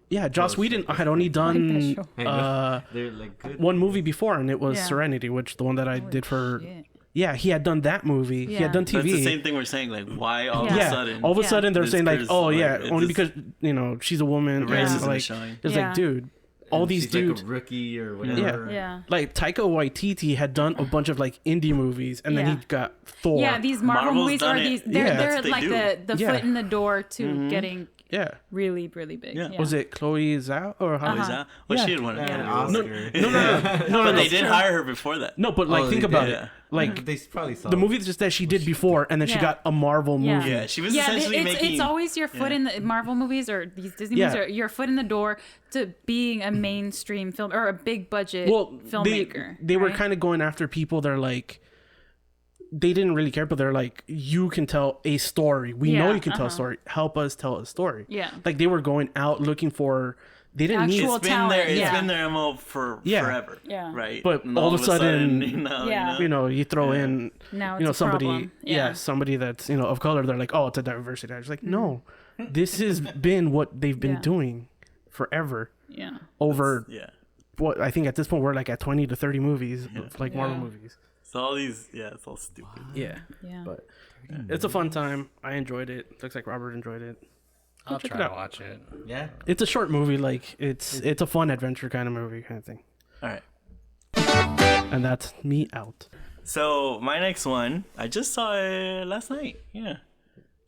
Yeah. Joss Whedon had only done I know. They're like good. one movie before, and it was Yeah. Serenity, which the one that I did for. Shit. Yeah, he had done that movie. He Yeah. had done That's TV. the same thing we're saying. Like, why all of a Yeah, sudden? all of a Yeah. sudden they're This saying like, is, oh like, yeah, it only just- because she's a woman. The and, racism is like, showing. it's Yeah. like, dude, all these She's dudes. like a rookie or whatever. Yeah. Like Taika Waititi had done a bunch of like indie movies, and then Yeah. he got Thor. Yeah, these Marvel Marvel's movies done are it. these. Yeah, They're that's what they like do. the Yeah. foot in the door to getting yeah. really big. Yeah. Yeah. Was it Chloe Zhao or how? Oh, is that? Well, Yeah. she had one. And Yeah. Oscar. No, But they did hire her before that. No, but Oh, like think they about did. it. Like They probably saw the movies just that she did before, and then she Yeah. got a Marvel Yeah. movie. Yeah, she was Yeah, essentially making. it's always your foot in the Marvel movies or these Disney Yeah. movies, or your foot in the door to being a mainstream film or a big budget filmmaker. They were right? kind of going after people. They're like, they didn't really care, but they're like, you can tell a story. We know Yeah, you can tell a story. Help us tell a story. Yeah. Like they were going out looking for. They didn't need. Actual It's been talent, their. It's yeah. been their MO for Yeah. forever. Yeah. Right. But And all of a sudden, Yeah. You throw in, Now it's a somebody, problem. Yeah. somebody that's of color. They're like, oh, it's a diversity. I was like, no, this has been what they've been Yeah. doing forever. Yeah. Over Yeah. what I think at this point we're like at 20 to 30 movies, like Marvel Yeah. movies. So all these. Yeah, it's all stupid. Yeah, Yeah. but it's a fun time. I enjoyed it. Looks like Robert enjoyed it. I'll check try it to out. watch it. Yeah. It's a short movie. Like it's a fun adventure kind of movie kind of thing. All right. And that's me out. So my next one, I just saw it last night. Yeah.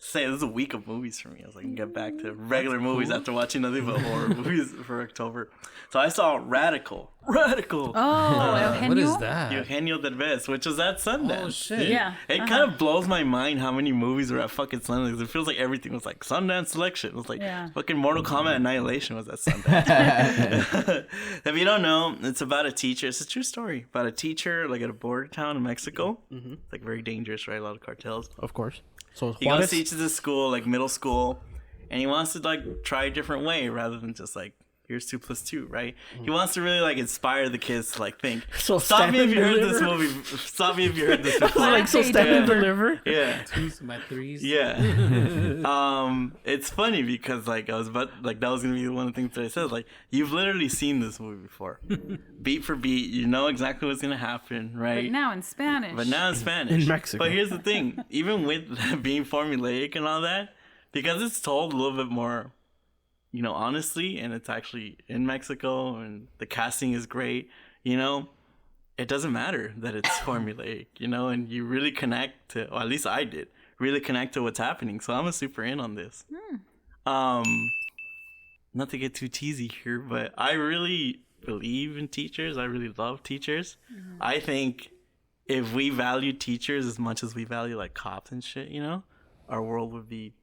Say this is a week of movies for me. I was like, get back to regular movies after watching nothing but horror movies for October. So I saw Radical. Radical. Oh, Eugenio? What is that? Eugenio Derbez, which was at Sundance. Oh, shit. Yeah. It kind of blows my mind how many movies were at fucking Sundance. It feels like everything was like Sundance selection. It was like Yeah. fucking Mortal Kombat Annihilation was at Sundance. If you don't know, it's about a teacher. It's a true story about a teacher like at a border town in Mexico. Mm-hmm. Like very dangerous, right? A lot of cartels. Of course. So He goes teaches a school, like middle school, and he wants to like try a different way rather than just like here's 2 + 2, right? He wants to really like inspire the kids to like think. So Stop me if you heard this deliver? movie. Stop me if you heard this before. Like, so stand and Yeah. deliver. Yeah. Twos, my threes. Yeah. It's funny because like I was about like that was gonna be one of the things that I said. Like, you've literally seen this movie before. Beat for beat, you know exactly what's gonna happen, right? But now in Spanish. But now in Spanish. In Mexico. But here's the thing. Even with being formulaic and all that, because it's told a little bit more, you know, honestly, and it's actually in Mexico and the casting is great, you know, it doesn't matter that it's formulaic, you know, and you really connect to, or at least I did, really connect to what's happening. So I'm a super in on this. Not to get too cheesy here, but I really believe in teachers. I really love teachers. I think if we value teachers as much as we value like cops and shit, you know, our world would be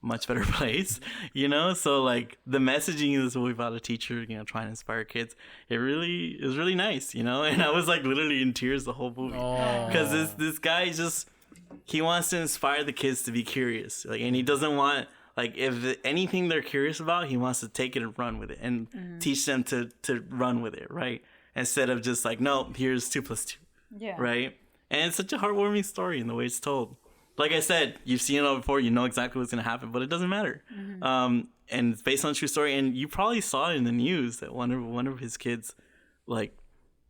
much better place, you know. So like the messaging is movie about a teacher, you know, trying to inspire kids. It really is really nice, you know. And I was like literally in tears the whole movie because this guy just he wants to inspire the kids to be curious, like, and he doesn't want like if anything they're curious about, he wants to take it and run with it and teach them to run with it, right? Instead of just like, no, here's 2 + 2, Yeah. right? And it's such a heartwarming story in the way it's told. Like I said, you've seen it all before. You know exactly what's going to happen, but it doesn't matter. And it's based on a true story. And you probably saw it in the news that one of his kids, like,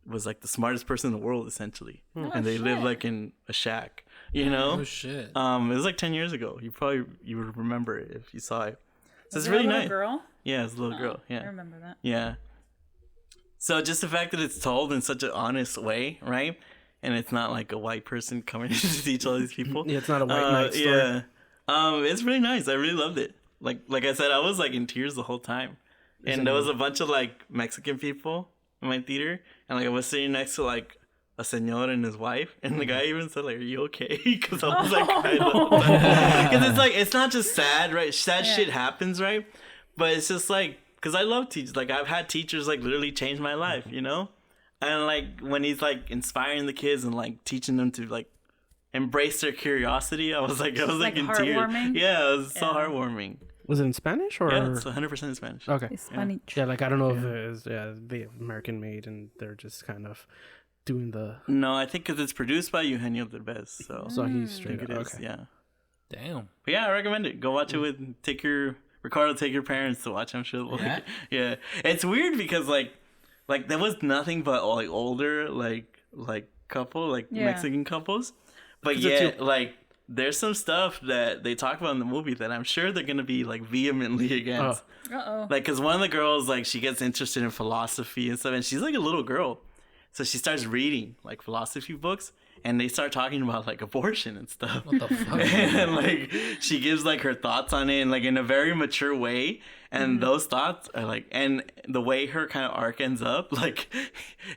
was like the smartest person in the world, essentially. And they live like in a shack, you know. Oh shit. It was like 10 years ago. You would remember it if you saw it. So it's Is there really a little nice. girl? Yeah, it's a little girl. I Yeah, remember that. yeah. So just the fact that it's told in such an honest way, right? And it's not like a white person coming in to teach all these people. Yeah, it's not a white knight story. Yeah. It's really nice. I really loved it. Like I said, I was like in tears the whole time. And there was a bunch of like Mexican people in my theater, and like I was sitting next to like a señor and his wife, and the guy even said like, "Are you okay?" Because I was like, because it's like it's not just sad, right? Sad shit happens, right? But it's just like because I love teachers. Like I've had teachers like literally change my life, you know. And like when he's like inspiring the kids and like teaching them to like embrace their curiosity, I was like in tears. heartwarming? Yeah, it was so heartwarming. Was it in Spanish or? Yeah, it's 100% in Spanish. Okay. Spanish. Yeah, like I don't know if it is the American made and they're just kind of doing the. No, I think because it's produced by Eugenio Derbez, so So he's I straight think up. it is. Okay. Yeah, Damn. but yeah, I recommend it. Go watch it with take your parents to watch. I'm sure they'll like it. Yeah, it's weird because like there was nothing but like older like couple like Mexican couples, but yet like there's some stuff that they talk about in the movie that I'm sure they're gonna be like vehemently against. Uh-oh. Like, cause one of the girls like she gets interested in philosophy and stuff, and she's like a little girl, so she starts reading like philosophy books. And they start talking about like abortion and stuff. What the fuck? And like she gives like her thoughts on it, and like in a very mature way. And those thoughts are like, and the way her kind of arc ends up, like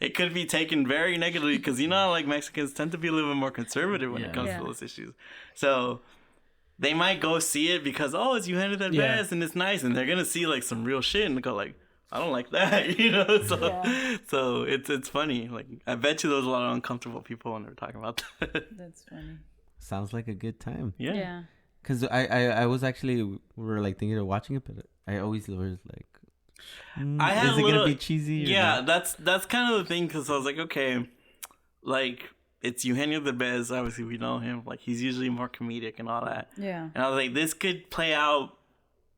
it could be taken very negatively because you know how, like Mexicans tend to be a little bit more conservative when it comes to those issues. So they might go see it because it's Eugenio Derbez and it's nice, and they're gonna see like some real shit and go like, I don't like that, you know. So it's funny. Like I bet you there was a lot of uncomfortable people when they were talking about that. That's funny. Sounds like a good time. Yeah. Because I was actually we were like thinking of watching it, but I always was like, I had is a it little, gonna be cheesy? Or yeah, not? that's kind of the thing because I was like, okay, like it's Eugenio Derbez. Obviously, we know him. Like he's usually more comedic and all that. Yeah. And I was like, this could play out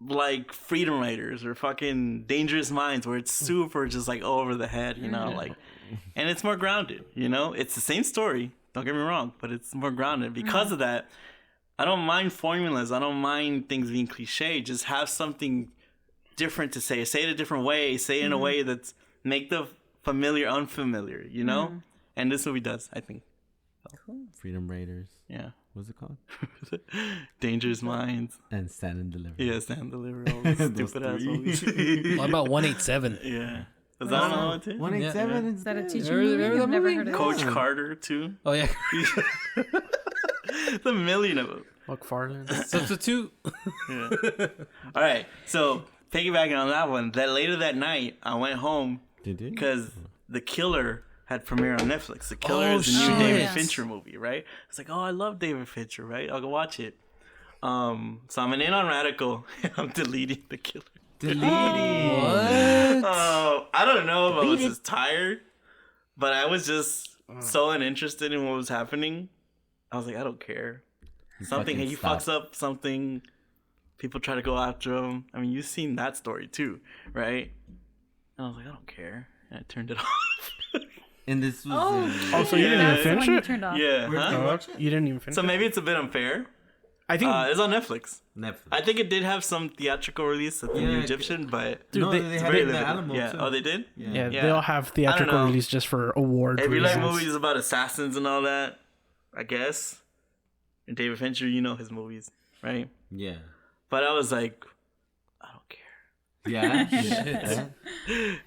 like Freedom Writers or fucking Dangerous Minds, where it's super just like over the head, you know, like, and it's more grounded. You know, it's the same story. Don't get me wrong, but it's more grounded because of that. I don't mind formulas. I don't mind things being cliche. Just have something different to say. Say it a different way. Say it in a way that's make the familiar unfamiliar, you know? And this movie does, I think. Freedom Raiders. Yeah. What's it called? Dangerous Minds. And Stand and Deliver. Yeah, Stand and Deliver. All those stupid ass movies. What about 187? Yeah. Is that on one too? 187 Is that a teacher Remember- movie? remember I've that never movie? heard of Coach it. Carter too. Oh yeah. The million of them. McFarlane. Substitute. Yeah. All right. So piggybacking on that one, that later that night, I went home Did you? because The Killer had premiered on Netflix. The Killer Oh, is the new shit. David Yes. Fincher movie, right? It's like, I love David Fincher, right? I'll go watch it. So I'm in on Radical. I'm deleting The Killer. Deleting. What? I don't know if I was just tired, but I was just so uninterested in what was happening. I was like, I don't care. Something fucking he stop. fucks up something. People try to go after him. I mean, you've seen that story too, right? And I was like, I don't care. And I turned it off. And this was. Oh, so you didn't that's even the finish one you it? turned off. Yeah. Where did you Huh? watch it? You didn't even finish So it? maybe it's a bit unfair. I think It's on Netflix. Netflix. I think it did have some theatrical release at the New Yeah, Egyptian, but Dude, no, they- they it's had very it in the limited. Alamo Yeah. too. Oh, they did? yeah, Yeah. they'll have theatrical know. release just for award If you like reasons. movies about assassins and all that, I guess. And David Fincher, you know his movies, right? Yeah. But I was like, I don't care. Yeah.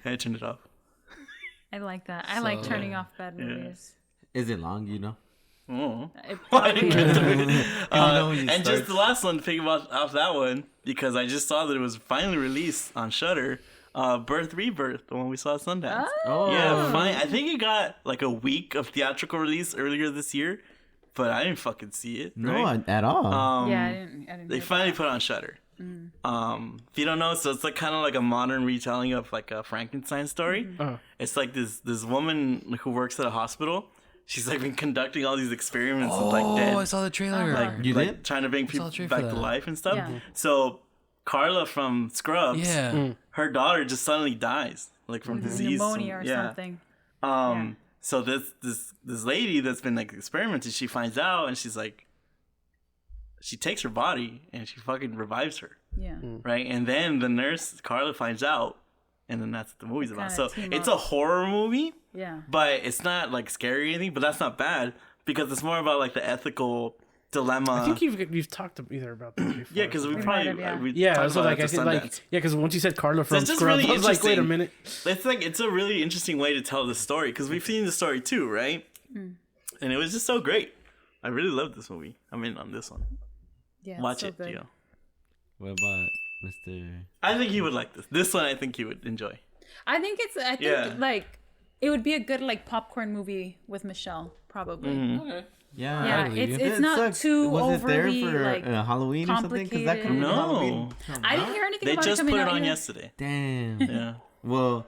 And I turned it off. I like that. I like turning off bad movies. Is it long? You know. Oh. It I probably didn't get through it. know when you And start. just the last one to pick off that one, because I just saw that it was finally released on Shudder. Birth Rebirth, the one we saw at Sundance. Oh. Yeah, fine. I think it got like a week of theatrical release earlier this year, but I didn't fucking see it. No, Right? at all. yeah, I didn't They hear finally put it on Shudder. If you don't know, so it's like kind of like a modern retelling of like a Frankenstein story. It's like this like, who works at a hospital. She's like been conducting all these experiments with like dead, Oh, I saw the trailer. like You like did? trying to bring saw people the trailer back for to that. life and stuff. Yeah. So Carla from Scrubs, Yeah. her daughter just suddenly dies like from disease, pneumonia or yeah. something. So this lady that's been like experimented, she finds out and she's like, she takes her body and she fucking revives her, Yeah. right? And then the nurse Carla finds out, and then that's what the movie's about. So kinda team it's up. a horror movie, Yeah. but it's not like scary or anything. But that's not bad because it's more about like the ethical dilemma. I think you've talked either about that before. Yeah, because we might probably have, yeah. yeah, talked so about like it I at the think like Sundance. because once you said Carla from it's just Scrubs, really I was like, wait a interesting. minute. It's a really interesting way to tell the story because we've seen the story too, right? And it was just so great. I really loved this movie. I'm in on this one. Yeah. Watch so it, good. Gio. What about Mr. I think he would like this. This one, I think he would enjoy. I think Yeah. like it would be a good like popcorn movie with Michelle, probably. Mm-hmm. Yeah. Yeah, I believe it's you. not sucks. too Was it there overly, for like, Halloween or something? Because that could have been No. Halloween. I didn't hear anything They about just it put coming it out on yet. yesterday. Damn. Yeah. Well,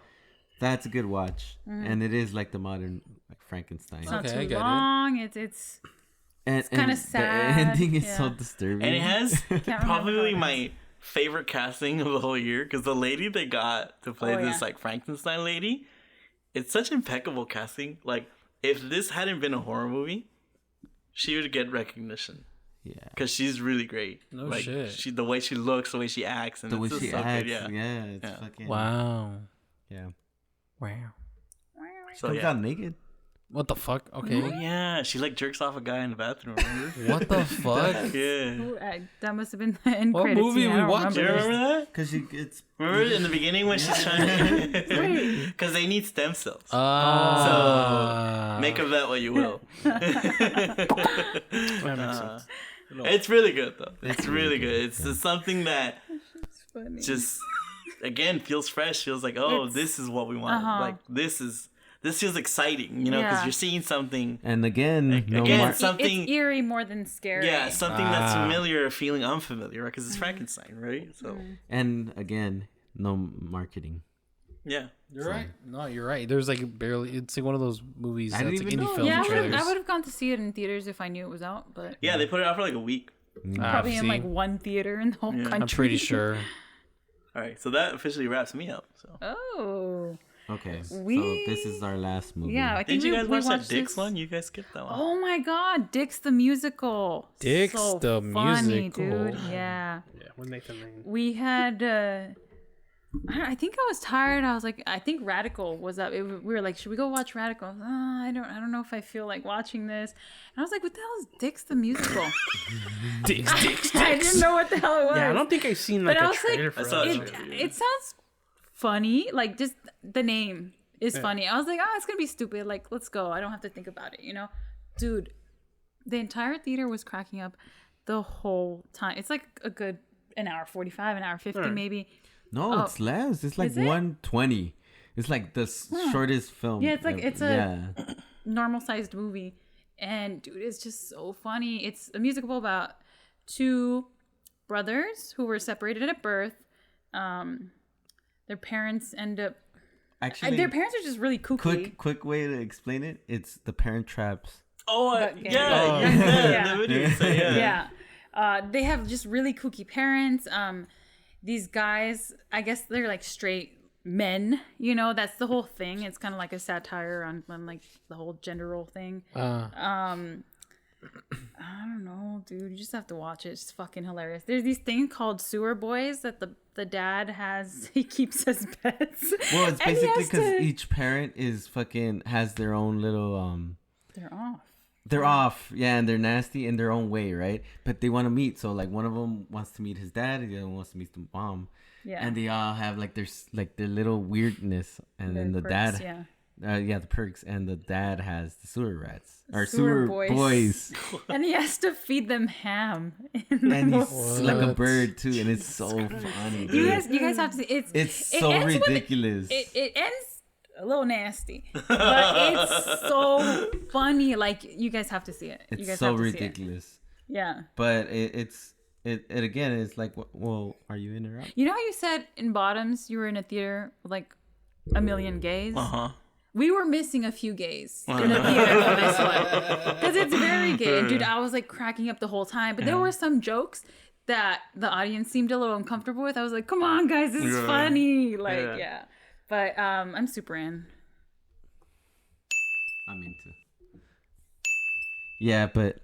that's a good watch, Mm-hmm. and it is like the modern like Frankenstein. It's not Okay, I too get it. long. It's And kinda and sad, The ending is so yeah. disturbing. And it has remember probably how it my favorite casting of the whole year because the lady they got to play Oh, this yeah. like Frankenstein lady, it's such impeccable casting. Like if this hadn't been a horror movie, she would get recognition yeah. because she's really great. No like, shit. The way she looks, the way she acts, and The way it's just she so acts, good. Yeah. it's Yeah. fucking Wow. yeah. Wow. So Comes yeah. out naked. What the fuck? Oh Okay. yeah, she like jerks off a guy in the bathroom. Remember? What the fuck? Yeah. ooh, that must have been the end What credits. movie scene. I we don't watched? Do you remember remember that? Because it's Remember in the beginning when she's trying to... Because they need stem cells. Ah. Make of that what you will. That makes sense. It's really good, though. It's really good. It's just something that It's funny. just, again, feels fresh. Feels like, oh, It's- this is what we want. Uh-huh. Like, this feels exciting, you know, because Yeah. you're seeing something... and again, no again, mar- It's something... eerie more than scary. Yeah, something that's Ah. familiar feeling unfamiliar, right? Because it's Frankenstein, right? So, and again, no marketing. yeah. You're right. No, you're right. There's like barely. It's like one of those movies I that's didn't like even indie know. film Yeah, trailers. I would have gone to see it in theaters if I knew it was out, but Yeah, they put it out for like a week. probably in see. like one theater in the whole country. I'm pretty sure. All right, so that officially wraps me up. So, Oh, Okay, so We- this is our last movie. yeah. I think did you we, guys we watch that watched Dix this- one? You guys skipped that one. Oh my God, Dix the musical. Dix So the funny, musical. dude. Yeah, Yeah, with Nathan Lane. we had. I think I was tired. I was like, I think Radical was up. We were like, should we go watch Radical? I don't know if I feel like watching this. And I was like, what the hell is Dix the musical? Dix. I didn't know what the hell it was. Yeah, I don't think I've seen like But I a was like, trailer for I saw that. it. it sounds funny. Like just the name is funny. I was like, oh, it's gonna be stupid. Like, let's go. I don't have to think about it. You know, dude. The entire theater was cracking up the whole time. It's like a good an hour 45, an hour 50 maybe. No, Oh. it's less. It's like Is it? 120. It's like the shortest film. Yeah, it's like- ever. it's a- Normal sized movie, and dude, it's just so funny. It's a musical about two brothers who were separated at birth. Their parents end up. Actually, Their parents are just really kooky. quick way to explain it. It's The Parent Traps. Oh, But gay. yeah. The video you say, Yeah. They have just really kooky parents. These guys, I guess they're like straight men. You know, that's the whole thing. It's kind of like a satire on like the whole gender role thing. I don't know, dude. You just have to watch it. It's fucking hilarious. There's these things called sewer boys that the dad has. He keeps as pets. Well, it's And he basically has because to- each parent is fucking has their own little They're off. They're off, yeah, and they're nasty in their own way, right? But they want to meet. So like one of them wants to meet his dad, and the other one wants to meet the mom. Yeah. And they all have like their little weirdness, and then the Perks, dad, the perks, and the dad has the sewer rats or Sewer sewer boys. boys. And he has to feed them ham. In the And movie. he's like a bird too, and it's so funny. You dude. guys have to see. It's it so ends with- ridiculous. It ends a little nasty, but it's so funny. Like you guys have to see it. You It's guys so have to see it. ridiculous. Yeah. But it again is like, well, are you in or out? You know how you said in Bottoms you were in a theater with like a million gays? Uh-huh. We were missing a few gays in the theater for this one because it's very gay. And dude, I was like cracking up the whole time. But there were some jokes that the audience seemed a little uncomfortable with. I was like, "Come on, guys, this is funny!" Like, yeah. But I'm super in. I'm into. Yeah, but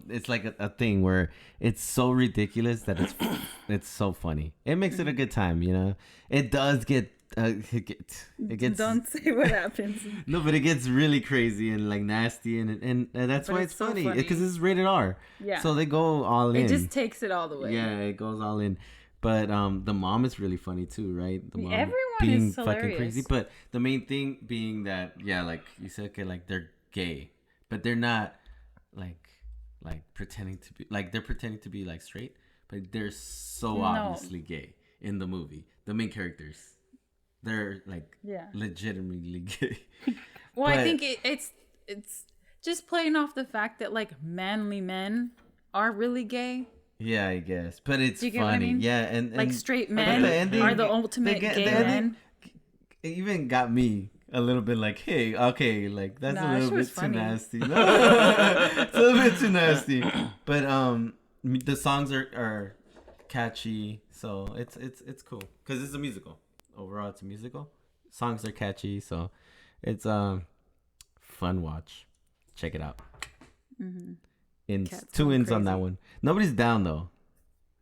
it's like a thing where it's so ridiculous that it's so funny. It makes it a good time, you know. It does get it gets Don't say what happens. no, but it gets really crazy and like nasty, and that's But why it's it's so funny funny. because it's rated R. Yeah. So they go all in. It just takes it all the way. Yeah, it goes all in. But the mom is really funny too, right? The mom Everyone being is fucking hilarious. crazy. But the main thing being that, yeah, like you said, okay, like they're gay, but they're not like pretending to be like they're pretending to be like straight, but they're so No. obviously gay in the movie. The main characters, they're like Yeah. legitimately gay. Well, I But- think it's just playing off the fact that like manly men are really gay. Yeah, I guess, but it's Do you get funny. what I mean? Yeah, and Like straight but men the ending- are the ultimate the gay ending men. It even got me a little bit like, hey, okay, like that's Nah, a that little shit was bit too funny. nasty. No, it's a little bit too nasty. But the songs are catchy, so it's cool because it's a musical. Overall, it's a musical. Songs are catchy, so it's fun watch. Check it out. Cat's Two going ins on that crazy. one. Nobody's down though.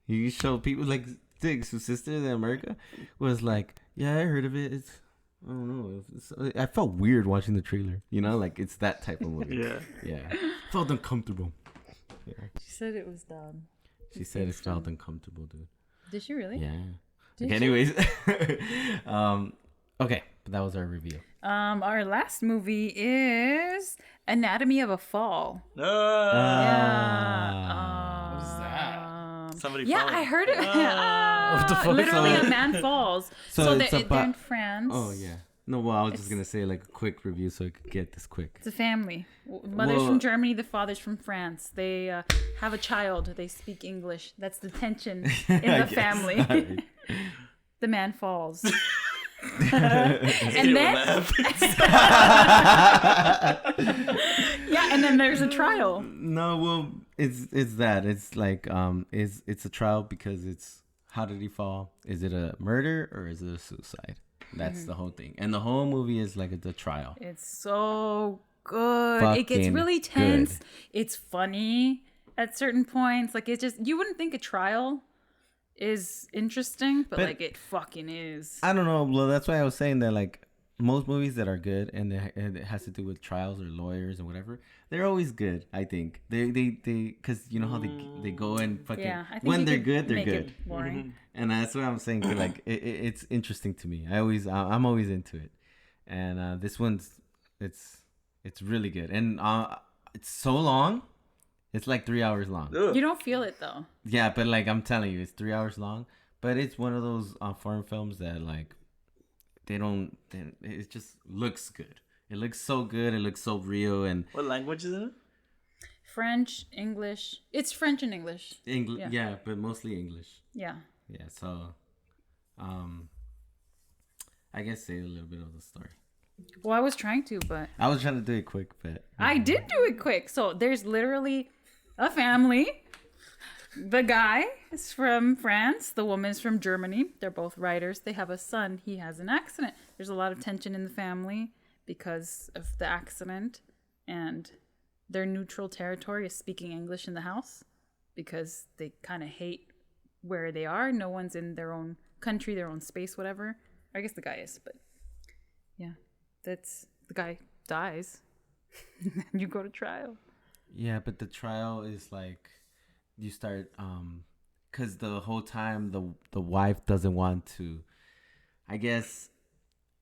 You show people like Diggs, whose sister in America was like, yeah, I heard of it. It's I don't know. I felt weird watching the trailer. You know, like it's that type of movie. Yeah. Felt uncomfortable. Yeah. She said it was dumb. She said it felt uncomfortable, dude. Did she really? Yeah. Did Okay, anyways. Okay, but that was our review. Our last movie is Anatomy of a Fall. No. What is that? Somebody. Yeah, falling. I heard it. the fuck? Literally, a man falls. So So, it's they're about- in France. Oh yeah. No, well, I was just gonna say like a quick review so I could get this quick. It's a family. Mother's Well- from Germany, the father's from France. They have a child. They speak English. That's the tension in I the guess. family. Alright. The man falls. Hate and it when then, that happens. yeah, and then there's a trial. No, well, it's that. It's like it's a trial because it's how did he fall? Is it a murder or is it a suicide? That's the whole thing. And the whole movie is like the trial. It's so good. It gets Fucking really tense. good. It's funny at certain points. Like it's just you wouldn't think a trial is interesting, but like it fucking is. I don't know. Well, that's why I was saying that like most movies that are good and it has to do with trials or lawyers and whatever, they're always good. I think they because you know how they go and fucking Yeah, I think when you they're could good, they're make good. it boring. And that's what I'm saying. Like it's interesting to me. I'm always into it. And this one's it's really good. And it's so long. It's like 3 hours long. You don't feel it though. Yeah, but like I'm telling you, it's 3 hours long. But it's one of those foreign films that like it just looks good. It looks so good. It looks so real and What language is it? French, English. It's French and English. English. Yeah, but mostly English. Yeah. Yeah, so I guess, say a little bit of the story. Well, I was trying to, but I was trying to do it quick, but I did do it quick. So there's literally a family. The guy is from France. The woman's from Germany. They're both writers. They have a son. He has an accident. There's a lot of tension in the family because of the accident. And their neutral territory is speaking English in the house because they kind of hate where they are. No one's in their own country, their own space, whatever. I guess the guy is, but yeah. That's the guy dies. You go to trial. yeah, but the trial is like you start because the whole time the wife doesn't want to. I guess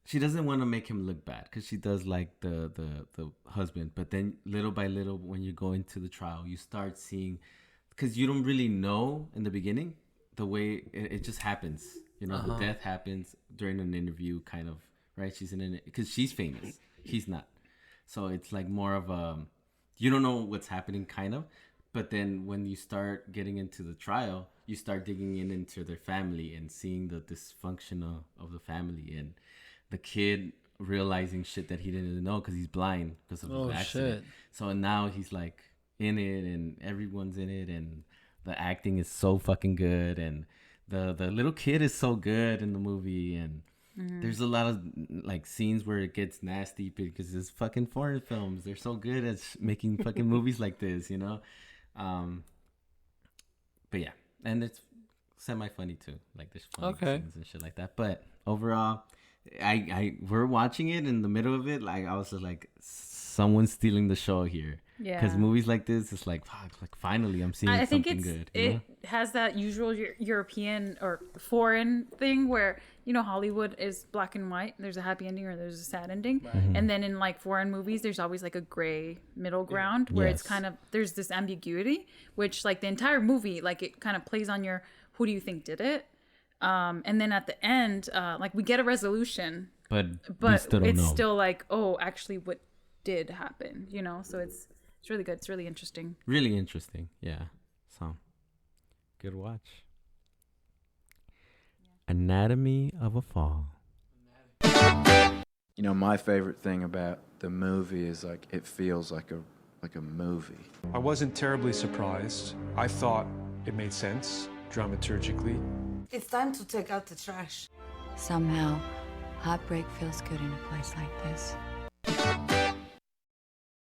she doesn't want to make him look bad because she does like the husband. But then little by little, when you go into the trial, you start seeing because you don't really know in the beginning the way it just happens. You know, the death happens during an interview, kind of. Right, she's in it because she's famous. He's not, so it's like more of a you don't know what's happening, kind of. But then when you start getting into the trial, you start digging into their family and seeing the dysfunction of the family and the kid realizing shit that he didn't know because he's blind because of the accident. Shit. So now he's like in it and everyone's in it and the acting is so fucking good and the little kid is so good in the movie and. There's a lot of like scenes where it gets nasty because it's fucking foreign films. They're so good at making fucking movies like this, you know. But yeah, and it's semi funny too. Like there's funny scenes and shit like that. But overall, we're watching it in the middle of it. Like I was just like, someone's stealing the show here. Yeah. Because movies like this, it's like, fuck, like finally I'm seeing something good. It has that usual European or foreign thing where, you know, Hollywood is black and white. There's a happy ending or there's a sad ending. Mm-hmm. And then in like foreign movies, there's always like a gray middle ground where it's kind of, there's this ambiguity, which like the entire movie, like it kind of plays on your, who do you think did it? And then at the end, like we get a resolution, but we still don't it's know. still like, oh, actually what did happen, you know? So it's really good. It's really interesting. Really interesting. Yeah. So, good watch. Anatomy of a Fall. You know, my favorite thing about the movie is like it feels like a movie. I wasn't terribly surprised. I thought it made sense dramaturgically. It's time to take out the trash. Somehow, heartbreak feels good in a place like this.